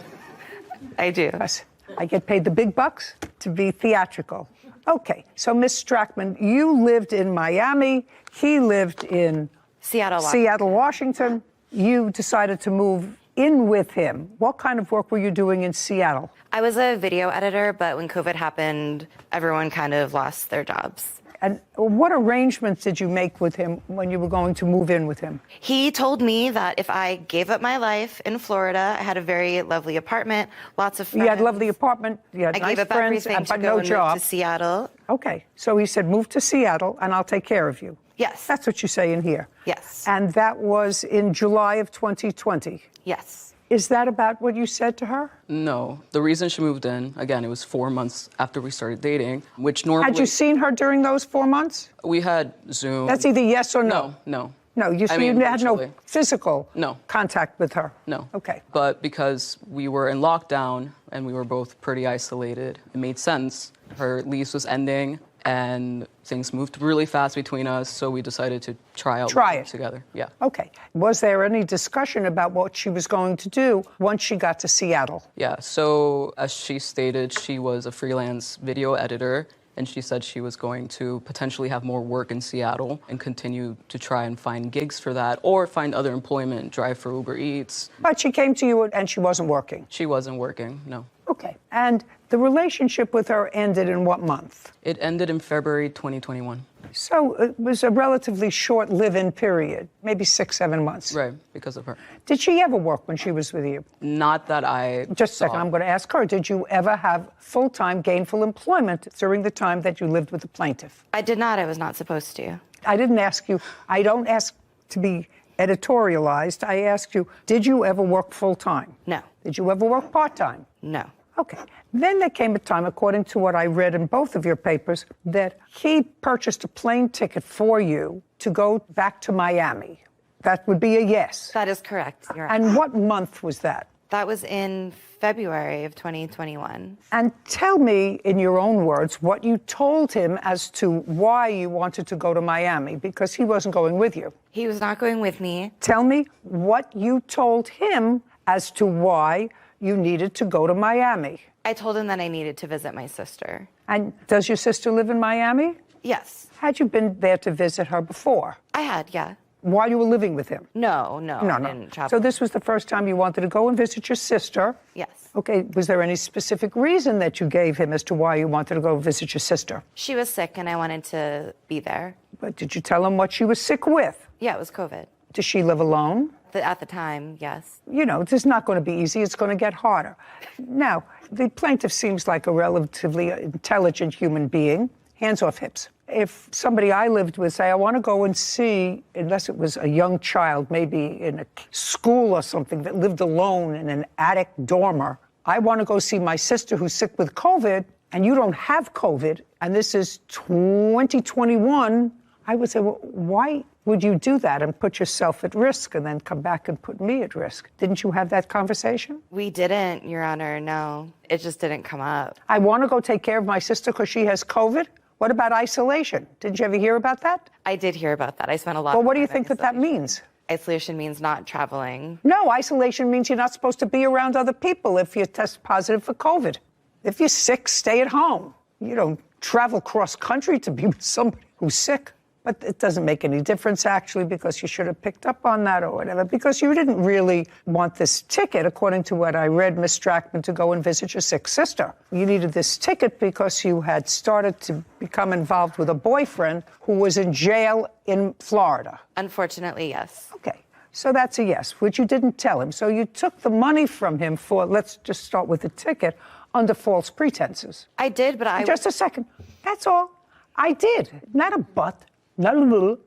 [SPEAKER 19] I do.
[SPEAKER 1] Yes. I get paid the big bucks to be theatrical. Okay, so Miss Strackman, you lived in Miami. He lived in
[SPEAKER 19] Seattle,
[SPEAKER 1] Washington. You decided to move in with him. What kind of work were you doing in Seattle?
[SPEAKER 19] I was a video editor, but when COVID happened, everyone kind of lost their jobs.
[SPEAKER 1] And what arrangements did you make with him when you were going to move in with him?
[SPEAKER 19] He told me that if I gave up my life in Florida, I had a very lovely apartment, lots of friends.
[SPEAKER 1] You had a lovely apartment, you had
[SPEAKER 19] I
[SPEAKER 1] nice
[SPEAKER 19] gave up
[SPEAKER 1] friends,
[SPEAKER 19] everything to
[SPEAKER 1] but
[SPEAKER 19] go
[SPEAKER 1] no
[SPEAKER 19] and
[SPEAKER 1] job.
[SPEAKER 19] move to Seattle.
[SPEAKER 1] Okay, so he said, move to Seattle and I'll take care of you.
[SPEAKER 19] Yes.
[SPEAKER 1] That's what you say in here.
[SPEAKER 19] Yes.
[SPEAKER 1] And that was in July of 2020.
[SPEAKER 19] Yes.
[SPEAKER 1] Is that about what you said to her?
[SPEAKER 18] No. The reason she moved in, again, it was 4 months after we started dating, which normally...
[SPEAKER 1] Had you seen her during those 4 months?
[SPEAKER 18] We had Zoom.
[SPEAKER 1] That's either yes or no.
[SPEAKER 18] No.
[SPEAKER 1] No, you had
[SPEAKER 18] virtually.
[SPEAKER 1] no physical contact with her?
[SPEAKER 18] No.
[SPEAKER 1] Okay.
[SPEAKER 18] But because we were in lockdown and we were both pretty isolated, it made sense. Her lease was ending and things moved really fast between us, so we decided to try it together. Yeah.
[SPEAKER 1] Okay. Was there any discussion about what she was going to do once she got to Seattle?
[SPEAKER 18] Yeah, so as she stated, she was a freelance video editor, and she said she was going to potentially have more work in Seattle and continue to try and find gigs for that or find other employment, drive for Uber Eats.
[SPEAKER 1] But she came to you and she wasn't working?
[SPEAKER 18] She wasn't working, no.
[SPEAKER 1] Okay. And the relationship with her ended in what month?
[SPEAKER 18] It ended in February 2021.
[SPEAKER 1] So it was a relatively short live-in period, maybe 6, 7 months.
[SPEAKER 18] Right, because of her.
[SPEAKER 1] Did she ever work when she was with you?
[SPEAKER 18] Not that I
[SPEAKER 1] Just a second, I'm going to ask her. Did you ever have full-time gainful employment during the time that you lived with the plaintiff?
[SPEAKER 19] I did not. I was not supposed to.
[SPEAKER 1] I didn't ask you. I don't ask to be editorialized. I asked you, did you ever work full-time?
[SPEAKER 19] No.
[SPEAKER 1] Did you ever work part-time?
[SPEAKER 19] No.
[SPEAKER 1] Okay. Then there came a time, according to what I read in both of your papers, that he purchased a plane ticket for you to go back to Miami. That would be a yes.
[SPEAKER 19] That is correct. You're right.
[SPEAKER 1] And what month was that?
[SPEAKER 19] That was in February of 2021.
[SPEAKER 1] And tell me, in your own words, what you told him as to why you wanted to go to Miami, because he wasn't going with you.
[SPEAKER 19] He was not going with me.
[SPEAKER 1] Tell me what you told him as to why you needed to go to Miami.
[SPEAKER 19] I told him that I needed to visit my sister.
[SPEAKER 1] And does your sister live in Miami?
[SPEAKER 19] Yes.
[SPEAKER 1] Had you been there to visit her before?
[SPEAKER 19] I had, yeah.
[SPEAKER 1] While you were living with him?
[SPEAKER 19] No. I didn't travel.
[SPEAKER 1] So this was the first time you wanted to go and visit your sister?
[SPEAKER 19] Yes.
[SPEAKER 1] Okay, was there any specific reason that you gave him as to why you wanted to go visit your sister?
[SPEAKER 19] She was sick and I wanted to be there.
[SPEAKER 1] But did you tell him what she was sick with?
[SPEAKER 19] Yeah, it was COVID.
[SPEAKER 1] Does she live alone?
[SPEAKER 19] At the time, yes.
[SPEAKER 1] You know, it's not going to be easy. It's going to get harder. Now, the plaintiff seems like a relatively intelligent human being. Hands off hips. If somebody I lived with say, I want to go and see, unless it was a young child, maybe in a school or something that lived alone in an attic dormer, I want to go see my sister who's sick with COVID, and you don't have COVID, and this is 2021, I would say, well, why would you do that and put yourself at risk and then come back and put me at risk? Didn't you have that conversation?
[SPEAKER 19] We didn't, Your Honor, no. It just didn't come up.
[SPEAKER 1] I want to go take care of my sister because she has COVID? What about isolation? Did you ever hear about that?
[SPEAKER 19] I did hear about that. I spent a lot
[SPEAKER 1] Well,
[SPEAKER 19] of
[SPEAKER 1] what do you
[SPEAKER 19] time
[SPEAKER 1] think that means?
[SPEAKER 19] isolation means not traveling.
[SPEAKER 1] No, isolation means you're not supposed to be around other people if you test positive for COVID. If you're sick, stay at home. You don't travel cross country to be with somebody who's sick. But it doesn't make any difference, actually, because you should have picked up on that or whatever, because you didn't really want this ticket, according to what I read, Miss Strackman, to go and visit your sick sister. You needed this ticket because you had started to become involved with a boyfriend who was in jail in Florida.
[SPEAKER 19] Unfortunately, yes.
[SPEAKER 1] Okay, so that's a yes, which you didn't tell him. So you took the money from him for, let's just start with the ticket, under false pretenses.
[SPEAKER 19] I did, but I...
[SPEAKER 1] Just a second. That's all. I did. Not a but. Not a little.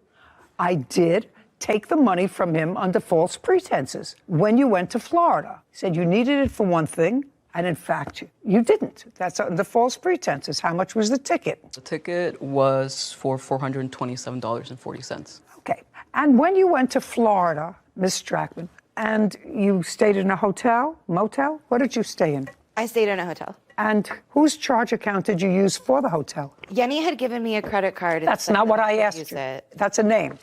[SPEAKER 1] I did take the money from him under false pretenses when you went to Florida. He said you needed it for one thing, and in fact, you didn't. That's under false pretenses. How much was the ticket?
[SPEAKER 18] The ticket was for $427.40.
[SPEAKER 1] Okay. And when you went to Florida, Miss Strackman, and you stayed in a hotel, motel, what did you stay in?
[SPEAKER 19] I stayed in a hotel.
[SPEAKER 1] And whose charge account did you use for the hotel?
[SPEAKER 19] Yenny had given me a credit card.
[SPEAKER 1] That's not what I asked you. That's a name.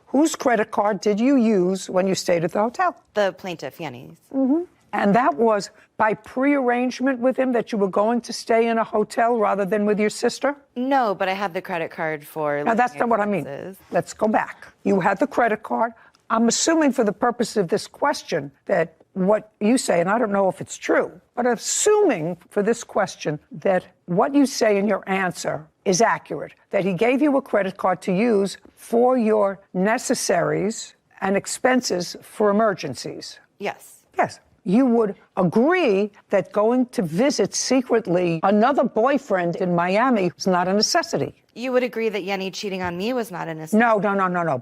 [SPEAKER 1] Whose credit card did you use when you stayed at the hotel?
[SPEAKER 19] The plaintiff, Yenny's.
[SPEAKER 1] Mm-hmm. And that was by pre-arrangement with him that you were going to stay in a hotel rather than with your sister?
[SPEAKER 19] No, but I had the credit card for...
[SPEAKER 1] Now, that's not what I mean. Let's go back. You had the credit card. I'm assuming for the purpose of this question that what you say, and I don't know if it's true, but assuming for this question that what you say in your answer is accurate, that he gave you a credit card to use for your necessaries and expenses for emergencies.
[SPEAKER 19] Yes.
[SPEAKER 1] Yes. You would agree that going to visit secretly another boyfriend in Miami is not a necessity.
[SPEAKER 19] You would agree that Yenny cheating on me was not a necessity.
[SPEAKER 1] No.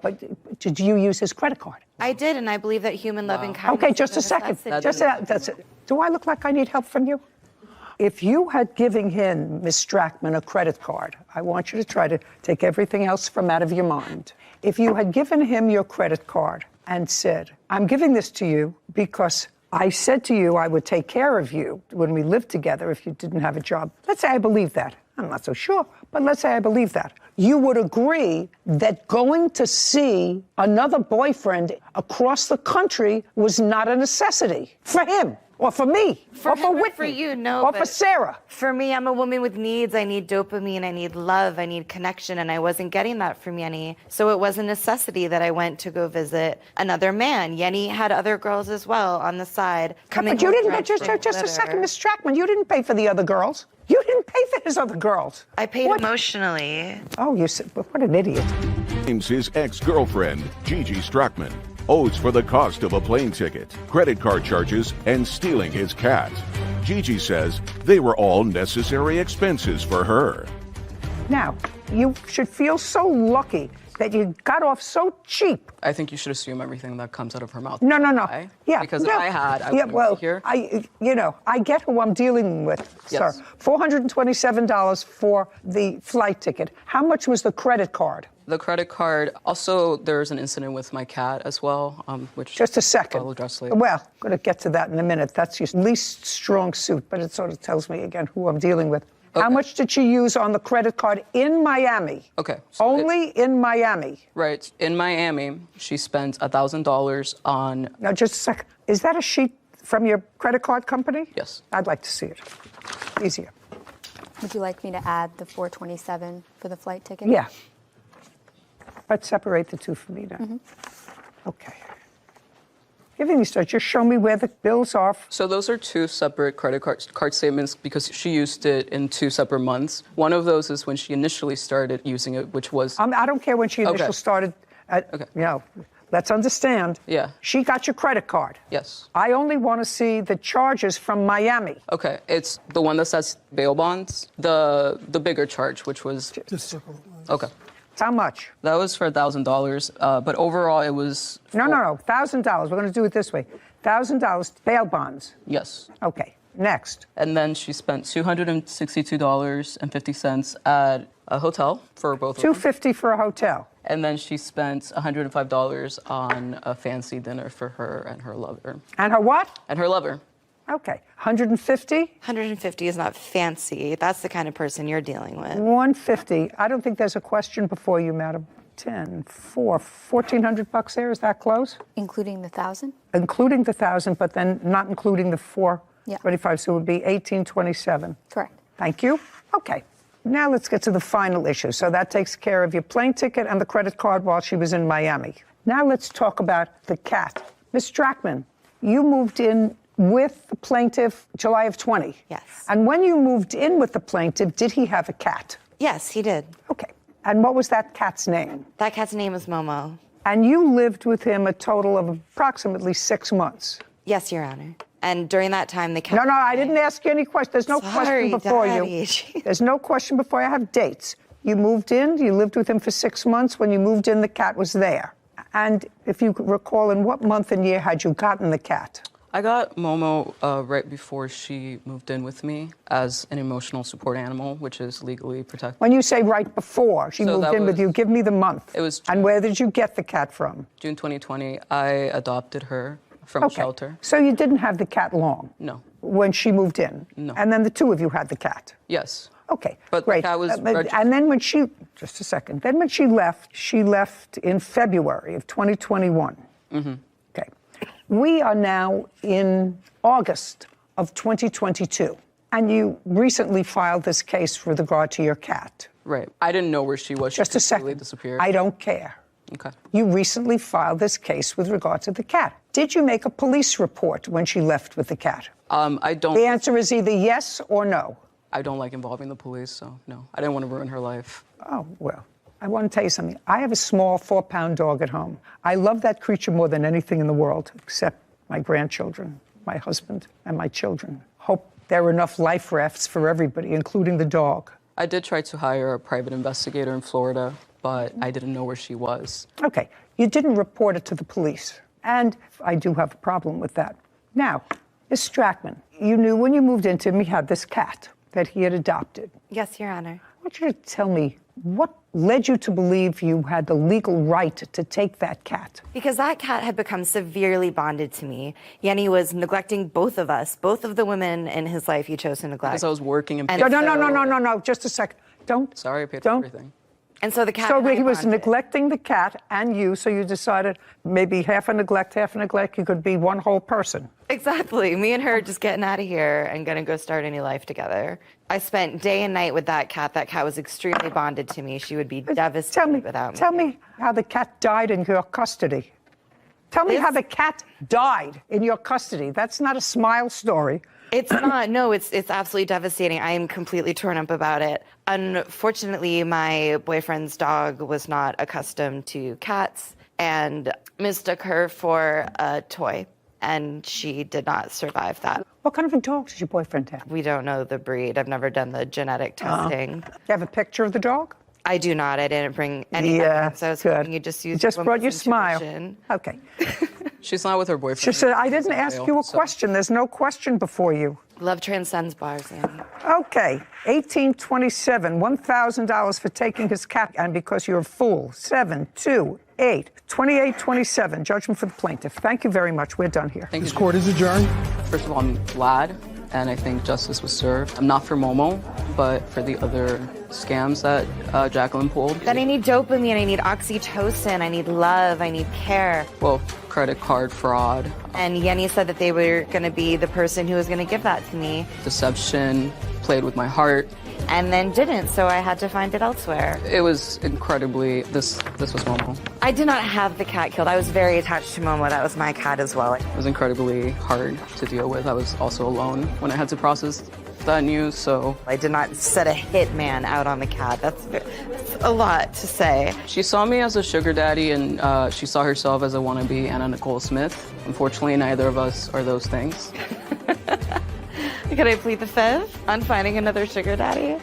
[SPEAKER 1] But did you use his credit card?
[SPEAKER 19] I did, and I believe that human love and kindness.
[SPEAKER 1] Okay, just a second. That's it. Do I look like I need help from you? If you had given him, Miss Strackman, a credit card, I want you to try to take everything else from out of your mind. If you had given him your credit card and said, I'm giving this to you because I said to you I would take care of you when we lived together if you didn't have a job. Let's say I believe that. I'm not so sure, but let's say I believe that. You would agree that going to see another boyfriend across the country was not a necessity for him. Or for me, or for Whitney,
[SPEAKER 19] for you, no,
[SPEAKER 1] or for Sarah.
[SPEAKER 19] For me, I'm a woman with needs. I need dopamine, I need love, I need connection, and I wasn't getting that from Yenny. So it was a necessity that I went to go visit another man. Yenny had other girls as well on the side.
[SPEAKER 1] But you didn't, just a second, Miss Strackman, you didn't pay for the other girls. You didn't pay for his other girls.
[SPEAKER 19] I paid emotionally.
[SPEAKER 1] Oh, you said, what an idiot.
[SPEAKER 3] His ex-girlfriend, Gigi Strackman, owes for the cost of a plane ticket, credit card charges, and stealing his cat. Gigi says they were all necessary expenses for her.
[SPEAKER 1] Now, you should feel so lucky that you got off so cheap.
[SPEAKER 18] I think you should assume everything that comes out of her mouth.
[SPEAKER 1] No. Yeah.
[SPEAKER 18] Because if I had, I wouldn't be here.
[SPEAKER 1] I get who I'm dealing with,
[SPEAKER 18] Yes.
[SPEAKER 1] sir. $427 for the flight ticket. How much was the credit card?
[SPEAKER 18] The credit card, also there's an incident with my cat as well, which
[SPEAKER 1] Just a second.
[SPEAKER 18] I'll address later.
[SPEAKER 1] Well, I'm going to get to that in a minute. That's your least strong suit, but it sort of tells me again who I'm dealing with. Okay. How much did she use on the credit card in Miami?
[SPEAKER 18] Okay.
[SPEAKER 1] So only in Miami.
[SPEAKER 18] Right. In Miami, she spent $1,000 on...
[SPEAKER 1] Now, just a second. Is that a sheet from your credit card company?
[SPEAKER 18] Yes.
[SPEAKER 1] I'd like to see it. Easier.
[SPEAKER 6] Would you like me to add the $427 for the flight ticket?
[SPEAKER 1] Yeah. Let's separate the two for me now.
[SPEAKER 6] Mm-hmm.
[SPEAKER 1] Okay. Giving you start, just show me where the bills are.
[SPEAKER 18] So those are two separate credit card statements because she used it in 2 separate months. One of those is when she initially started using it, which was...
[SPEAKER 1] I don't care when she initially started. Let's understand.
[SPEAKER 18] Yeah.
[SPEAKER 1] She got your credit card.
[SPEAKER 18] Yes.
[SPEAKER 1] I only want to see the charges from Miami.
[SPEAKER 18] Okay, it's the one that says bail bonds, the bigger charge, which was... Okay.
[SPEAKER 1] How much?
[SPEAKER 18] That was for $1,000, but overall it was...
[SPEAKER 1] No, $1,000. We're going to do it this way. $1,000 bail bonds.
[SPEAKER 18] Yes.
[SPEAKER 1] Okay, next.
[SPEAKER 18] And then she spent $262.50 at a hotel for both of them.
[SPEAKER 1] $250 for a hotel.
[SPEAKER 18] And then she spent $105 on a fancy dinner for her and her lover.
[SPEAKER 1] And her what?
[SPEAKER 18] And her lover.
[SPEAKER 1] Okay, 150?
[SPEAKER 19] 150 is not fancy. That's the kind of person you're dealing with.
[SPEAKER 1] 150. I don't think there's a question before you, madam. 10, 4, $1,400 there. Is that close?
[SPEAKER 6] Including the 1,000?
[SPEAKER 1] Including the 1,000, but then not including the 425, so it would be 1,827.
[SPEAKER 6] Correct.
[SPEAKER 1] Thank you. Okay. Now let's get to the final issue. So that takes care of your plane ticket and the credit card while she was in Miami. Now let's talk about the cat. Ms. Strackman, you moved in with the plaintiff July of 20.
[SPEAKER 19] Yes.
[SPEAKER 1] And when you moved in with the plaintiff, did he have a cat?
[SPEAKER 19] Yes, he did.
[SPEAKER 1] Okay. And what was that cat's name?
[SPEAKER 19] That cat's name was Momo.
[SPEAKER 1] And you lived with him a total of approximately 6 months.
[SPEAKER 19] Yes, Your Honor. And during that time, the cat...
[SPEAKER 1] No, I didn't ask you any questions. There's no question before you. There's no question before you. I have dates. You moved in, you lived with him for 6 months. When you moved in, the cat was there. And if you recall, in what month and year had you gotten the cat?
[SPEAKER 18] I got Momo right before she moved in with me as an emotional support animal, which is legally protected.
[SPEAKER 1] When you say right before she moved in with you, give me the month.
[SPEAKER 18] It was
[SPEAKER 1] and where did you get the cat from?
[SPEAKER 18] June 2020. I adopted her from a shelter.
[SPEAKER 1] So you didn't have the cat long?
[SPEAKER 18] No.
[SPEAKER 1] When she moved in?
[SPEAKER 18] No.
[SPEAKER 1] And then the two of you had the cat?
[SPEAKER 18] Yes.
[SPEAKER 1] Okay,
[SPEAKER 18] but
[SPEAKER 1] great.
[SPEAKER 18] The cat was
[SPEAKER 1] and then when she, just a second, then when she left in February of 2021.
[SPEAKER 18] Mm-hmm.
[SPEAKER 1] Okay. We are now in August of 2022, and you recently filed this case with regard to your cat.
[SPEAKER 18] Right. I didn't know where she was.
[SPEAKER 1] Just a second.
[SPEAKER 18] Disappeared.
[SPEAKER 1] I don't care.
[SPEAKER 18] Okay.
[SPEAKER 1] You recently filed this case with regard to the cat. Did you make a police report when she left with the cat?
[SPEAKER 18] I don't.
[SPEAKER 1] The answer is either yes or no.
[SPEAKER 18] I don't like involving the police, so no. I didn't want to ruin her life.
[SPEAKER 1] Oh, well, I want to tell you something. I have a small 4-pound dog at home. I love that creature more than anything in the world, except my grandchildren, my husband, and my children. Hope there are enough life rafts for everybody, including the dog.
[SPEAKER 18] I did try to hire a private investigator in Florida, but I didn't know where she was.
[SPEAKER 1] Okay, you didn't report it to the police, and I do have a problem with that. Now, Ms. Strackman, you knew when you moved into him he had this cat that he had adopted.
[SPEAKER 19] Yes, Your Honor.
[SPEAKER 1] I want you to tell me what led you to believe you had the legal right to take that cat?
[SPEAKER 19] Because that cat had become severely bonded to me. Yenny was neglecting both of us, both of the women in his life he chose to neglect.
[SPEAKER 18] Because I was working and
[SPEAKER 1] No, just a second. Don't.
[SPEAKER 18] Sorry, I paid for everything.
[SPEAKER 19] And so the cat.
[SPEAKER 1] So he was neglecting the cat and you, so you decided maybe half a neglect, you could be one whole person.
[SPEAKER 19] Exactly. Me and her are just getting out of here and gonna go start a new life together. I spent day and night with that cat. That cat was extremely bonded to me. She would be devastated without me.
[SPEAKER 1] Tell me how the cat died in your custody. Tell me how the cat died in your custody. That's not a smile story.
[SPEAKER 19] It's not. No, it's absolutely devastating. I am completely torn up about it. Unfortunately, my boyfriend's dog was not accustomed to cats and mistook her for a toy, and she did not survive that.
[SPEAKER 1] What kind of a dog does your boyfriend have?
[SPEAKER 19] We don't know the breed. I've never done the genetic testing.
[SPEAKER 1] Do you have a picture of the dog?
[SPEAKER 19] I do not. I didn't bring any evidence. I was hoping you just used
[SPEAKER 1] brought your smile. Okay.
[SPEAKER 18] She's not with her boyfriend.
[SPEAKER 1] She said, I didn't ask you a question. There's no question before you.
[SPEAKER 19] Love transcends bars, Annie.
[SPEAKER 1] Okay, 1827, $1,000 for taking his cat, and because you're a fool. 7, 2, 8, 2827, judgment for the plaintiff. Thank you very much. We're done here.
[SPEAKER 4] This court is adjourned.
[SPEAKER 18] First of all, I'm glad, and I think justice was served. I'm not for Momo, but for the other scams that Jacqueline pulled.
[SPEAKER 19] Then I need dopamine, I need oxytocin, I need love, I need care.
[SPEAKER 18] Well, credit card fraud.
[SPEAKER 19] And Yenny said that they were going to be the person who was going to give that to me.
[SPEAKER 18] Deception, played with my heart.
[SPEAKER 19] And then didn't, so I had to find it elsewhere.
[SPEAKER 18] It was incredibly, this was Momo.
[SPEAKER 19] I did not have the cat killed. I was very attached to Momo. That was my cat as well.
[SPEAKER 18] It was incredibly hard to deal with. I was also alone when I had to process that news, so.
[SPEAKER 19] I did not set a hitman out on the cat. That's a lot to say.
[SPEAKER 18] She saw me as a sugar daddy, and she saw herself as a wannabe Anna Nicole Smith. Unfortunately, neither of us are those things.
[SPEAKER 19] Could I plead the fifth on finding another sugar daddy?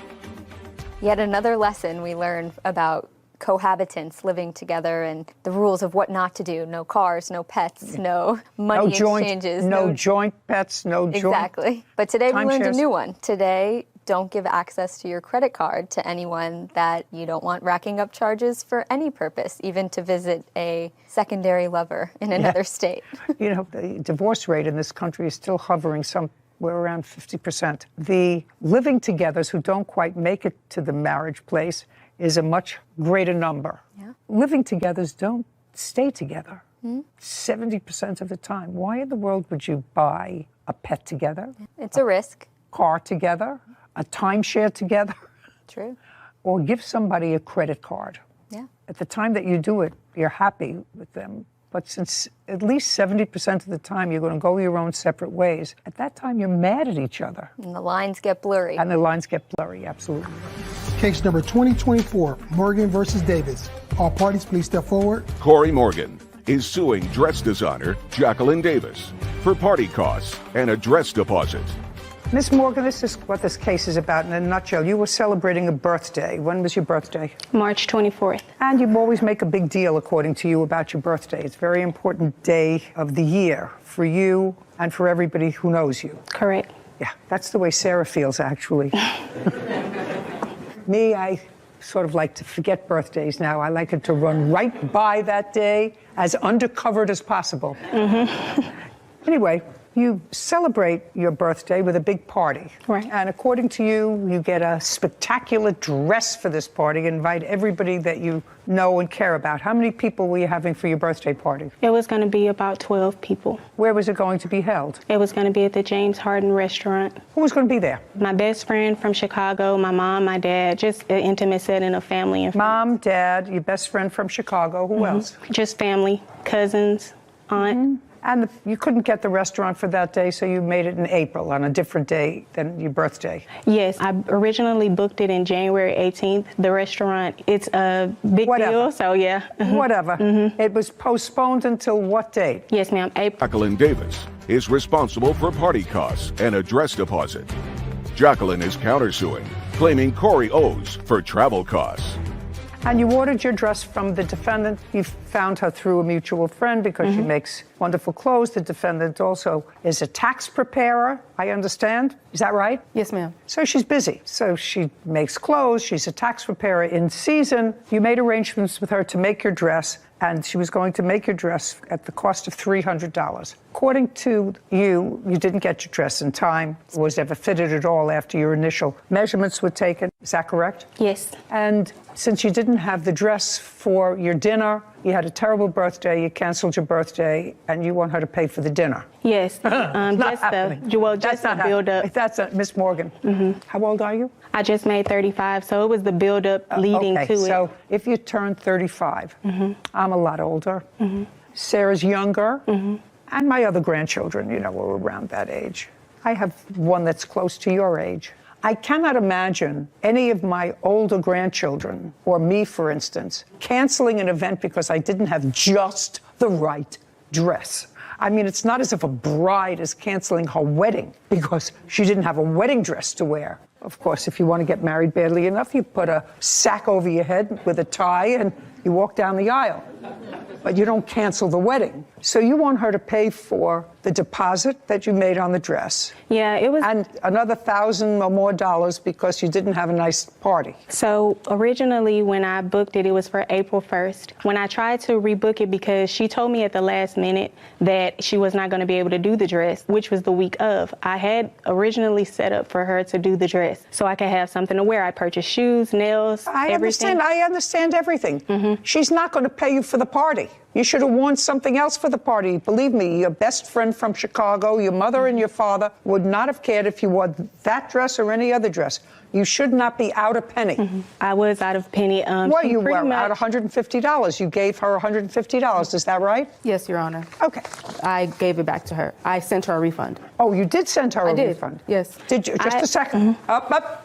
[SPEAKER 6] Yet another lesson we learned about cohabitants living together and the rules of what not to do. No cars, no pets, no money exchanges.
[SPEAKER 1] No joint pets, no joint.
[SPEAKER 6] Exactly. But today we learned a
[SPEAKER 1] shares.
[SPEAKER 6] new one. Today, don't give access to your credit card to anyone that you don't want racking up charges for any purpose, even to visit a secondary lover in another state.
[SPEAKER 1] You know, the divorce rate in this country is still hovering we're around 50%. The living togethers who don't quite make it to the marriage place is a much greater number.
[SPEAKER 6] Yeah.
[SPEAKER 1] Living togethers don't stay together 70% of the time. Why in the world would you buy a pet together?
[SPEAKER 6] It's a risk.
[SPEAKER 1] Car together? A timeshare together?
[SPEAKER 6] True.
[SPEAKER 1] Or give somebody a credit card.
[SPEAKER 6] Yeah.
[SPEAKER 1] At the time that you do it, you're happy with them. But since at least 70% of the time you're going to go your own separate ways, at that time you're mad at each other.
[SPEAKER 6] And the lines get blurry.
[SPEAKER 1] And the lines get blurry, absolutely.
[SPEAKER 4] Case number 2024, Morgan versus Davis. All parties, please step forward.
[SPEAKER 3] Corey Morgan is suing dress designer Jacqueline Davis for party costs and a dress deposit.
[SPEAKER 1] Miss Morgan, this is what this case is about in a nutshell. You were celebrating a birthday. When was your birthday?
[SPEAKER 20] March 24th.
[SPEAKER 1] And you always make a big deal, according to you, about your birthday. It's a very important day of the year for you and for everybody who knows you.
[SPEAKER 20] Correct.
[SPEAKER 1] Yeah, that's the way Sarah feels, actually. Me, I sort of like to forget birthdays now. I like it to run right by that day as undercovered as possible. Anyway, you celebrate your birthday with a big party.
[SPEAKER 20] Right.
[SPEAKER 1] And according to you, you get a spectacular dress for this party, invite everybody that you know and care about. How many people were you having for your birthday party?
[SPEAKER 20] It was going to be about 12 people.
[SPEAKER 1] Where was it going to be held?
[SPEAKER 20] It was going to be at the James Harden restaurant.
[SPEAKER 1] Who was going to be there?
[SPEAKER 20] My best friend from Chicago, my mom, my dad, just an intimate setting of family and friends.
[SPEAKER 1] Mom, dad, your best friend from Chicago. Who else?
[SPEAKER 20] Just family, cousins, aunt.
[SPEAKER 1] And you couldn't get the restaurant for that day, so you made it in April on a different day than your birthday.
[SPEAKER 20] Yes, I originally booked it in January 18th. The restaurant, it's a big deal, so yeah.
[SPEAKER 1] Whatever. It was postponed until what date?
[SPEAKER 20] Yes, ma'am, April.
[SPEAKER 3] Jacqueline Davis is responsible for party costs and a dress deposit. Jacqueline is countersuing, claiming Corey owes for travel costs.
[SPEAKER 1] And you ordered your dress from the defendant. You found her through a mutual friend because she makes wonderful clothes. The defendant also is a tax preparer, I understand. Is that right?
[SPEAKER 8] Yes, ma'am.
[SPEAKER 1] So she's busy. So she makes clothes. She's a tax preparer in season. You made arrangements with her to make your dress, and she was going to make your dress at the cost of $300. According to you, you didn't get your dress in time. It was never fitted at all after your initial measurements were taken. Is that correct?
[SPEAKER 20] Yes.
[SPEAKER 1] And since you didn't have the dress for your dinner, you had a terrible birthday, you canceled your birthday, and you want her to pay for the dinner.
[SPEAKER 20] Yes.
[SPEAKER 1] Not happening.
[SPEAKER 20] Just the build up.
[SPEAKER 1] That's Miss Morgan. How old are you?
[SPEAKER 20] I just made 35, so it was the build up leading to it.
[SPEAKER 1] So if you turn 35, I'm a lot older. Sarah's younger, and my other grandchildren, you know, were around that age. I have one that's close to your age. I cannot imagine any of my older grandchildren, or me, for instance, canceling an event because I didn't have just the right dress. I mean, it's not as if a bride is canceling her wedding because she didn't have a wedding dress to wear. Of course, if you want to get married badly enough, you put a sack over your head with a tie and you walk down the aisle. But you don't cancel the wedding. So you want her to pay for the deposit that you made on the dress.
[SPEAKER 20] Yeah, it was.
[SPEAKER 1] And another $1,000 or more because you didn't have a nice party.
[SPEAKER 20] So originally when I booked it, it was for April 1st. When I tried to rebook it, because she told me at the last minute that she was not going to be able to do the dress, which was the week of. I had originally set up for her to do the dress so I could have something to wear. I purchased shoes, nails, everything.
[SPEAKER 1] I understand everything. She's not going to pay you for the party. You should have worn something else for the party. Believe me, your best friend from Chicago, your mother and your father would not have cared if you wore that dress or any other dress. You should not be out a penny.
[SPEAKER 20] I was out of penny.
[SPEAKER 1] Well, you were out $150. You gave her $150. Is that right?
[SPEAKER 8] Yes, Your Honor.
[SPEAKER 1] Okay.
[SPEAKER 8] I gave it back to her. I sent her a refund.
[SPEAKER 1] Oh, you did send her a
[SPEAKER 8] did.
[SPEAKER 1] refund?
[SPEAKER 8] Yes.
[SPEAKER 1] Did you? Just a second. Up.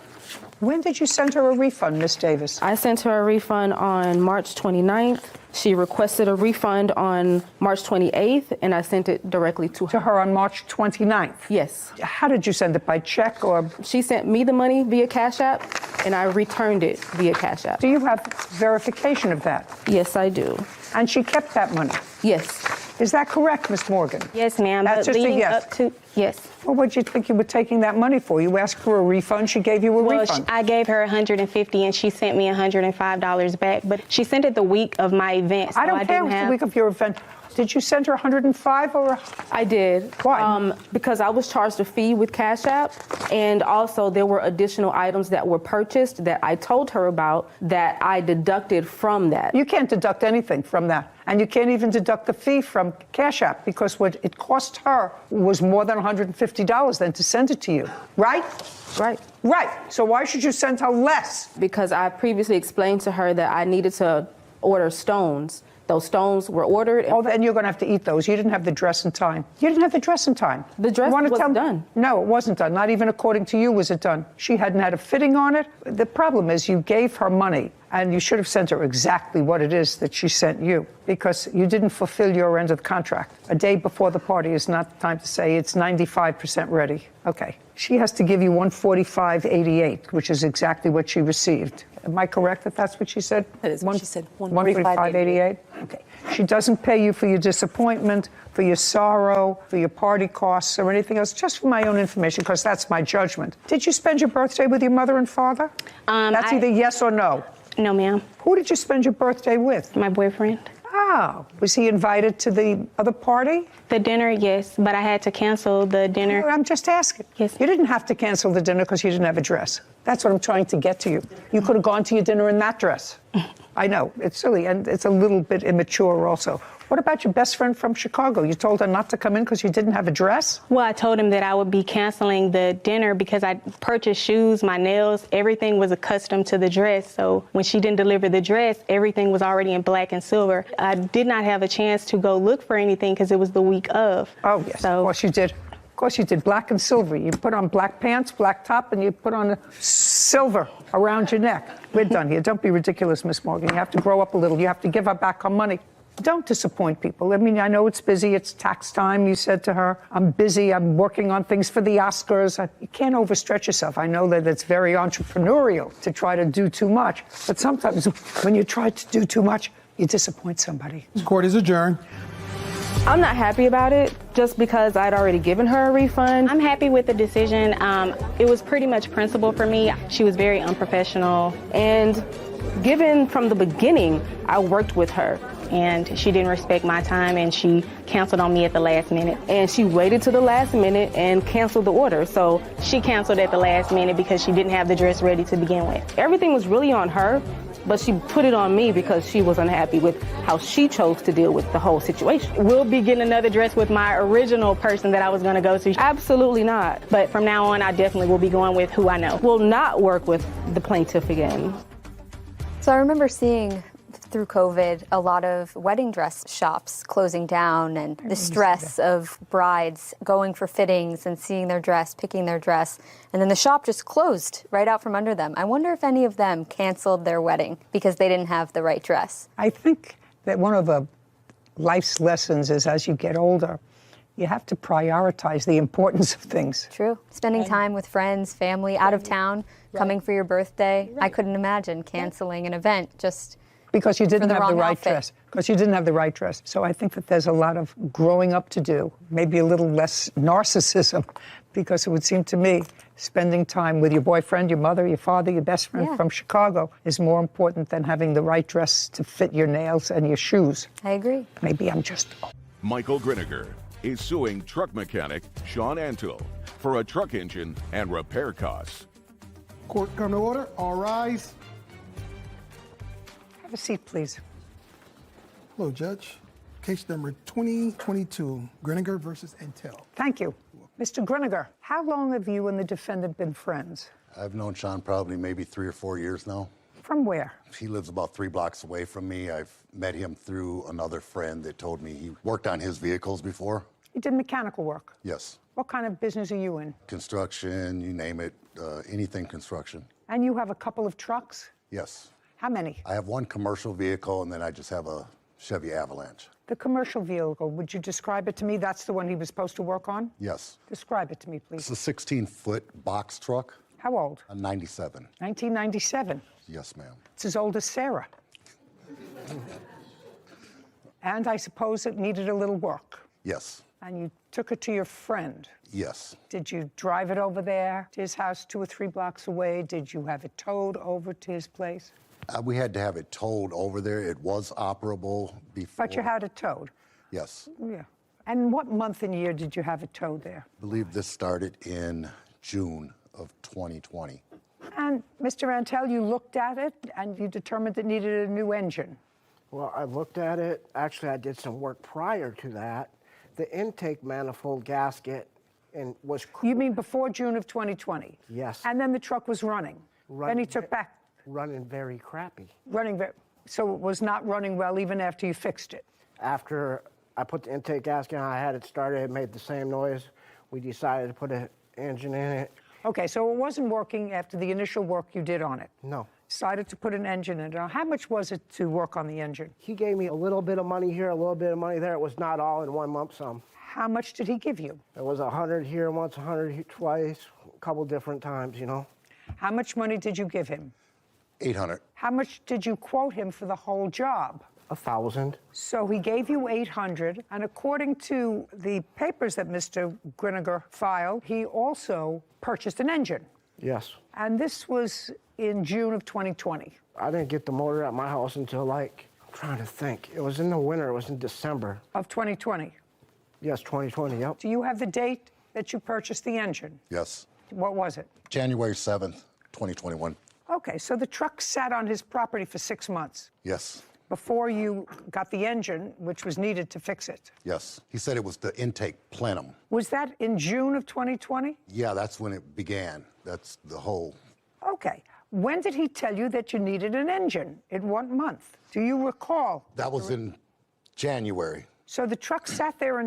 [SPEAKER 1] When did you send her a refund, Miss Davis?
[SPEAKER 8] I sent her a refund on March 29th. She requested a refund on March 28th, and I sent it directly to her.
[SPEAKER 1] To her on March 29th?
[SPEAKER 8] Yes.
[SPEAKER 1] How did you send it? By check or?
[SPEAKER 8] She sent me the money via Cash App, and I returned it via Cash App.
[SPEAKER 1] Do you have verification of that?
[SPEAKER 8] Yes, I do.
[SPEAKER 1] And she kept that money?
[SPEAKER 8] Yes.
[SPEAKER 1] Is that correct, Miss Morgan?
[SPEAKER 20] Yes, ma'am.
[SPEAKER 1] That's
[SPEAKER 20] But
[SPEAKER 1] just a
[SPEAKER 20] leading
[SPEAKER 1] yes.
[SPEAKER 20] up to yes.
[SPEAKER 1] Well, what did you think you were taking that money for? You asked for a refund, she gave you a refund.
[SPEAKER 20] I gave her $150 and she sent me $105 back, but she sent it the week of my event. So
[SPEAKER 1] I don't care
[SPEAKER 20] didn't
[SPEAKER 1] the week of your event. Did you send her 105 or?
[SPEAKER 21] I did.
[SPEAKER 1] Why?
[SPEAKER 21] Because I was charged a fee with Cash App, and also there were additional items that were purchased that I told her about that I deducted from that.
[SPEAKER 1] You can't deduct anything from that. And you can't even deduct the fee from Cash App because what it cost her was more than $150 then to send it to you, right?
[SPEAKER 21] Right.
[SPEAKER 1] Right. So why should you send her less?
[SPEAKER 21] Because I previously explained to her that I needed to order stones. Those stones were ordered.
[SPEAKER 1] Oh, then you're going to have to eat those. You didn't have the dress in time. You didn't have the dress in time.
[SPEAKER 21] The dress wasn't done.
[SPEAKER 1] No, it wasn't done. Not even according to you was it done. She hadn't had a fitting on it. The problem is you gave her money, and you should have sent her exactly what it is that she sent you because you didn't fulfill your end of the contract. A day before the party is not time to say it's 95% ready. Okay. She has to give you $145.88, which is exactly what she received. Am I correct that that's what she said?
[SPEAKER 22] That is what she said.
[SPEAKER 1] $145.88? Okay. She doesn't pay you for your disappointment, for your sorrow, for your party costs, or anything else, just for my own information, because that's my judgment. Did you spend your birthday with your mother and father? That's either yes or no.
[SPEAKER 20] No, ma'am.
[SPEAKER 1] Who did you spend your birthday with?
[SPEAKER 20] My boyfriend.
[SPEAKER 1] Oh, was he invited to the other party?
[SPEAKER 20] The dinner, yes, but I had to cancel the dinner.
[SPEAKER 1] I'm just asking.
[SPEAKER 20] Yes.
[SPEAKER 1] You didn't have to cancel the dinner because you didn't have a dress. That's what I'm trying to get to you. You could have gone to your dinner in that dress. I know, it's silly, and it's a little bit immature also. What about your best friend from Chicago? You told her not to come in because you didn't have a dress?
[SPEAKER 20] Well, I told him that I would be canceling the dinner because I purchased shoes, my nails, everything was accustomed to the dress. So when she didn't deliver the dress, everything was already in black and silver. I did not have a chance to go look for anything because it was the week of.
[SPEAKER 1] Oh, yes, of course you did. Of course you did, black and silver. You put on black pants, black top, and you put on silver around your neck. We're done here. Don't be ridiculous, Miss Morgan. You have to grow up a little. You have to give her back her money. Don't disappoint people. I mean, I know it's busy. It's tax time, you said to her. I'm busy. I'm working on things for the Oscars. You can't overstretch yourself. I know that it's very entrepreneurial to try to do too much. But sometimes when you try to do too much, you disappoint somebody.
[SPEAKER 4] This court is adjourned.
[SPEAKER 21] I'm not happy about it just because I'd already given her a refund.
[SPEAKER 20] I'm happy with the decision. It was pretty much principle for me. She was very unprofessional.
[SPEAKER 21] And given from the beginning, I worked with her. And she didn't respect my time, and she canceled on me at the last minute. And she waited to the last minute and canceled the order. So
[SPEAKER 20] she canceled at the last minute because she didn't have the dress ready to begin with.
[SPEAKER 21] Everything was really on her, but she put it on me because she was unhappy with how she chose to deal with the whole situation.
[SPEAKER 20] We'll be getting another dress with my original person that I was going to go to.
[SPEAKER 21] Absolutely not.
[SPEAKER 20] But from now on, I definitely will be going with who I know.
[SPEAKER 21] Will not work with the plaintiff again.
[SPEAKER 6] So I remember seeing through COVID, a lot of wedding dress shops closing down and the stress of brides going for fittings and seeing their dress, picking their dress, and then the shop just closed right out from under them. I wonder if any of them canceled their wedding because they didn't have the right dress.
[SPEAKER 1] I think that one of the life's lessons is as you get older, you have to prioritize the importance of things.
[SPEAKER 6] True. Spending time with friends, family, out of town, coming for your birthday. I couldn't imagine canceling an event just
[SPEAKER 1] because you didn't have the right
[SPEAKER 6] outfit.
[SPEAKER 1] dress. Because you didn't have the right dress. So I think that there's a lot of growing up to do, maybe a little less narcissism, because it would seem to me spending time with your boyfriend, your mother, your father, your best friend from Chicago is more important than having the right dress to fit your nails and your shoes.
[SPEAKER 6] I agree.
[SPEAKER 1] Maybe I'm just...
[SPEAKER 3] Michael Griniger is suing truck mechanic Sean Antle for a truck engine and repair costs.
[SPEAKER 4] Court come to order. All rise.
[SPEAKER 1] Have a seat, please.
[SPEAKER 4] Hello, Judge. Case number 2022, Griniger versus Intel.
[SPEAKER 1] Thank you. Mr. Griniger, how long have you and the defendant been friends?
[SPEAKER 23] I've known Sean probably maybe 3 or 4 years now.
[SPEAKER 1] From where?
[SPEAKER 23] He lives about 3 blocks away from me. I've met him through another friend that told me he worked on his vehicles before.
[SPEAKER 1] You did mechanical work?
[SPEAKER 23] Yes.
[SPEAKER 1] What kind of business are you in?
[SPEAKER 23] Construction, you name it, anything construction.
[SPEAKER 1] And you have a couple of trucks?
[SPEAKER 23] Yes.
[SPEAKER 1] How many?
[SPEAKER 23] I have one commercial vehicle, and then I just have a Chevy Avalanche.
[SPEAKER 1] The commercial vehicle, would you describe it to me? That's the one he was supposed to work on?
[SPEAKER 23] Yes.
[SPEAKER 1] Describe it to me, please.
[SPEAKER 23] It's a 16-foot box truck.
[SPEAKER 1] How old?
[SPEAKER 23] A 97.
[SPEAKER 1] 1997?
[SPEAKER 23] Yes, ma'am.
[SPEAKER 1] It's as old as Sarah. And I suppose it needed a little work.
[SPEAKER 23] Yes.
[SPEAKER 1] And you took it to your friend.
[SPEAKER 23] Yes.
[SPEAKER 1] Did you drive it over there to his house 2 or 3 blocks away? Did you have it towed over to his place?
[SPEAKER 23] We had to have it towed over there. It was operable before.
[SPEAKER 1] But you had it towed.
[SPEAKER 23] Yes.
[SPEAKER 1] Yeah. And what month and year did you have it towed there?
[SPEAKER 23] I believe this started in June of 2020.
[SPEAKER 1] And Mr. Rantel, you looked at it and you determined it needed a new engine.
[SPEAKER 2] Well, I looked at it. Actually, I did some work prior to that. The intake manifold gasket was...
[SPEAKER 1] You mean before June of 2020?
[SPEAKER 2] Yes.
[SPEAKER 1] And then the truck was running? Then he took back...
[SPEAKER 2] Running very crappy.
[SPEAKER 1] So it was not running well even after you fixed it?
[SPEAKER 2] After I put the intake gasket on, I had it started, it made the same noise. We decided to put an engine in it.
[SPEAKER 1] Okay, so it wasn't working after the initial work you did on it?
[SPEAKER 2] No.
[SPEAKER 1] Decided to put an engine in it. How much was it to work on the engine?
[SPEAKER 2] He gave me a little bit of money here, a little bit of money there. It was not all in one lump sum.
[SPEAKER 1] How much did he give you?
[SPEAKER 2] It was 100 here once, 100 here twice, a couple different times, you know.
[SPEAKER 1] How much money did you give him?
[SPEAKER 23] 800.
[SPEAKER 1] How much did you quote him for the whole job?
[SPEAKER 2] 1,000.
[SPEAKER 1] So he gave you 800, and according to the papers that Mr. Griniger filed, he also purchased an engine.
[SPEAKER 2] Yes.
[SPEAKER 1] And this was in June of 2020.
[SPEAKER 2] I didn't get the motor at my house until I'm trying to think. It was in the winter, it was in December.
[SPEAKER 1] Of 2020?
[SPEAKER 2] Yes, 2020, yep.
[SPEAKER 1] Do you have the date that you purchased the engine?
[SPEAKER 23] Yes.
[SPEAKER 1] What was it?
[SPEAKER 23] January 7th, 2021.
[SPEAKER 1] Okay, so the truck sat on his property for 6 months
[SPEAKER 23] Yes.
[SPEAKER 1] before you got the engine, which was needed to fix it.
[SPEAKER 23] Yes. He said it was the intake plenum.
[SPEAKER 1] Was that in June of 2020?
[SPEAKER 23] Yeah, that's when it began. That's the whole...
[SPEAKER 1] Okay. When did he tell you that you needed an engine? In what month? Do you recall?
[SPEAKER 23] That was in January.
[SPEAKER 1] So the truck sat there,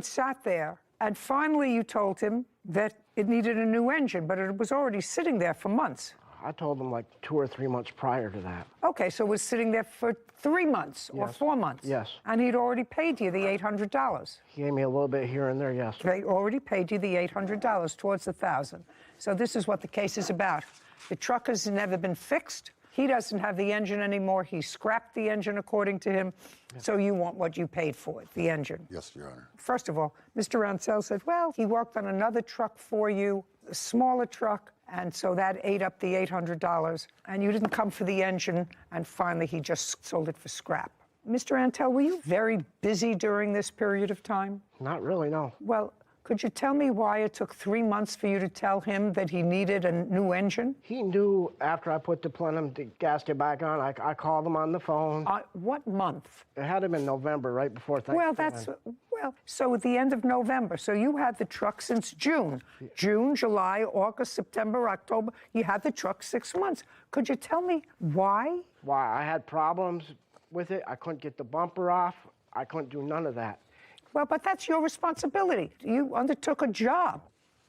[SPEAKER 1] and finally you told him that it needed a new engine, but it was already sitting there for months.
[SPEAKER 2] I told him 2 or 3 months prior to that.
[SPEAKER 1] Okay, so it was sitting there for 3 months or 4 months?
[SPEAKER 2] Yes.
[SPEAKER 1] And he'd already paid you the $800?
[SPEAKER 2] He gave me a little bit here and there, yes.
[SPEAKER 1] They already paid you the $800 towards the 1,000. So this is what the case is about. The truck has never been fixed. He doesn't have the engine anymore. He scrapped the engine, according to him. Yes. So you want what you paid for it, the engine.
[SPEAKER 23] Yes, Your Honor.
[SPEAKER 1] First of all, Mr. Ransell said, well, he worked on another truck for you, a smaller truck, and so that ate up the $800. And you didn't come for the engine, and finally he just sold it for scrap. Mr. Antel, were you very busy during this period of time?
[SPEAKER 2] Not really, no.
[SPEAKER 1] Well, could you tell me why it took 3 months for you to tell him that he needed a new engine?
[SPEAKER 2] He knew after I put the plenum gasket back on. I called him on the phone.
[SPEAKER 1] What month?
[SPEAKER 2] It had him in November, right before Thanksgiving.
[SPEAKER 1] So at the end of November. So you had the truck since June. June, July, August, September, October. You had the truck 6 months. Could you tell me why?
[SPEAKER 2] Why? I had problems with it. I couldn't get the bumper off. I couldn't do none of that.
[SPEAKER 1] Well, but that's your responsibility. You undertook a job.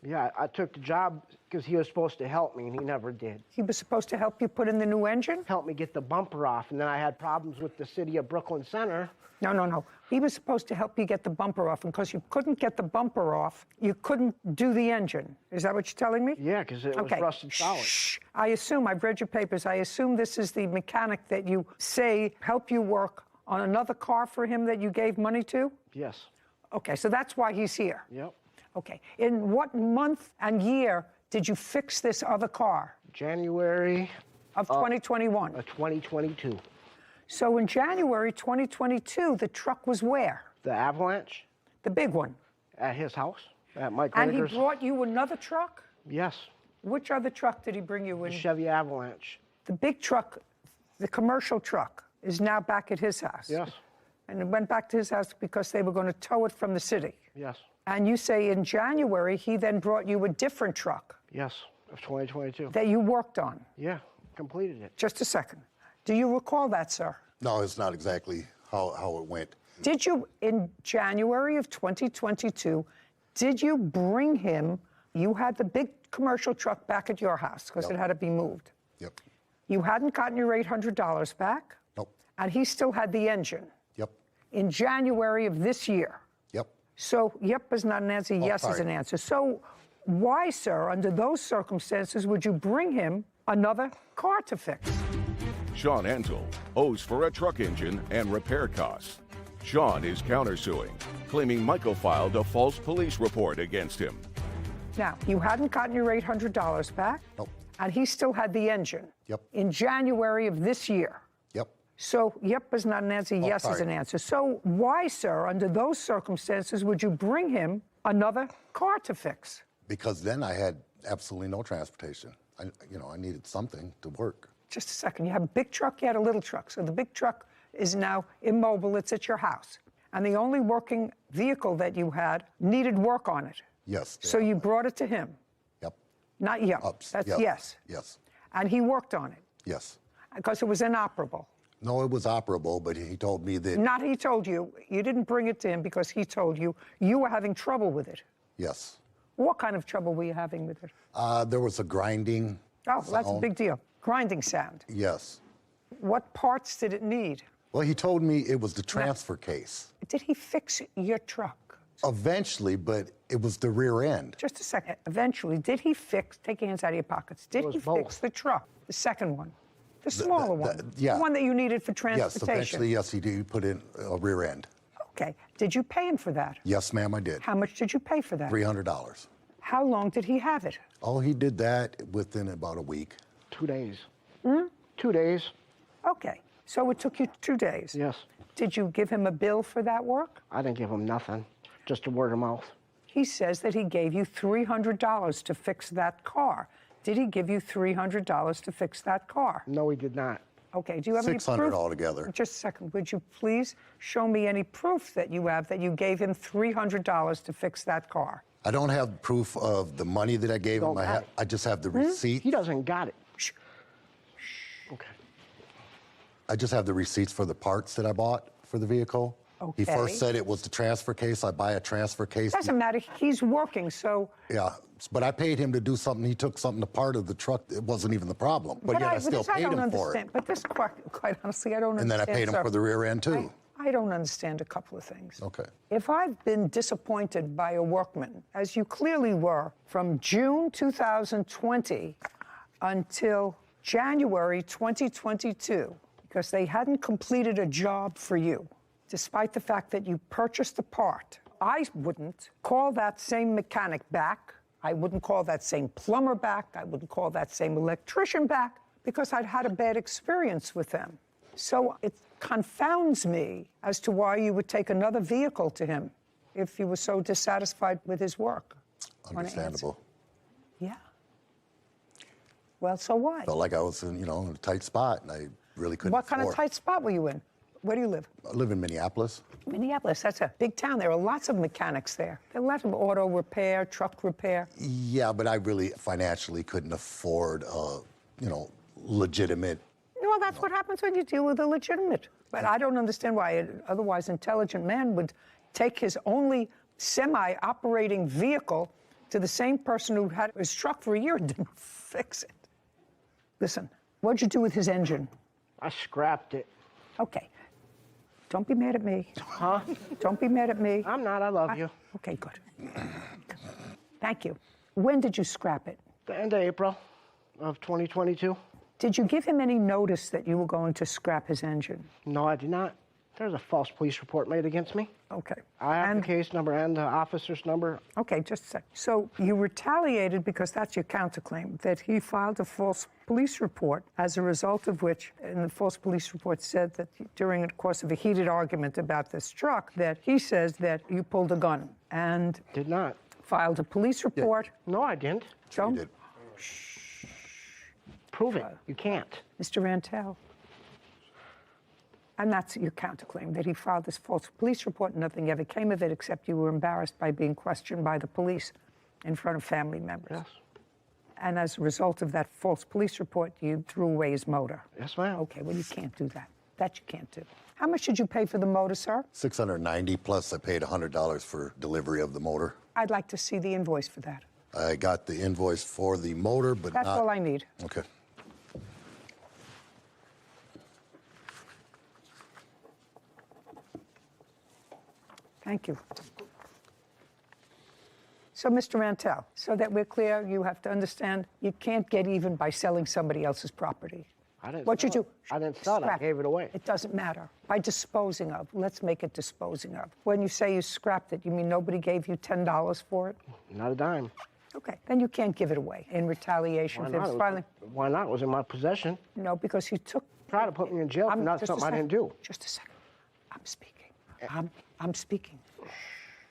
[SPEAKER 2] Yeah, I took the job because he was supposed to help me, and he never did.
[SPEAKER 1] He was supposed to help you put in the new engine?
[SPEAKER 2] Help me get the bumper off, and then I had problems with the city of Brooklyn Center.
[SPEAKER 1] No. He was supposed to help you get the bumper off, and because you couldn't get the bumper off, you couldn't do the engine. Is that what you're telling me?
[SPEAKER 2] Yeah, because it was rusted solid.
[SPEAKER 1] Shh. I assume, I've read your papers, I assume this is the mechanic that you say helped you work on another car for him that you gave money to?
[SPEAKER 2] Yes.
[SPEAKER 1] Okay, so that's why he's here.
[SPEAKER 2] Yep.
[SPEAKER 1] Okay. In what month and year did you fix this other car?
[SPEAKER 2] January
[SPEAKER 1] of 2021.
[SPEAKER 2] 2022.
[SPEAKER 1] So in January 2022, the truck was where?
[SPEAKER 2] The Avalanche.
[SPEAKER 1] The big one.
[SPEAKER 2] At his house, at Mike
[SPEAKER 1] And
[SPEAKER 2] Rager's.
[SPEAKER 1] he brought you another truck?
[SPEAKER 2] Yes.
[SPEAKER 1] Which other truck did he bring you in?
[SPEAKER 2] The Chevy Avalanche.
[SPEAKER 1] The big truck, the commercial truck, is now back at his house.
[SPEAKER 2] Yes.
[SPEAKER 1] And it went back to his house because they were going to tow it from the city.
[SPEAKER 2] Yes.
[SPEAKER 1] And you say in January, he then brought you a different truck.
[SPEAKER 2] Yes, of 2022.
[SPEAKER 1] That you worked on.
[SPEAKER 2] Yeah, completed it.
[SPEAKER 1] Just a second. Do you recall that, sir?
[SPEAKER 23] No, it's not exactly how it went.
[SPEAKER 1] Did you, in January of 2022, did you bring him, you had the big commercial truck back at your house because it had to be moved.
[SPEAKER 23] Yep.
[SPEAKER 1] You hadn't gotten your $800 back?
[SPEAKER 23] Nope.
[SPEAKER 1] And he still had the engine?
[SPEAKER 23] Yep.
[SPEAKER 1] In January of this year?
[SPEAKER 23] Yep.
[SPEAKER 1] So, yep is not an answer, yes is an answer. So, why, sir, under those circumstances, would you bring him another car to fix?
[SPEAKER 3] Sean Antle owes for a truck engine and repair costs. Sean is countersuing, claiming Michael filed a false police report against him.
[SPEAKER 1] Now, you hadn't gotten your $800 back?
[SPEAKER 23] Nope.
[SPEAKER 1] And he still had the engine?
[SPEAKER 23] Yep.
[SPEAKER 1] In January of this year?
[SPEAKER 23] Yep.
[SPEAKER 1] So, yep is not an answer, yes is
[SPEAKER 23] sorry.
[SPEAKER 1] an answer. So, why, sir, under those circumstances, would you bring him another car to fix?
[SPEAKER 23] Because then I had absolutely no transportation. I needed something to work.
[SPEAKER 1] Just a second. You have a big truck, you had a little truck. So, the big truck is now immobile, it's at your house. And the only working vehicle that you had needed work on it.
[SPEAKER 23] Yes.
[SPEAKER 1] So, you brought it to him?
[SPEAKER 23] Yep.
[SPEAKER 1] Not yep. That's
[SPEAKER 23] Yep.
[SPEAKER 1] yes.
[SPEAKER 23] Yes.
[SPEAKER 1] And he worked on it?
[SPEAKER 23] Yes.
[SPEAKER 1] Because it was inoperable?
[SPEAKER 23] No, it was operable, but he told me that.
[SPEAKER 1] Not he told you. You didn't bring it to him because he told you you were having trouble with it.
[SPEAKER 23] Yes.
[SPEAKER 1] What kind of trouble were you having with it?
[SPEAKER 23] There was a grinding.
[SPEAKER 1] Oh, that's a
[SPEAKER 23] sound.
[SPEAKER 1] big deal. Grinding sound.
[SPEAKER 23] Yes.
[SPEAKER 1] What parts did it need?
[SPEAKER 23] Well, he told me it was the transfer case.
[SPEAKER 1] Did he fix your truck?
[SPEAKER 23] Eventually, but it was the rear end.
[SPEAKER 1] Just a second. Eventually, did he fix, take your hands out of your pockets, did he fix the truck? The second one? The smaller one?
[SPEAKER 23] Yeah.
[SPEAKER 1] The one that you needed for
[SPEAKER 23] Yes,
[SPEAKER 1] transportation?
[SPEAKER 23] eventually, yes, he did put in a rear end.
[SPEAKER 1] Okay. Did you pay him for that?
[SPEAKER 23] Yes, ma'am, I did.
[SPEAKER 1] How much did you pay for that?
[SPEAKER 23] $300.
[SPEAKER 1] How long did he have it?
[SPEAKER 23] Oh, he did that within about a week.
[SPEAKER 2] 2 days.
[SPEAKER 1] 2 days. Okay. So it took you 2 days?
[SPEAKER 2] Yes.
[SPEAKER 1] Did you give him a bill for that work?
[SPEAKER 2] I didn't give him nothing, just a word of mouth.
[SPEAKER 1] He says that he gave you $300 to fix that car. Did he give you $300 to fix that car?
[SPEAKER 2] No, he did not.
[SPEAKER 1] Okay, do you have any proof?
[SPEAKER 23] $600 altogether.
[SPEAKER 1] Just a second. Would you please show me any proof that you have that you gave him $300 to fix that car?
[SPEAKER 23] I don't have proof of the money that I gave him. I just have the receipt.
[SPEAKER 2] He doesn't got it.
[SPEAKER 23] Okay. I just have the receipts for the parts that I bought for the vehicle.
[SPEAKER 1] Okay.
[SPEAKER 23] He first said it was the transfer case. I buy a transfer case.
[SPEAKER 1] Doesn't matter. He's working, so.
[SPEAKER 23] Yeah, but I paid him to do something. He took something apart of the truck. It wasn't even the problem. But yet I still paid him for it.
[SPEAKER 1] But this, quite honestly, I don't
[SPEAKER 23] And then
[SPEAKER 1] understand.
[SPEAKER 23] I paid him
[SPEAKER 1] sir.
[SPEAKER 23] for the rear end, too.
[SPEAKER 1] I don't understand a couple of things.
[SPEAKER 23] Okay.
[SPEAKER 1] If I've been disappointed by a workman, as you clearly were, from June 2020 until January 2022, because they hadn't completed a job for you, despite the fact that you purchased the part, I wouldn't call that same mechanic back. I wouldn't call that same plumber back. I wouldn't call that same electrician back because I'd had a bad experience with them. So it confounds me as to why you would take another vehicle to him if you were so dissatisfied with his work.
[SPEAKER 23] Understandable.
[SPEAKER 1] Yeah. Well, so what?
[SPEAKER 23] Felt like I was in, in a tight spot, and I really couldn't
[SPEAKER 1] What kind of
[SPEAKER 23] afford.
[SPEAKER 1] tight spot were you in? Where do you live?
[SPEAKER 23] I live in Minneapolis.
[SPEAKER 1] Minneapolis, that's a big town. There are lots of mechanics there. There are lots of auto repair, truck repair.
[SPEAKER 23] Yeah, but I really financially couldn't afford legitimate.
[SPEAKER 1] Well, that's what happens when you deal with a legitimate. But I don't understand why an otherwise intelligent man would take his only semi-operating vehicle to the same person who had his truck for a year and didn't fix it. Listen, what'd you do with his engine?
[SPEAKER 2] I scrapped it.
[SPEAKER 1] Okay. Don't be mad at me.
[SPEAKER 2] Huh?
[SPEAKER 1] Don't be mad at me.
[SPEAKER 2] I'm not. I love you.
[SPEAKER 1] Okay, good. Thank you. When did you scrap it?
[SPEAKER 2] The end of April of 2022.
[SPEAKER 1] Did you give him any notice that you were going to scrap his engine?
[SPEAKER 2] No, I did not. There's a false police report made against me.
[SPEAKER 1] Okay.
[SPEAKER 2] I have the case number and the officer's number.
[SPEAKER 1] Okay, just a sec. So you retaliated because that's your counterclaim, that he filed a false police report, as a result of which, and the false police report said that during the course of a heated argument about this truck, that he says that you pulled a gun and
[SPEAKER 2] did not
[SPEAKER 1] filed a police report.
[SPEAKER 2] No, I didn't.
[SPEAKER 1] Don't.
[SPEAKER 23] You did.
[SPEAKER 2] Prove it. You can't.
[SPEAKER 1] Mr. Rantel. And that's your counterclaim, that he filed this false police report and nothing ever came of it except you were embarrassed by being questioned by the police in front of family members.
[SPEAKER 2] Yes.
[SPEAKER 1] And as a result of that false police report, you threw away his motor.
[SPEAKER 2] Yes, ma'am.
[SPEAKER 1] Okay, well, you can't do that. That you can't do. How much did you pay for the motor, sir?
[SPEAKER 23] $690 plus I paid $100 for delivery of the motor.
[SPEAKER 1] I'd like to see the invoice for that.
[SPEAKER 23] I got the invoice for the motor, but
[SPEAKER 1] That's
[SPEAKER 23] not.
[SPEAKER 1] all I need.
[SPEAKER 23] Okay.
[SPEAKER 1] Thank you. So, Mr. Rantel, so that we're clear, you have to understand you can't get even by selling somebody else's property.
[SPEAKER 2] I didn't
[SPEAKER 1] What you
[SPEAKER 2] sell
[SPEAKER 1] do?
[SPEAKER 2] it. I didn't sell it. I
[SPEAKER 1] Scrap.
[SPEAKER 2] gave it away.
[SPEAKER 1] It doesn't matter. By disposing of. Let's make it disposing of. When you say you scrapped it, you mean nobody gave you $10 for it?
[SPEAKER 2] Not a dime.
[SPEAKER 1] Okay, then you can't give it away in retaliation.
[SPEAKER 2] Why
[SPEAKER 1] for
[SPEAKER 2] not?
[SPEAKER 1] filing.
[SPEAKER 2] Why not? It was in my possession.
[SPEAKER 1] No, because you took
[SPEAKER 2] try to put me in jail for not
[SPEAKER 1] just a
[SPEAKER 2] something I didn't
[SPEAKER 1] second.
[SPEAKER 2] do.
[SPEAKER 1] Just a second. I'm speaking. I'm speaking.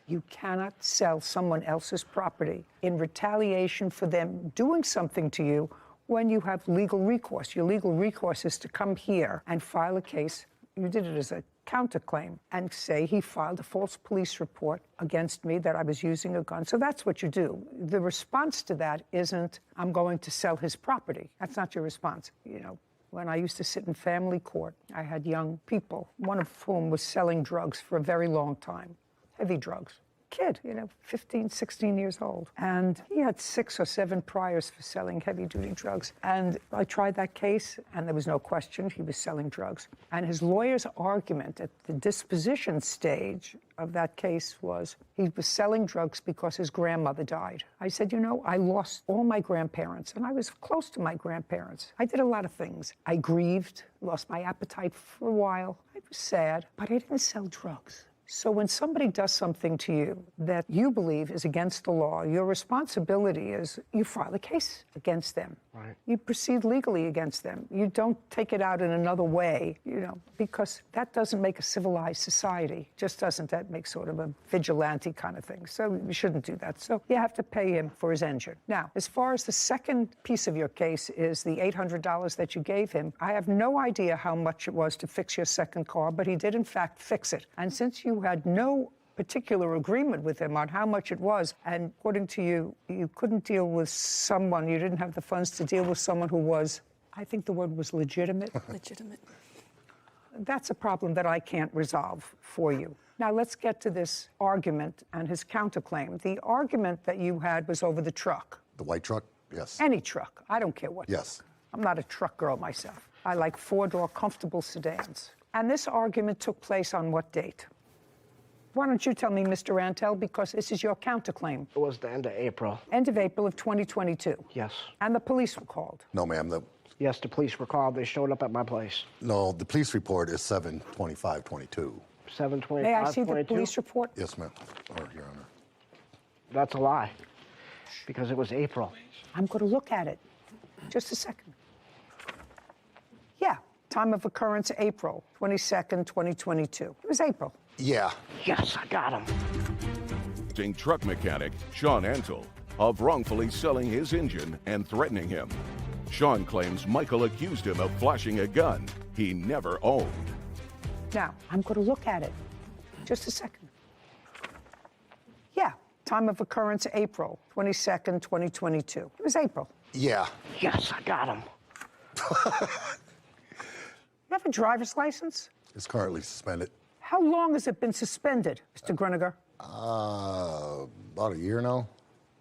[SPEAKER 1] You cannot sell someone else's property in retaliation for them doing something to you when you have legal recourse. Your legal recourse is to come here and file a case. You did it as a counterclaim and say he filed a false police report against me that I was using a gun. So that's what you do. The response to that isn't, I'm going to sell his property. That's not your response. You know, when I used to sit in family court, I had young people, one of whom was selling drugs for a very long time, heavy drugs. Kid, 15, 16 years old. And he had 6 or 7 priors for selling heavy-duty drugs. And I tried that case, and there was no question he was selling drugs. And his lawyer's argument at the disposition stage of that case was he was selling drugs because his grandmother died. I said, I lost all my grandparents, and I was close to my grandparents. I did a lot of things. I grieved, lost my appetite for a while. I was sad, but I didn't sell drugs. So when somebody does something to you that you believe is against the law, your responsibility is you file a case against them.
[SPEAKER 2] Right.
[SPEAKER 1] You proceed legally against them. You don't take it out in another way, because that doesn't make a civilized society. Just doesn't. That makes sort of a vigilante kind of thing. So you shouldn't do that. So you have to pay him for his engine. Now, as far as the second piece of your case is the $800 that you gave him, I have no idea how much it was to fix your second car, but he did in fact fix it. And since you had no particular agreement with him on how much it was, and according to you, you couldn't deal with someone, you didn't have the funds to deal with someone who was, I think the word was legitimate.
[SPEAKER 5] Legitimate.
[SPEAKER 1] That's a problem that I can't resolve for you. Now let's get to this argument and his counterclaim. The argument that you had was over the truck.
[SPEAKER 23] The white truck? Yes.
[SPEAKER 1] Any truck. I don't care what.
[SPEAKER 23] Yes.
[SPEAKER 1] I'm not a truck girl myself. I like 4-door comfortable sedans. And this argument took place on what date? Why don't you tell me, Mr. Rantel, because this is your counterclaim.
[SPEAKER 2] It was the end of April.
[SPEAKER 1] End of April of 2022.
[SPEAKER 2] Yes.
[SPEAKER 1] And the police were called.
[SPEAKER 23] No, ma'am.
[SPEAKER 2] Yes, the police were called. They showed up at my place.
[SPEAKER 23] No, the police report is 7/25/22.
[SPEAKER 2] 7/25/22.
[SPEAKER 1] May I see the police report?
[SPEAKER 23] Yes, ma'am. Your Honor.
[SPEAKER 2] That's a lie, because it was April.
[SPEAKER 1] I'm going to look at it. Just a second. Yeah, time of occurrence, April 22nd, 2022. It was April.
[SPEAKER 23] Yeah.
[SPEAKER 2] Yes, I got him.
[SPEAKER 3] Truck mechanic Sean Antle of wrongfully selling his engine and threatening him. Sean claims Michael accused him of flashing a gun he never owned.
[SPEAKER 1] Now, I'm going to look at it. Just a second. Yeah, time of occurrence, April 22nd, 2022. It was April.
[SPEAKER 23] Yeah.
[SPEAKER 2] Yes, I got him.
[SPEAKER 1] You have a driver's license?
[SPEAKER 23] It's currently suspended.
[SPEAKER 1] How long has it been suspended, Mr. Gruniger?
[SPEAKER 23] About a year now.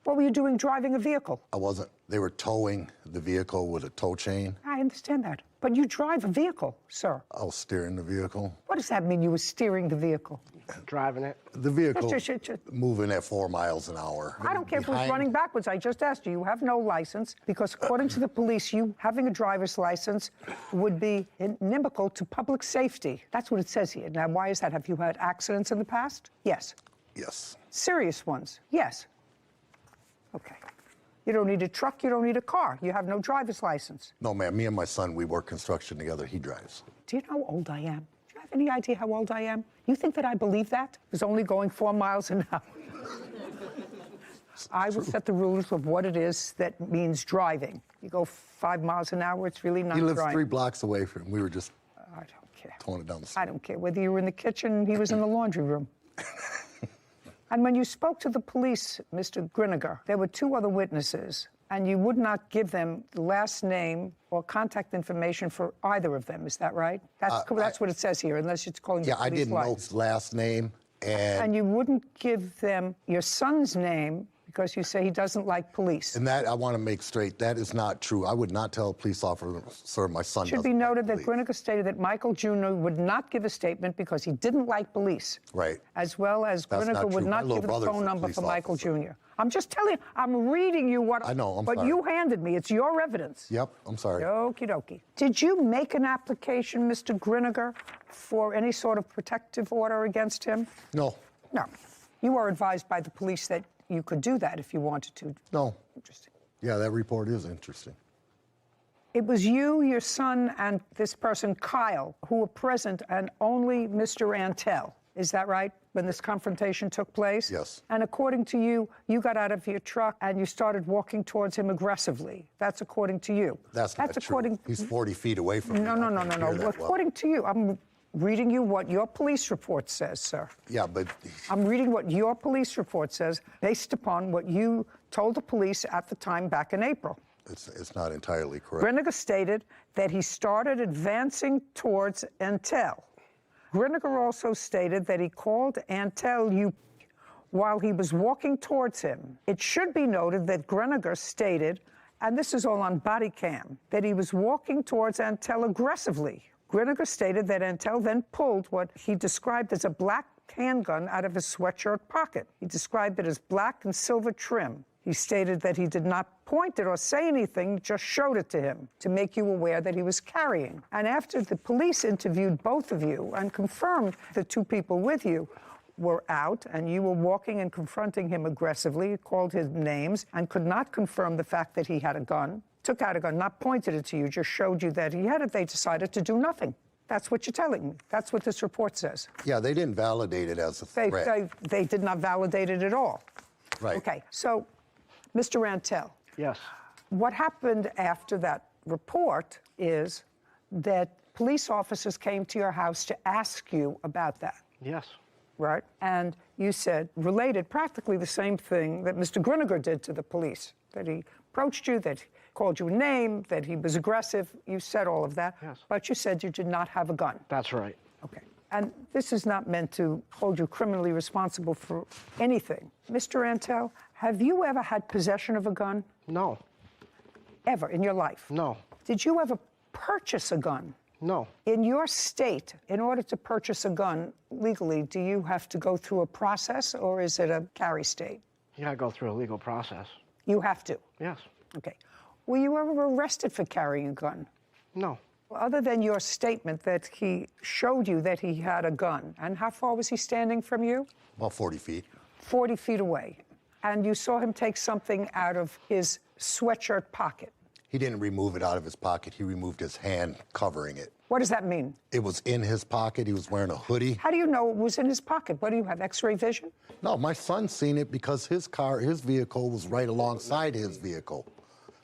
[SPEAKER 1] What were you doing driving a vehicle?
[SPEAKER 23] I wasn't. They were towing the vehicle with a tow chain.
[SPEAKER 1] I understand that. But you drive a vehicle, sir.
[SPEAKER 23] I was steering the vehicle.
[SPEAKER 1] What does that mean, you were steering the vehicle?
[SPEAKER 2] Driving it.
[SPEAKER 23] The vehicle
[SPEAKER 1] Just-
[SPEAKER 23] moving at 4 miles an hour.
[SPEAKER 1] I don't care if it was
[SPEAKER 23] Behind-
[SPEAKER 1] running backwards. I just asked you. You have no license because, according to the police, you having a driver's license would be inimical to public safety. That's what it says here. Now, why is that? Have you had accidents in the past? Yes.
[SPEAKER 23] Yes.
[SPEAKER 1] Serious ones? Yes. Okay. You don't need a truck. You don't need a car. You have no driver's license.
[SPEAKER 23] No, ma'am. Me and my son, we work construction together. He drives.
[SPEAKER 1] Do you know how old I am? Do you have any idea how old I am? You think that I believe that? I was only going 4 miles an hour. I will set the rules of what it is that means driving. You go 5 miles an hour, it's really not
[SPEAKER 23] He lives
[SPEAKER 1] driving.
[SPEAKER 23] 3 blocks away from him. We were just
[SPEAKER 1] I don't care.
[SPEAKER 23] towing it down the street.
[SPEAKER 1] I don't care whether you were in the kitchen, he was in the laundry room. And when you spoke to the police, Mr. Gruniger, there were 2 other witnesses, and you would not give them the last name or contact information for either of them. Is that right? That's what it says here, unless it's calling
[SPEAKER 23] Yeah,
[SPEAKER 1] the
[SPEAKER 23] I
[SPEAKER 1] police
[SPEAKER 23] didn't know
[SPEAKER 1] lights.
[SPEAKER 23] his last name.
[SPEAKER 1] And you wouldn't give them your son's name because you say he doesn't like police.
[SPEAKER 23] And that I want to make straight. That is not true. I would not tell a police officer my son
[SPEAKER 1] It should
[SPEAKER 23] doesn't
[SPEAKER 1] be noted
[SPEAKER 23] like
[SPEAKER 1] that
[SPEAKER 23] police.
[SPEAKER 1] Gruniger stated that Michael Jr. would not give a statement because he didn't like police.
[SPEAKER 23] Right.
[SPEAKER 1] As well as
[SPEAKER 23] That's
[SPEAKER 1] Gruniger
[SPEAKER 23] not
[SPEAKER 1] would
[SPEAKER 23] true. My
[SPEAKER 1] not
[SPEAKER 23] little
[SPEAKER 1] give the
[SPEAKER 23] brother's
[SPEAKER 1] phone
[SPEAKER 23] a
[SPEAKER 1] number
[SPEAKER 23] police
[SPEAKER 1] for Michael
[SPEAKER 23] officer.
[SPEAKER 1] Jr. I'm just telling you, I'm reading you what
[SPEAKER 23] I know, I'm
[SPEAKER 1] what
[SPEAKER 23] sorry.
[SPEAKER 1] you handed me. It's your evidence.
[SPEAKER 23] Yep, I'm sorry.
[SPEAKER 1] Okie dokie. Did you make an application, Mr. Gruniger, for any sort of protective order against him?
[SPEAKER 23] No.
[SPEAKER 1] No. You were advised by the police that you could do that if you wanted to.
[SPEAKER 23] No.
[SPEAKER 1] Interesting.
[SPEAKER 23] Yeah, that report is interesting.
[SPEAKER 1] It was you, your son, and this person, Kyle, who were present, and only Mr. Antel. Is that right, when this confrontation took place?
[SPEAKER 23] Yes.
[SPEAKER 1] And according to you, you got out of your truck and you started walking towards him aggressively. That's according to you.
[SPEAKER 23] That's not true. He's 40 feet away from me.
[SPEAKER 1] No. According to you, I'm reading you what your police report says, sir.
[SPEAKER 23] Yeah, but
[SPEAKER 1] I'm reading what your police report says based upon what you told the police at the time back in April.
[SPEAKER 23] it's not entirely correct.
[SPEAKER 1] Griniger stated that he started advancing towards Antel. Griniger also stated that he called Antel you while he was walking towards him. It should be noted that Griniger stated, and this is all on body cam, that he was walking towards Antel aggressively. Griniger stated that Antel then pulled what he described as a black handgun out of his sweatshirt pocket. He described it as black and silver trim. He stated that he did not point it or say anything, just showed it to him to make you aware that he was carrying. And after the police interviewed both of you and confirmed the two people with you were out and you were walking and confronting him aggressively, called his names, and could not confirm the fact that he had a gun, took out a gun, not pointed it to you, just showed you that he had it, they decided to do nothing. That's what you're telling me. That's what this report says.
[SPEAKER 23] Yeah, they didn't validate it as a threat.
[SPEAKER 1] They did not validate it at all.
[SPEAKER 23] Right.
[SPEAKER 1] Okay, so, Mr. Rantel.
[SPEAKER 2] Yes.
[SPEAKER 1] What happened after that report is that police officers came to your house to ask you about that.
[SPEAKER 2] Yes.
[SPEAKER 1] Right? And you said, related practically the same thing that Mr. Griniger did to the police, that he approached you, that he called you a name, that he was aggressive. You said all of that.
[SPEAKER 2] Yes.
[SPEAKER 1] But you said you did not have a gun.
[SPEAKER 2] That's right.
[SPEAKER 1] Okay. And this is not meant to hold you criminally responsible for anything. Mr. Antel, have you ever had possession of a gun?
[SPEAKER 2] No.
[SPEAKER 1] Ever in your life?
[SPEAKER 2] No.
[SPEAKER 1] Did you ever purchase a gun?
[SPEAKER 2] No.
[SPEAKER 1] In your state, in order to purchase a gun legally, do you have to go through a process or is it a carry state?
[SPEAKER 2] You gotta go through a legal process.
[SPEAKER 1] You have to?
[SPEAKER 2] Yes.
[SPEAKER 1] Okay. Were you ever arrested for carrying a gun?
[SPEAKER 2] No.
[SPEAKER 1] Other than your statement that he showed you that he had a gun, and how far was he standing from you?
[SPEAKER 23] About 40 feet.
[SPEAKER 1] 40 feet away. And you saw him take something out of his sweatshirt pocket.
[SPEAKER 23] He didn't remove it out of his pocket. He removed his hand covering it.
[SPEAKER 1] What does that mean?
[SPEAKER 23] It was in his pocket. He was wearing a hoodie.
[SPEAKER 1] How do you know it was in his pocket? What do you have, X-ray vision?
[SPEAKER 23] No, my son seen it because his vehicle was right alongside his vehicle.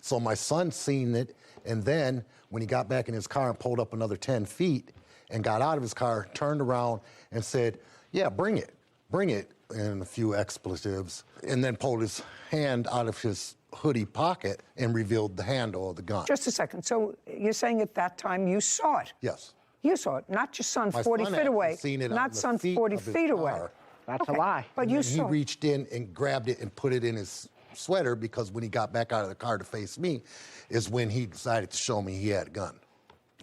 [SPEAKER 23] So my son seen it, and then when he got back in his car and pulled up another 10 feet and got out of his car, turned around and said, yeah, bring it, and a few expletives, and then pulled his hand out of his hoodie pocket and revealed the handle of the gun.
[SPEAKER 1] Just a second. So you're saying at that time you saw it?
[SPEAKER 23] Yes.
[SPEAKER 1] You saw it, not your son
[SPEAKER 23] My
[SPEAKER 1] 40
[SPEAKER 23] son
[SPEAKER 1] feet away.
[SPEAKER 23] seen it
[SPEAKER 1] Not
[SPEAKER 23] on
[SPEAKER 1] son
[SPEAKER 23] the
[SPEAKER 1] 40
[SPEAKER 23] of his
[SPEAKER 1] feet away.
[SPEAKER 23] car.
[SPEAKER 2] That's
[SPEAKER 1] Okay.
[SPEAKER 2] a lie.
[SPEAKER 1] But
[SPEAKER 23] And
[SPEAKER 1] you
[SPEAKER 23] then
[SPEAKER 1] saw
[SPEAKER 23] he reached in and grabbed it and put it in his sweater because when he got back out of the car to face me is when he decided to show me he had a gun.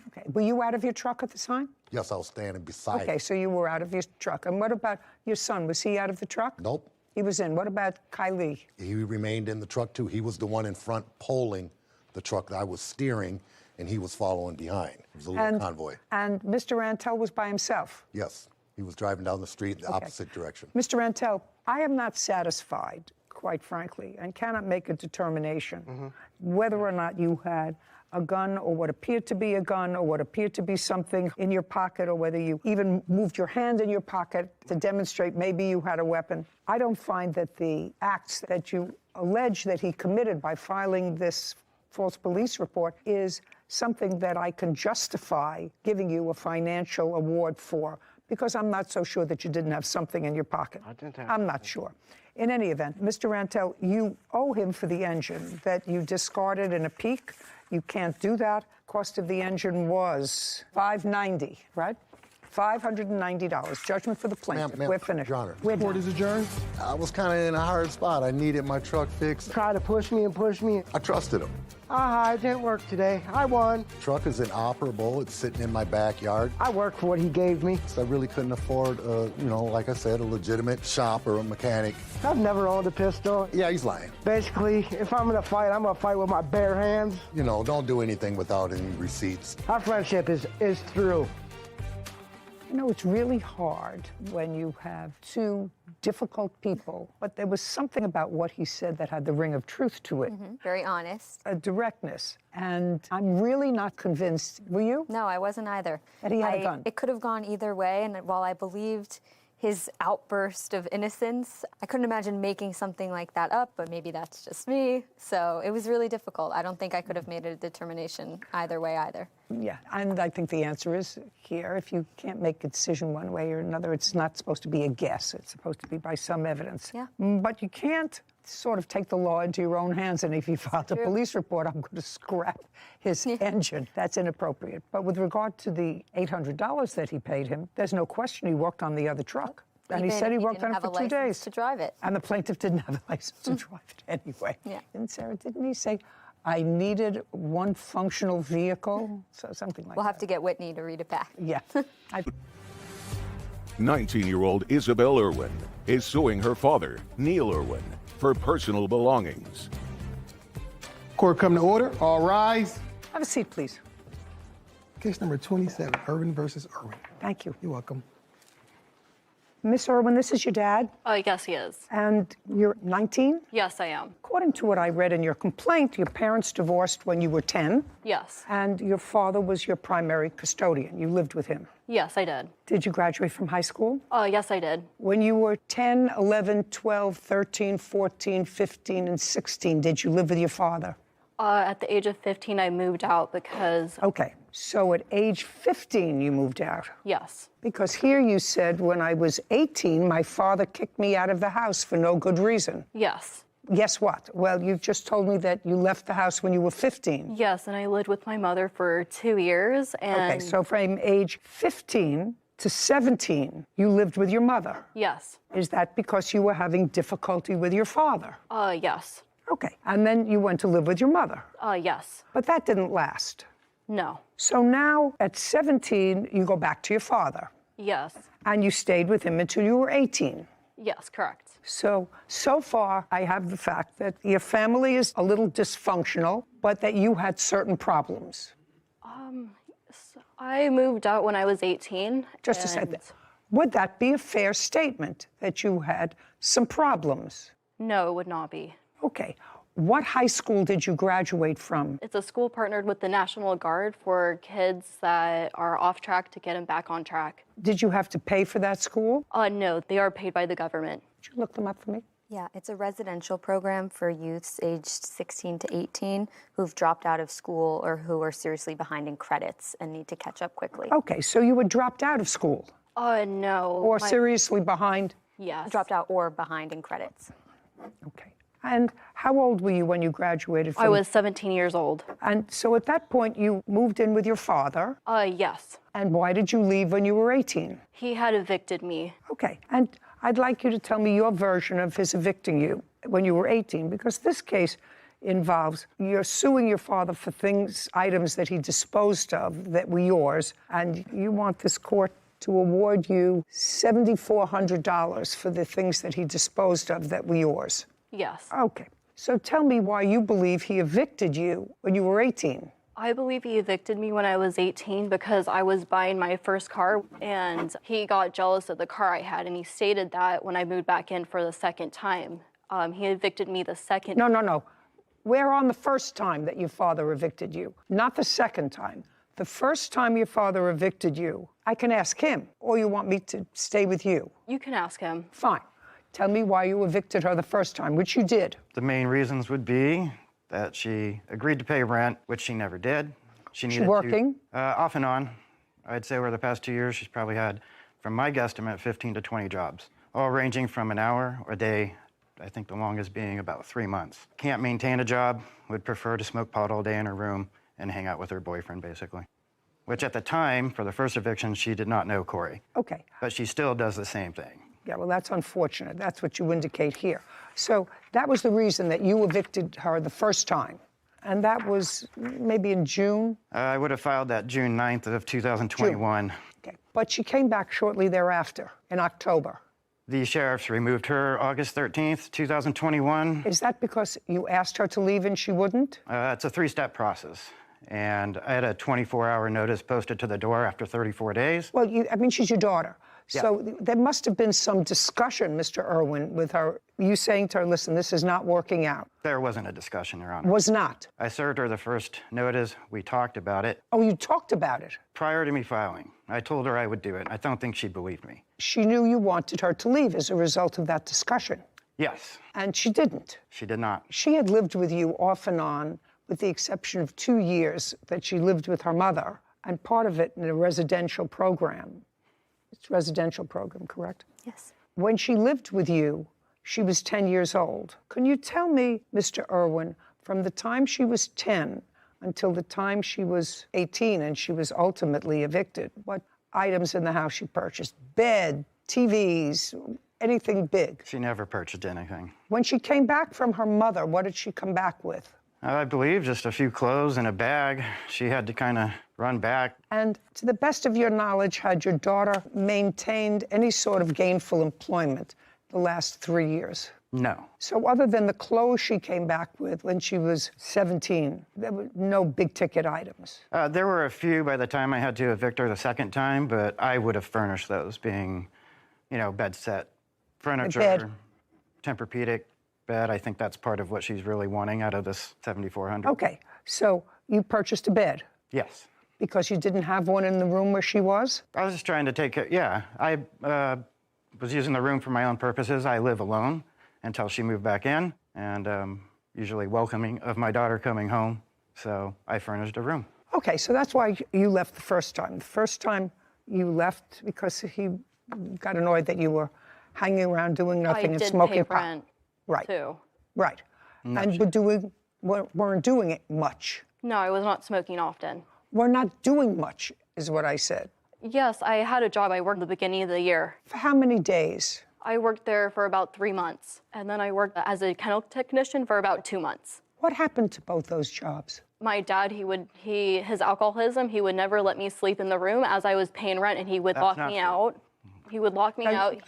[SPEAKER 1] Okay. Were you out of your truck at the time?
[SPEAKER 23] Yes, I was standing beside
[SPEAKER 1] Okay,
[SPEAKER 23] him.
[SPEAKER 1] so you were out of your truck. And what about your son? Was he out of the truck?
[SPEAKER 23] Nope.
[SPEAKER 1] He was in. What about Kylie?
[SPEAKER 23] He remained in the truck too. He was the one in front pulling the truck that I was steering, and he was following behind. It was a little convoy.
[SPEAKER 1] And Mr. Rantel was by himself?
[SPEAKER 23] Yes, he was driving down the street in the opposite direction.
[SPEAKER 1] Mr. Rantel, I am not satisfied, quite frankly, and cannot make a determination whether or not you had a gun or what appeared to be a gun or what appeared to be something in your pocket or whether you even moved your hand in your pocket to demonstrate maybe you had a weapon. I don't find that the acts that you allege that he committed by filing this false police report is something that I can justify giving you a financial award for, because I'm not so sure that you didn't have something in your pocket. I'm not sure. In any event, Mr. Rantel, you owe him for the engine that you discarded in a peak. You can't do that. Cost of the engine was $590, right? $590. Judgment for the plaintiff.
[SPEAKER 23] Ma'am,
[SPEAKER 1] We're finished.
[SPEAKER 23] Your Honor.
[SPEAKER 1] We're done.
[SPEAKER 4] Is adjourned.
[SPEAKER 23] I was kind of in a hard spot. I needed my truck fixed.
[SPEAKER 2] Try to push me and push me.
[SPEAKER 23] I trusted him.
[SPEAKER 2] It didn't work today. I won.
[SPEAKER 23] Truck is inoperable. It's sitting in my backyard.
[SPEAKER 2] I worked for what he gave me.
[SPEAKER 23] So I really couldn't afford, like I said, a legitimate shop or a mechanic.
[SPEAKER 2] I've never owned a pistol.
[SPEAKER 23] Yeah, he's lying.
[SPEAKER 2] Basically, if I'm gonna fight, I'm gonna fight with my bare hands.
[SPEAKER 23] Don't do anything without any receipts.
[SPEAKER 2] Our friendship is through.
[SPEAKER 1] You know, it's really hard when you have two difficult people, but there was something about what he said that had the ring of truth to it.
[SPEAKER 6] Very honest.
[SPEAKER 1] A directness. And I'm really not convinced. Were you?
[SPEAKER 6] No, I wasn't either.
[SPEAKER 1] That he had a gun.
[SPEAKER 6] It could have gone either way, and while I believed his outburst of innocence, I couldn't imagine making something like that up, but maybe that's just me. So it was really difficult. I don't think I could have made a determination either way either.
[SPEAKER 1] Yeah, and I think the answer is here. If you can't make a decision one way or another, it's not supposed to be a guess. It's supposed to be by some evidence.
[SPEAKER 6] Yeah.
[SPEAKER 1] But you can't sort of take the law into your own hands, and if you filed a police report, I'm going to scrap his engine. That's inappropriate. But with regard to the $800 that he paid him, there's no question he worked on the other truck. And he said he worked on it for 2 days.
[SPEAKER 6] To drive it.
[SPEAKER 1] And the plaintiff didn't have a license to drive it anyway.
[SPEAKER 6] Yeah.
[SPEAKER 1] And Sarah, didn't he say, I needed one functional vehicle? So something like that.
[SPEAKER 6] We'll have to get Whitney to read it back.
[SPEAKER 1] Yeah.
[SPEAKER 3] 19-year-old Isabel Irwin is suing her father, Neil Irwin, for personal belongings.
[SPEAKER 4] Court come to order. All rise.
[SPEAKER 1] Have a seat, please.
[SPEAKER 4] Case number 27, Irwin versus Irwin.
[SPEAKER 1] Thank you.
[SPEAKER 4] You're welcome.
[SPEAKER 1] Miss Irwin, this is your dad?
[SPEAKER 5] Yes, he is.
[SPEAKER 1] And you're 19?
[SPEAKER 5] Yes, I am.
[SPEAKER 1] According to what I read in your complaint, your parents divorced when you were 10.
[SPEAKER 5] Yes.
[SPEAKER 1] And your father was your primary custodian. You lived with him.
[SPEAKER 5] Yes, I did.
[SPEAKER 1] Did you graduate from high school?
[SPEAKER 5] Yes, I did.
[SPEAKER 1] When you were 10, 11, 12, 13, 14, 15, and 16, did you live with your father?
[SPEAKER 5] At the age of 15, I moved out because...
[SPEAKER 1] Okay, so at age 15, you moved out?
[SPEAKER 5] Yes.
[SPEAKER 1] Because here you said, when I was 18, my father kicked me out of the house for no good reason.
[SPEAKER 5] Yes.
[SPEAKER 1] Guess what? Well, you just told me that you left the house when you were 15.
[SPEAKER 5] Yes, and I lived with my mother for 2 years, and...
[SPEAKER 1] Okay, so from age 15 to 17, you lived with your mother.
[SPEAKER 5] Yes.
[SPEAKER 1] Is that because you were having difficulty with your father?
[SPEAKER 5] Yes.
[SPEAKER 1] Okay, and then you went to live with your mother.
[SPEAKER 5] Yes.
[SPEAKER 1] But that didn't last.
[SPEAKER 5] No.
[SPEAKER 1] So now, at 17, you go back to your father.
[SPEAKER 5] Yes.
[SPEAKER 1] And you stayed with him until you were 18.
[SPEAKER 5] Yes, correct.
[SPEAKER 1] So far, I have the fact that your family is a little dysfunctional, but that you had certain problems.
[SPEAKER 5] So I moved out when I was 18.
[SPEAKER 1] Just to say that. Would that be a fair statement, that you had some problems?
[SPEAKER 5] No, it would not be.
[SPEAKER 1] Okay. What high school did you graduate from?
[SPEAKER 5] It's a school partnered with the National Guard for kids that are off track to get them back on track.
[SPEAKER 1] Did you have to pay for that school?
[SPEAKER 5] No, they are paid by the government.
[SPEAKER 1] Could you look them up for me?
[SPEAKER 6] Yeah, it's a residential program for youths aged 16 to 18 who've dropped out of school or who are seriously behind in credits and need to catch up quickly.
[SPEAKER 1] Okay, so you were dropped out of school?
[SPEAKER 5] No.
[SPEAKER 1] Or seriously behind?
[SPEAKER 6] Yes. Dropped out or behind in credits.
[SPEAKER 1] Okay. And how old were you when you graduated from...
[SPEAKER 5] I was 17 years old.
[SPEAKER 1] And so at that point, you moved in with your father?
[SPEAKER 5] Yes.
[SPEAKER 1] And why did you leave when you were 18?
[SPEAKER 5] He had evicted me.
[SPEAKER 1] Okay. And I'd like you to tell me your version of his evicting you when you were 18, because this case involves you're suing your father for items that he disposed of that were yours, and you want this court to award you $7,400 for the things that he disposed of that were yours.
[SPEAKER 5] Yes.
[SPEAKER 1] Okay. So tell me why you believe he evicted you when you were 18.
[SPEAKER 5] I believe he evicted me when I was 18 because I was buying my first car and he got jealous of the car I had, and he stated that when I moved back in for the second time. He evicted me the second...
[SPEAKER 1] No. We're on the first time that your father evicted you, not the second time. The first time your father evicted you, I can ask him, or you want me to stay with you?
[SPEAKER 5] You can ask him.
[SPEAKER 1] Fine. Tell me why you evicted her the first time, which you did.
[SPEAKER 7] The main reasons would be that she agreed to pay rent, which she never did.
[SPEAKER 1] She working?
[SPEAKER 7] Off and on. I'd say over the past 2 years, she's probably had, from my guesstimate, 15 to 20 jobs, all ranging from an hour or a day, I think the longest being about 3 months. Can't maintain a job, would prefer to smoke pot all day in her room and hang out with her boyfriend, basically. Which at the time, for the first eviction, she did not know Corey.
[SPEAKER 1] Okay.
[SPEAKER 7] But she still does the same thing.
[SPEAKER 1] Yeah, well, that's unfortunate. That's what you indicate here. So that was the reason that you evicted her the first time. And that was maybe in June?
[SPEAKER 7] I would have filed that June 9th of 2021.
[SPEAKER 1] June. Okay. But she came back shortly thereafter, in October.
[SPEAKER 7] The sheriffs removed her August 13th, 2021.
[SPEAKER 1] Is that because you asked her to leave and she wouldn't?
[SPEAKER 7] It's a 3-step process. and I had a 24-hour notice posted to the door after 34 days.
[SPEAKER 1] Well, I mean, she's your daughter.
[SPEAKER 7] Yeah.
[SPEAKER 1] So there must have been some discussion, Mr. Irwin, with her, you saying to her, listen, this is not working out.
[SPEAKER 7] There wasn't a discussion, Your Honor.
[SPEAKER 1] Was not.
[SPEAKER 7] I served her the first notice. We talked about it.
[SPEAKER 1] Oh, you talked about it?
[SPEAKER 7] Prior to me filing. I told her I would do it. I don't think she believed me.
[SPEAKER 1] She knew you wanted her to leave as a result of that discussion.
[SPEAKER 7] Yes.
[SPEAKER 1] And she didn't.
[SPEAKER 7] She did not.
[SPEAKER 1] She had lived with you off and on, with the exception of 2 years that she lived with her mother, and part of it in a residential program. It's a residential program, correct?
[SPEAKER 5] Yes.
[SPEAKER 1] When she lived with you, she was 10 years old. Can you tell me, Mr. Irwin, from the time she was 10 until the time she was 18 and she was ultimately evicted, what items in the house she purchased? Bed, TVs, anything big?
[SPEAKER 7] She never purchased anything.
[SPEAKER 1] When she came back from her mother, what did she come back with?
[SPEAKER 7] I believe just a few clothes and a bag. She had to kind of run back.
[SPEAKER 1] And to the best of your knowledge, had your daughter maintained any sort of gainful employment the last 3 years?
[SPEAKER 7] No.
[SPEAKER 1] So other than the clothes she came back with when she was 17, there were no big-ticket items?
[SPEAKER 7] There were a few by the time I had to evict her the second time, but I would have furnished those, being, you know, bed set, furniture,
[SPEAKER 1] bed.
[SPEAKER 7] Tempur-Pedic bed. I think that's part of what she's really wanting out of this $7,400.
[SPEAKER 1] Okay, so you purchased a bed?
[SPEAKER 7] Yes.
[SPEAKER 1] Because you didn't have one in the room where she was?
[SPEAKER 7] I was just trying to take care, yeah. I was using the room for my own purposes. I live alone until she moved back in, and usually welcoming of my daughter coming home, so I furnished a room.
[SPEAKER 1] Okay, so that's why you left the first time. The first time you left because he got annoyed that you were hanging around doing nothing and smoking pot.
[SPEAKER 5] I did pay rent,
[SPEAKER 1] right.
[SPEAKER 5] too.
[SPEAKER 1] Right.
[SPEAKER 7] No,
[SPEAKER 1] and weren't doing it much.
[SPEAKER 5] No, I was not smoking often.
[SPEAKER 1] We're not doing much, is what I said.
[SPEAKER 5] Yes, I had a job. I worked at the beginning of the year.
[SPEAKER 1] For how many days?
[SPEAKER 5] I worked there for about 3 months, and then I worked as a kennel technician for about 2 months.
[SPEAKER 1] What happened to both those jobs?
[SPEAKER 5] My dad, his alcoholism, he would never let me sleep in the room as I was paying rent, and he would lock me out. He would lock me out.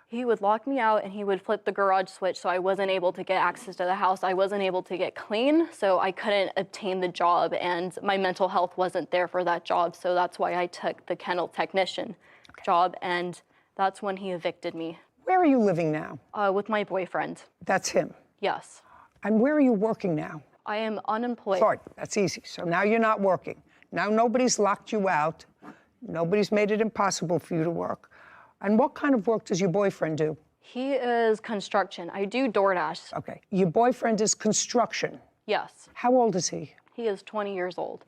[SPEAKER 5] He would lock me out, and he would flip the garage switch, so I wasn't able to get access to the house. I wasn't able to get clean, so I couldn't obtain the job, and my mental health wasn't there for that job, so that's why I took the kennel technician job, and that's when he evicted me.
[SPEAKER 1] Where are you living now?
[SPEAKER 5] With my boyfriend.
[SPEAKER 1] That's him?
[SPEAKER 5] Yes.
[SPEAKER 1] And where are you working now?
[SPEAKER 5] I am unemployed.
[SPEAKER 1] Sorry, that's easy. So now you're not working. Now nobody's locked you out. Nobody's made it impossible for you to work. And what kind of work does your boyfriend do?
[SPEAKER 5] He is construction. I do DoorDash.
[SPEAKER 1] Okay. Your boyfriend is construction?
[SPEAKER 5] Yes.
[SPEAKER 1] How old is he?
[SPEAKER 5] He is 20 years old.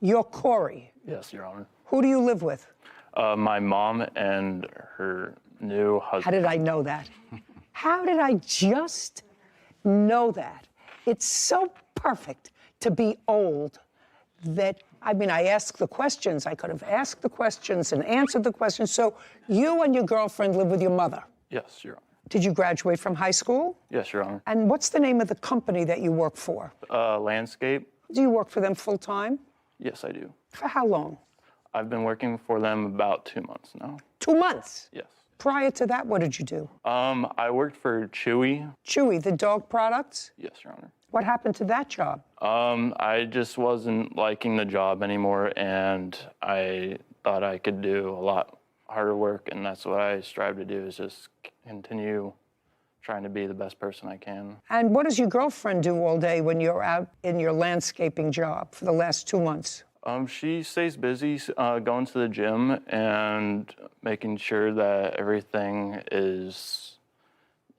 [SPEAKER 1] You're Corey?
[SPEAKER 9] Yes, Your Honor.
[SPEAKER 1] Who do you live with?
[SPEAKER 9] My mom and her new husband.
[SPEAKER 1] How did I know that? How did I just know that? It's so perfect to be old that, I mean, I asked the questions. I could have asked the questions and answered the questions. So you and your girlfriend live with your mother?
[SPEAKER 9] Yes, Your Honor.
[SPEAKER 1] Did you graduate from high school?
[SPEAKER 9] Yes, Your Honor.
[SPEAKER 1] And what's the name of the company that you work for?
[SPEAKER 9] Landscape.
[SPEAKER 1] Do you work for them full time?
[SPEAKER 9] Yes, I do.
[SPEAKER 1] For how long?
[SPEAKER 9] I've been working for them about 2 months now.
[SPEAKER 1] 2 months?
[SPEAKER 9] Yes.
[SPEAKER 1] Prior to that, what did you do?
[SPEAKER 9] I worked for Chewy.
[SPEAKER 1] Chewy, the dog products?
[SPEAKER 9] Yes, Your Honor.
[SPEAKER 1] What happened to that job?
[SPEAKER 9] I just wasn't liking the job anymore, and I thought I could do a lot harder work, and that's what I strive to do, is just continue trying to be the best person I can.
[SPEAKER 1] And what does your girlfriend do all day when you're out in your landscaping job for the last 2 months?
[SPEAKER 9] She stays busy going to the gym and making sure that everything is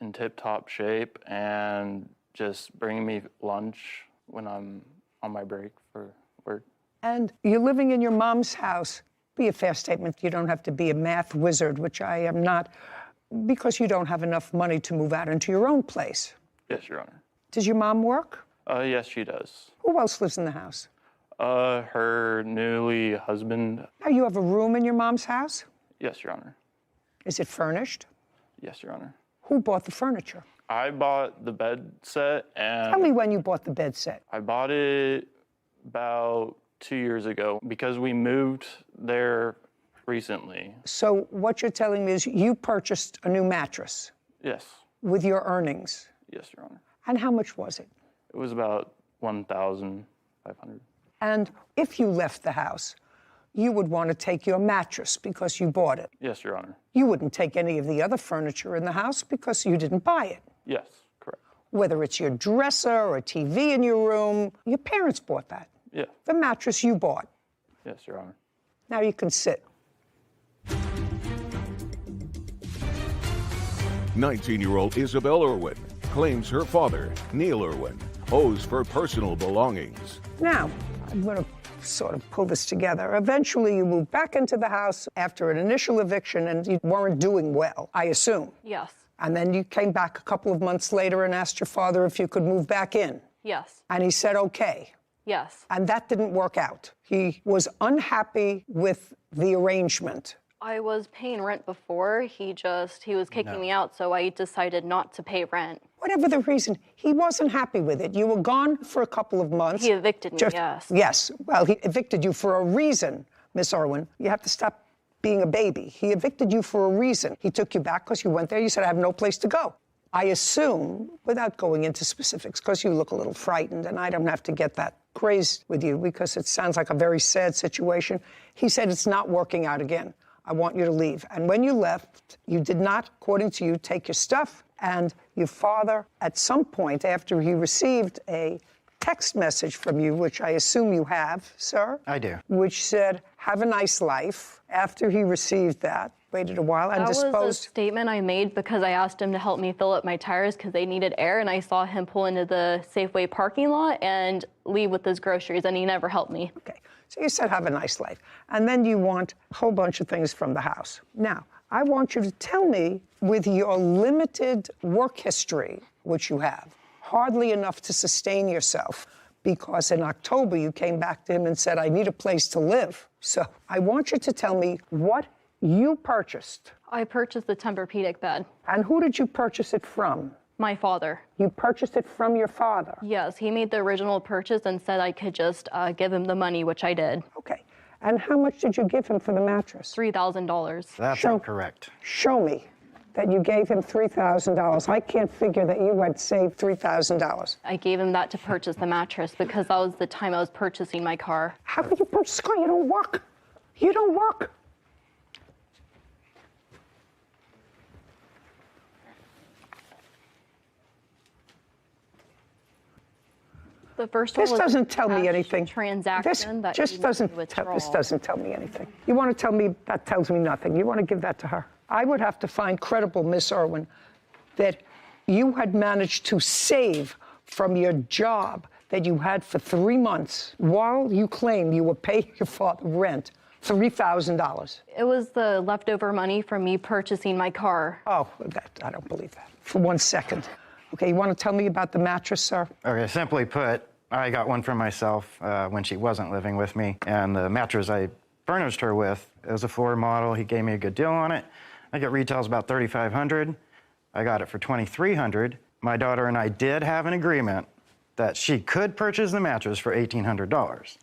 [SPEAKER 9] in tip-top shape, and just bringing me lunch when I'm on my break for work.
[SPEAKER 1] And you're living in your mom's house. Be a fair statement. You don't have to be a math wizard, which I am not, because you don't have enough money to move out into your own place.
[SPEAKER 9] Yes, Your Honor.
[SPEAKER 1] Does your mom work?
[SPEAKER 9] Yes, she does.
[SPEAKER 1] Who else lives in the house?
[SPEAKER 9] Her newly husband.
[SPEAKER 1] Now, you have a room in your mom's house?
[SPEAKER 9] Yes, Your Honor.
[SPEAKER 1] Is it furnished?
[SPEAKER 9] Yes, Your Honor.
[SPEAKER 1] Who bought the furniture?
[SPEAKER 9] I bought the bed set, and...
[SPEAKER 1] Tell me when you bought the bed set.
[SPEAKER 9] I bought it about 2 years ago because we moved there recently.
[SPEAKER 1] So what you're telling me is you purchased a new mattress?
[SPEAKER 9] Yes.
[SPEAKER 1] With your earnings?
[SPEAKER 9] Yes, Your Honor.
[SPEAKER 1] And how much was it?
[SPEAKER 9] It was about $1,500.
[SPEAKER 1] And if you left the house, you would want to take your mattress because you bought it.
[SPEAKER 9] Yes, Your Honor.
[SPEAKER 1] You wouldn't take any of the other furniture in the house because you didn't buy it.
[SPEAKER 9] Yes, correct.
[SPEAKER 1] Whether it's your dresser or a TV in your room, your parents bought that.
[SPEAKER 9] Yeah.
[SPEAKER 1] The mattress you bought.
[SPEAKER 9] Yes, Your Honor.
[SPEAKER 1] Now you can sit.
[SPEAKER 3] 19-year-old Isabel Irwin claims her father, Neil Irwin, owes for personal belongings.
[SPEAKER 1] Now, I'm going to sort of pull this together. Eventually, you moved back into the house after an initial eviction, and you weren't doing well, I assume.
[SPEAKER 5] Yes.
[SPEAKER 1] And then you came back a couple of months later and asked your father if you could move back in.
[SPEAKER 5] Yes.
[SPEAKER 1] And he said, okay.
[SPEAKER 5] Yes.
[SPEAKER 1] And that didn't work out. He was unhappy with the arrangement.
[SPEAKER 5] I was paying rent before. He was kicking me out, so I decided not to pay rent.
[SPEAKER 1] Whatever the reason, he wasn't happy with it. You were gone for a couple of months.
[SPEAKER 5] He evicted me, yes.
[SPEAKER 1] Yes. Well, he evicted you for a reason, Miss Irwin. You have to stop being a baby. He evicted you for a reason. He took you back because you went there. You said, I have no place to go. I assume, without going into specifics, because you look a little frightened, and I don't have to get that crazed with you because it sounds like a very sad situation. He said, it's not working out again. I want you to leave. And when you left, you did not, according to you, take your stuff. And your father, at some point after he received a text message from you, which I assume you have, sir.
[SPEAKER 7] I do.
[SPEAKER 1] Which said, have a nice life. After he received that, waited a while and disposed.
[SPEAKER 5] That was a statement I made because I asked him to help me fill up my tires because they needed air, and I saw him pull into the Safeway parking lot and leave with his groceries, and he never helped me.
[SPEAKER 1] Okay, so you said have a nice life. And then you want a whole bunch of things from the house. Now, I want you to tell me, with your limited work history, which you have, hardly enough to sustain yourself, because in October you came back to him and said, I need a place to live. So I want you to tell me what you purchased.
[SPEAKER 5] I purchased the Tempur-Pedic bed.
[SPEAKER 1] And who did you purchase it from?
[SPEAKER 5] My father.
[SPEAKER 1] You purchased it from your father?
[SPEAKER 5] Yes, he made the original purchase and said I could just give him the money, which I did.
[SPEAKER 1] Okay. And how much did you give him for the mattress?
[SPEAKER 5] $3,000.
[SPEAKER 7] That's incorrect.
[SPEAKER 1] Show me that you gave him $3,000. I can't figure that you had saved $3,000.
[SPEAKER 5] I gave him that to purchase the mattress because that was the time I was purchasing my car.
[SPEAKER 1] How could you purchase a car? You don't work. You don't work.
[SPEAKER 5] The first
[SPEAKER 1] This
[SPEAKER 5] one was
[SPEAKER 1] doesn't tell me anything.
[SPEAKER 5] Transaction that
[SPEAKER 1] This doesn't tell me anything. You want to tell me that tells me nothing. You want to give that to her. I would have to find credible, Miss Irwin, that you had managed to save from your job that you had for 3 months while you claim you were paying your father rent $3,000.
[SPEAKER 5] It was the leftover money from me purchasing my car.
[SPEAKER 1] Oh, I don't believe that. For 1 second. Okay, you want to tell me about the mattress, sir?
[SPEAKER 7] Okay, simply put, I got one for myself when she wasn't living with me, and the mattress I furnished her with, it was a Ford model. He gave me a good deal on it. I think it retails about $3,500. I got it for $2,300. My daughter and I did have an agreement that she could purchase the mattress for $1,800.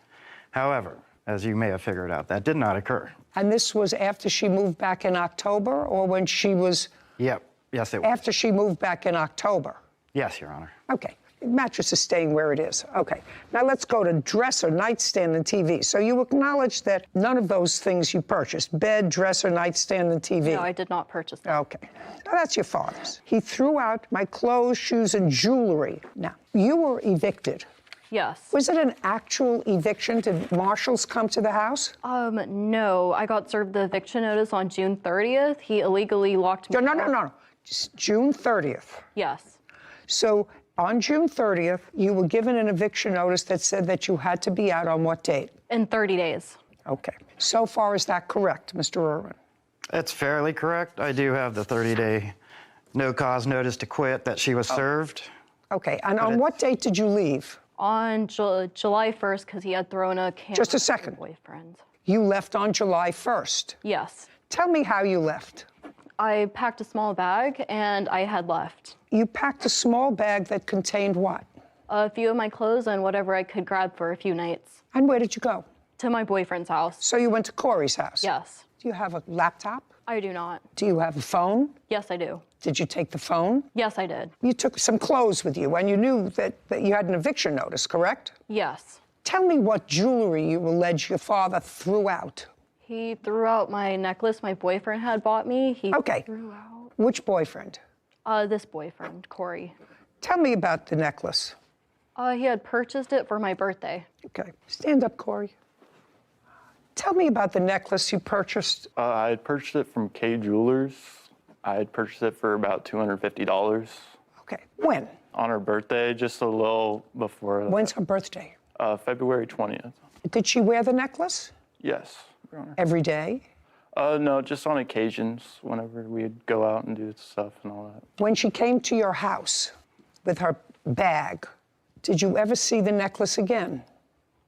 [SPEAKER 7] However, as you may have figured out, that did not occur.
[SPEAKER 1] And this was after she moved back in October, or when she was...
[SPEAKER 7] Yep, yes it was.
[SPEAKER 1] After she moved back in October?
[SPEAKER 7] Yes, Your Honor.
[SPEAKER 1] Okay. Mattress is staying where it is. Okay. Now let's go to dresser, nightstand, and TV. So you acknowledge that none of those things you purchased, bed, dresser, nightstand, and TV.
[SPEAKER 5] No, I did not purchase them.
[SPEAKER 1] Okay. Now that's your father's. He threw out my clothes, shoes, and jewelry. Now, you were evicted.
[SPEAKER 5] Yes.
[SPEAKER 1] Was it an actual eviction? Did marshals come to the house?
[SPEAKER 5] No. I got served the eviction notice on June 30th. He illegally locked me out.
[SPEAKER 1] No. Just June 30th.
[SPEAKER 5] Yes.
[SPEAKER 1] So on June 30th, you were given an eviction notice that said that you had to be out on what date?
[SPEAKER 5] In 30 days.
[SPEAKER 1] Okay. So far, is that correct, Mr. Irwin?
[SPEAKER 7] It's fairly correct. I do have the 30-day no-cause notice to quit that she was served.
[SPEAKER 1] Okay. And on what date did you leave?
[SPEAKER 5] On July 1st, because he had thrown a camera
[SPEAKER 1] Just a second.
[SPEAKER 5] at my boyfriend.
[SPEAKER 1] You left on July 1st?
[SPEAKER 5] Yes.
[SPEAKER 1] Tell me how you left.
[SPEAKER 5] I packed a small bag, and I had left.
[SPEAKER 1] You packed a small bag that contained what?
[SPEAKER 5] A few of my clothes and whatever I could grab for a few nights.
[SPEAKER 1] And where did you go?
[SPEAKER 5] To my boyfriend's house.
[SPEAKER 1] So you went to Corey's house?
[SPEAKER 5] Yes.
[SPEAKER 1] Do you have a laptop?
[SPEAKER 5] I do not.
[SPEAKER 1] Do you have a phone?
[SPEAKER 5] Yes, I do.
[SPEAKER 1] Did you take the phone?
[SPEAKER 5] Yes, I did.
[SPEAKER 1] You took some clothes with you, and you knew that you had an eviction notice, correct?
[SPEAKER 5] Yes.
[SPEAKER 1] Tell me what jewelry you allege your father threw out.
[SPEAKER 5] He threw out my necklace my boyfriend had bought me. He
[SPEAKER 1] Okay.
[SPEAKER 5] threw out
[SPEAKER 1] Which boyfriend?
[SPEAKER 5] this boyfriend, Corey.
[SPEAKER 1] Tell me about the necklace.
[SPEAKER 5] He had purchased it for my birthday.
[SPEAKER 1] Okay. Stand up, Corey. Tell me about the necklace you purchased.
[SPEAKER 9] I had purchased it from K Jewelers. I had purchased it for about $250.
[SPEAKER 1] Okay. When?
[SPEAKER 9] On her birthday, just a little before.
[SPEAKER 1] When's her birthday?
[SPEAKER 9] February 20th.
[SPEAKER 1] Did she wear the necklace?
[SPEAKER 9] Yes, Your Honor.
[SPEAKER 1] Every day?
[SPEAKER 9] No, just on occasions, whenever we'd go out and do stuff and all that.
[SPEAKER 1] When she came to your house with her bag, did you ever see the necklace again?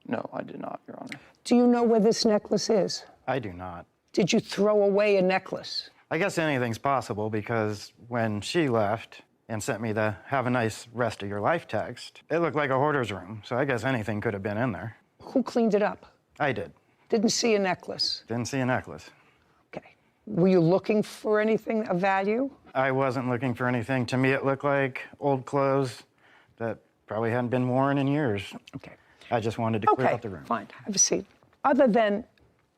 [SPEAKER 9] No, I did not, Your Honor.
[SPEAKER 1] Do you know where this necklace is?
[SPEAKER 7] I do not.
[SPEAKER 1] Did you throw away a necklace?
[SPEAKER 7] I guess anything's possible because when she left and sent me the "have a nice rest of your life" text, it looked like a hoarder's room, so I guess anything could have been in there.
[SPEAKER 1] Who cleaned it up?
[SPEAKER 7] I did.
[SPEAKER 1] Didn't see a necklace.
[SPEAKER 7] Didn't see a necklace.
[SPEAKER 1] Okay. Were you looking for anything of value?
[SPEAKER 7] I wasn't looking for anything. To me, it looked like old clothes that probably hadn't been worn in years.
[SPEAKER 1] Okay.
[SPEAKER 7] I just wanted to clear
[SPEAKER 1] Okay,
[SPEAKER 7] out the room.
[SPEAKER 1] fine. Have a seat. Other than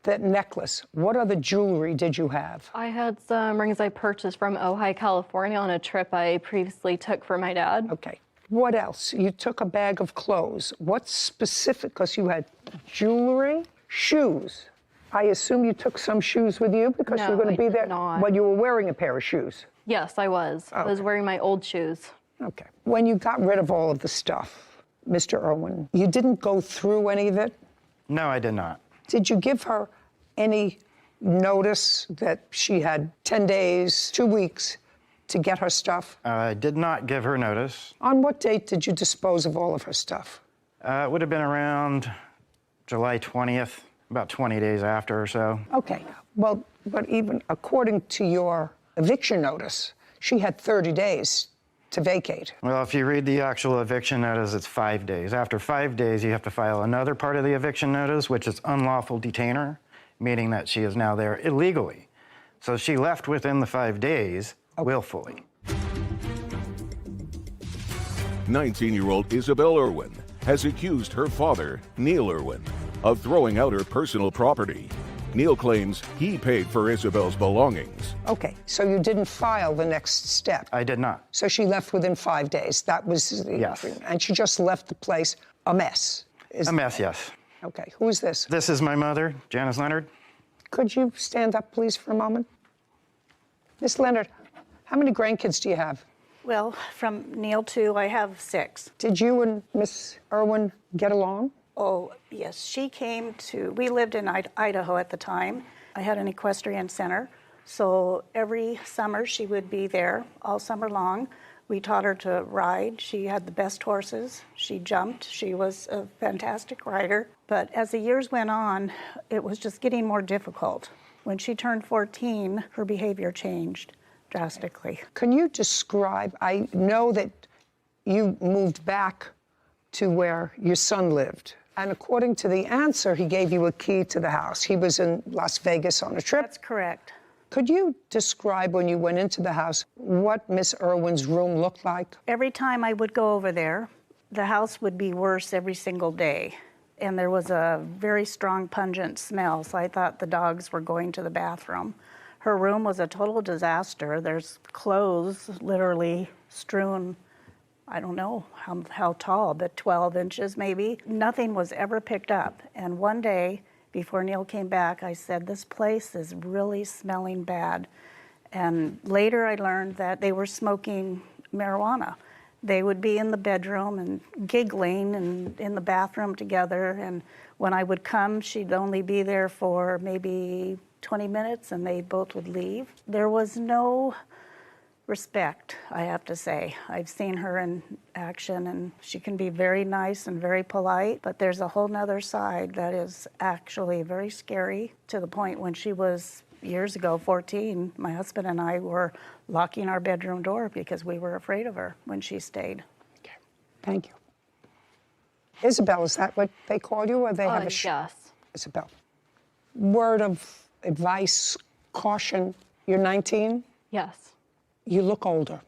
[SPEAKER 1] that necklace, what other jewelry did you have?
[SPEAKER 5] I had some rings I purchased from Ojai, California on a trip I previously took for my dad.
[SPEAKER 1] Okay. What else? You took a bag of clothes. What specific, because you had jewelry, shoes. I assume you took some shoes with you because you were going to be there.
[SPEAKER 5] Not.
[SPEAKER 1] Well, you were wearing a pair of shoes.
[SPEAKER 5] Yes, I was. I was
[SPEAKER 1] Okay.
[SPEAKER 5] wearing my old shoes.
[SPEAKER 1] Okay. When you got rid of all of the stuff, Mr. Irwin, you didn't go through any of it?
[SPEAKER 7] No, I did not.
[SPEAKER 1] Did you give her any notice that she had 10 days, 2 weeks to get her stuff?
[SPEAKER 7] I did not give her notice.
[SPEAKER 1] On what date did you dispose of all of her stuff?
[SPEAKER 7] It would have been around July 20th, about 20 days after or so.
[SPEAKER 1] Okay. Well, but even according to your eviction notice, she had 30 days to vacate.
[SPEAKER 7] Well, if you read the actual eviction notice, it's 5 days. After 5 days, you have to file another part of the eviction notice, which is unlawful detainer, meaning that she is now there illegally. So she left within the 5 days, willfully.
[SPEAKER 3] 19-year-old Isabel Irwin has accused her father, Neil Irwin, of throwing out her personal property. Neil claims he paid for Isabel's belongings.
[SPEAKER 1] Okay, so you didn't file the next step.
[SPEAKER 7] I did not.
[SPEAKER 1] So she left within 5 days. That was the
[SPEAKER 7] Yes.
[SPEAKER 1] and she just left the place a mess.
[SPEAKER 7] A mess, yes.
[SPEAKER 1] Okay, who is this?
[SPEAKER 7] This is my mother, Janice Leonard.
[SPEAKER 1] Could you stand up, please, for a moment? Miss Leonard, how many grandkids do you have?
[SPEAKER 10] Well, from Neil to I have 6.
[SPEAKER 1] Did you and Miss Irwin get along?
[SPEAKER 10] Oh, yes. She came to, we lived in Idaho at the time. I had an equestrian center. So every summer she would be there all summer long. We taught her to ride. She had the best horses. She jumped. She was a fantastic rider. But as the years went on, it was just getting more difficult. When she turned 14, her behavior changed drastically.
[SPEAKER 1] Can you describe, I know that you moved back to where your son lived. And according to the answer, he gave you a key to the house. He was in Las Vegas on a trip.
[SPEAKER 10] That's correct.
[SPEAKER 1] Could you describe when you went into the house what Miss Irwin's room looked like?
[SPEAKER 10] Every time I would go over there, the house would be worse every single day. And there was a very strong, pungent smell, so I thought the dogs were going to the bathroom. Her room was a total disaster. There's clothes literally strewn, I don't know how tall, but 12 inches maybe. Nothing was ever picked up. And one day, before Neil came back, I said, this place is really smelling bad. And later I learned that they were smoking marijuana. They would be in the bedroom and giggling and in the bathroom together. And when I would come, she'd only be there for maybe 20 minutes and they both would leave. There was no respect, I have to say. I've seen her in action and she can be very nice and very polite, but there's a whole nother side that is actually very scary, to the point when she was years ago, 14, my husband and I were locking our bedroom door because we were afraid of her when she stayed.
[SPEAKER 1] Okay, thank you. Isabel, is that what they call you, or they have a
[SPEAKER 5] Yes.
[SPEAKER 1] Isabel. Word of advice, caution, you're 19?
[SPEAKER 5] Yes.
[SPEAKER 1] You look older.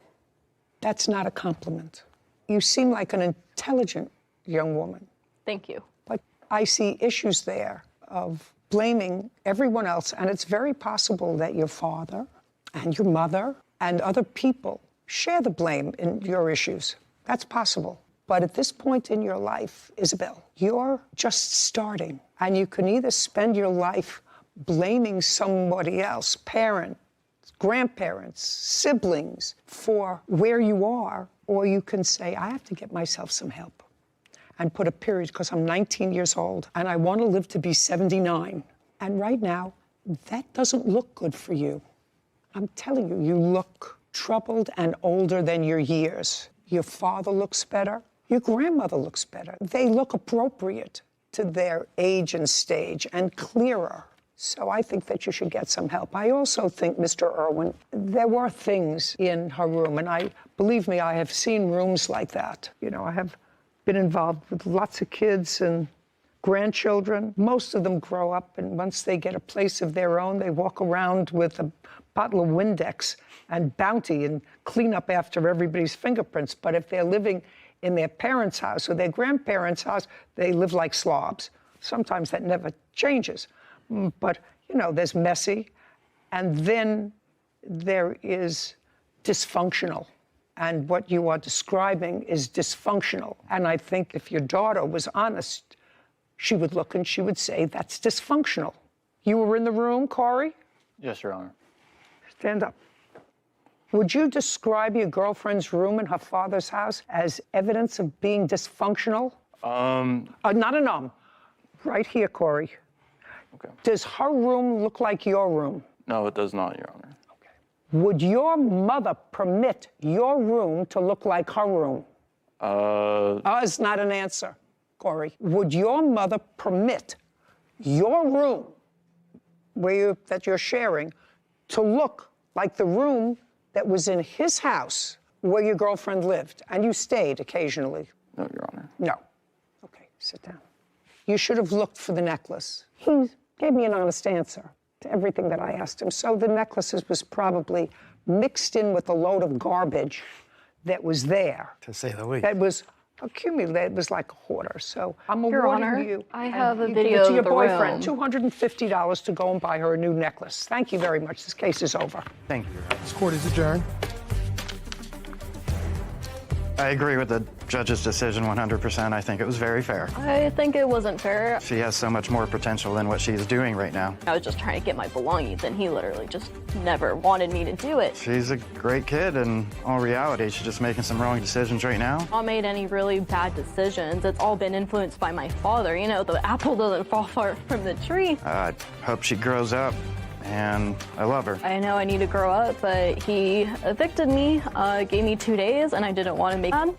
[SPEAKER 1] That's not a compliment. You seem like an intelligent young woman.
[SPEAKER 5] Thank you.
[SPEAKER 1] But I see issues there of blaming everyone else, and it's very possible that your father and your mother and other people share the blame in your issues. That's possible. But at this point in your life, Isabel, you're just starting, and you can either spend your life blaming somebody else, parents, grandparents, siblings, for where you are, or you can say, I have to get myself some help and put a period, because I'm 19 years old and I want to live to be 79. And right now, that doesn't look good for you. I'm telling you, you look troubled and older than your years. Your father looks better. Your grandmother looks better. They look appropriate to their age and stage and clearer. So I think that you should get some help. I also think, Mr. Irwin, there were things in her room, and believe me, I have seen rooms like that. You know, I have been involved with lots of kids and grandchildren. Most of them grow up, and once they get a place of their own, they walk around with a bottle of Windex and Bounty and clean up after everybody's fingerprints. But if they're living in their parents' house or their grandparents' house, they live like slobs. Sometimes that never changes. But, you know, there's messy, and then there is dysfunctional. And what you are describing is dysfunctional. And I think if your daughter was honest, she would look and she would say, that's dysfunctional. You were in the room, Corey?
[SPEAKER 9] Yes, Your Honor.
[SPEAKER 1] Stand up. Would you describe your girlfriend's room in her father's house as evidence of being dysfunctional? Not a nom. Right here, Corey.
[SPEAKER 9] Okay.
[SPEAKER 1] Does her room look like your room?
[SPEAKER 9] No, it does not, Your Honor.
[SPEAKER 1] Would your mother permit your room to look like her room? It's not an answer, Corey. Would your mother permit your room that you're sharing to look like the room that was in his house where your girlfriend lived and you stayed occasionally?
[SPEAKER 9] No, Your Honor.
[SPEAKER 1] No. Okay, sit down. You should have looked for the necklace. He gave me an honest answer to everything that I asked him. So the necklaces was probably mixed in with a load of garbage that was there.
[SPEAKER 7] To say the least.
[SPEAKER 1] That was accumulated. It was like a hoarder. So I'm
[SPEAKER 5] Your
[SPEAKER 1] awarding
[SPEAKER 5] Honor,
[SPEAKER 1] you.
[SPEAKER 5] I have a
[SPEAKER 1] you give
[SPEAKER 5] video
[SPEAKER 1] it to your
[SPEAKER 5] of the
[SPEAKER 1] boyfriend.
[SPEAKER 5] room.
[SPEAKER 1] $250 to go and buy her a new necklace. Thank you very much. This case is over.
[SPEAKER 7] Thank you, Your Honor.
[SPEAKER 4] This court is adjourned.
[SPEAKER 7] I agree with the judge's decision 100%. I think it was very fair.
[SPEAKER 5] I think it wasn't fair.
[SPEAKER 7] She has so much more potential than what she's doing right now.
[SPEAKER 5] I was just trying to get my belongings, and he literally just never wanted me to do it.
[SPEAKER 7] She's a great kid, and in all reality, she's just making some wrong decisions right now.
[SPEAKER 5] Not made any really bad decisions. It's all been influenced by my father. You know, the apple doesn't fall far from the tree.
[SPEAKER 7] I hope she grows up, and I love her.
[SPEAKER 5] I know I need to grow up, but he evicted me, gave me 2 days, and I didn't want to make them.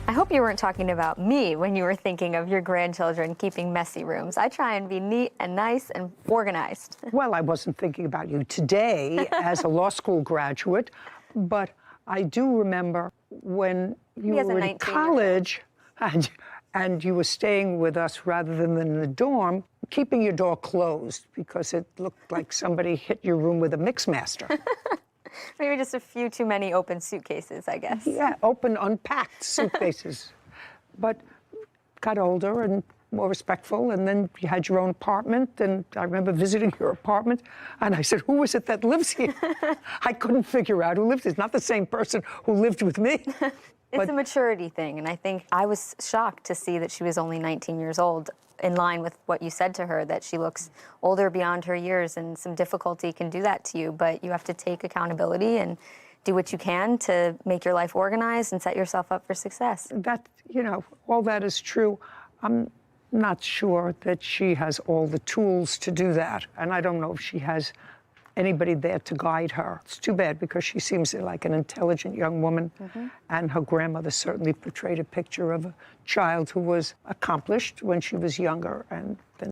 [SPEAKER 6] I hope you weren't talking about me when you were thinking of your grandchildren keeping messy rooms. I try and be neat and nice and organized.
[SPEAKER 1] Well, I wasn't thinking about you today as a law school graduate, but I do remember when you were in college and you were staying with us rather than in the dorm, keeping your door closed because it looked like somebody hit your room with a Mixmaster.
[SPEAKER 6] Maybe just a few too many open suitcases, I guess.
[SPEAKER 1] Yeah, open, unpacked suitcases. But got older and more respectful, and then you had your own apartment, and I remember visiting your apartment, and I said, who is it that lives here? I couldn't figure out who lived here. It's not the same person who lived with me.
[SPEAKER 6] It's a maturity thing, and I think I was shocked to see that she was only 19 years old, in line with what you said to her, that she looks older beyond her years, and some difficulty can do that to you, but you have to take accountability and do what you can to make your life organized and set yourself up for success.
[SPEAKER 1] That, you know, all that is true. I'm not sure that she has all the tools to do that, and I don't know if she has anybody there to guide her. It's too bad because she seems like an intelligent young woman, and her grandmother certainly portrayed a picture of a child who was accomplished when she was younger and then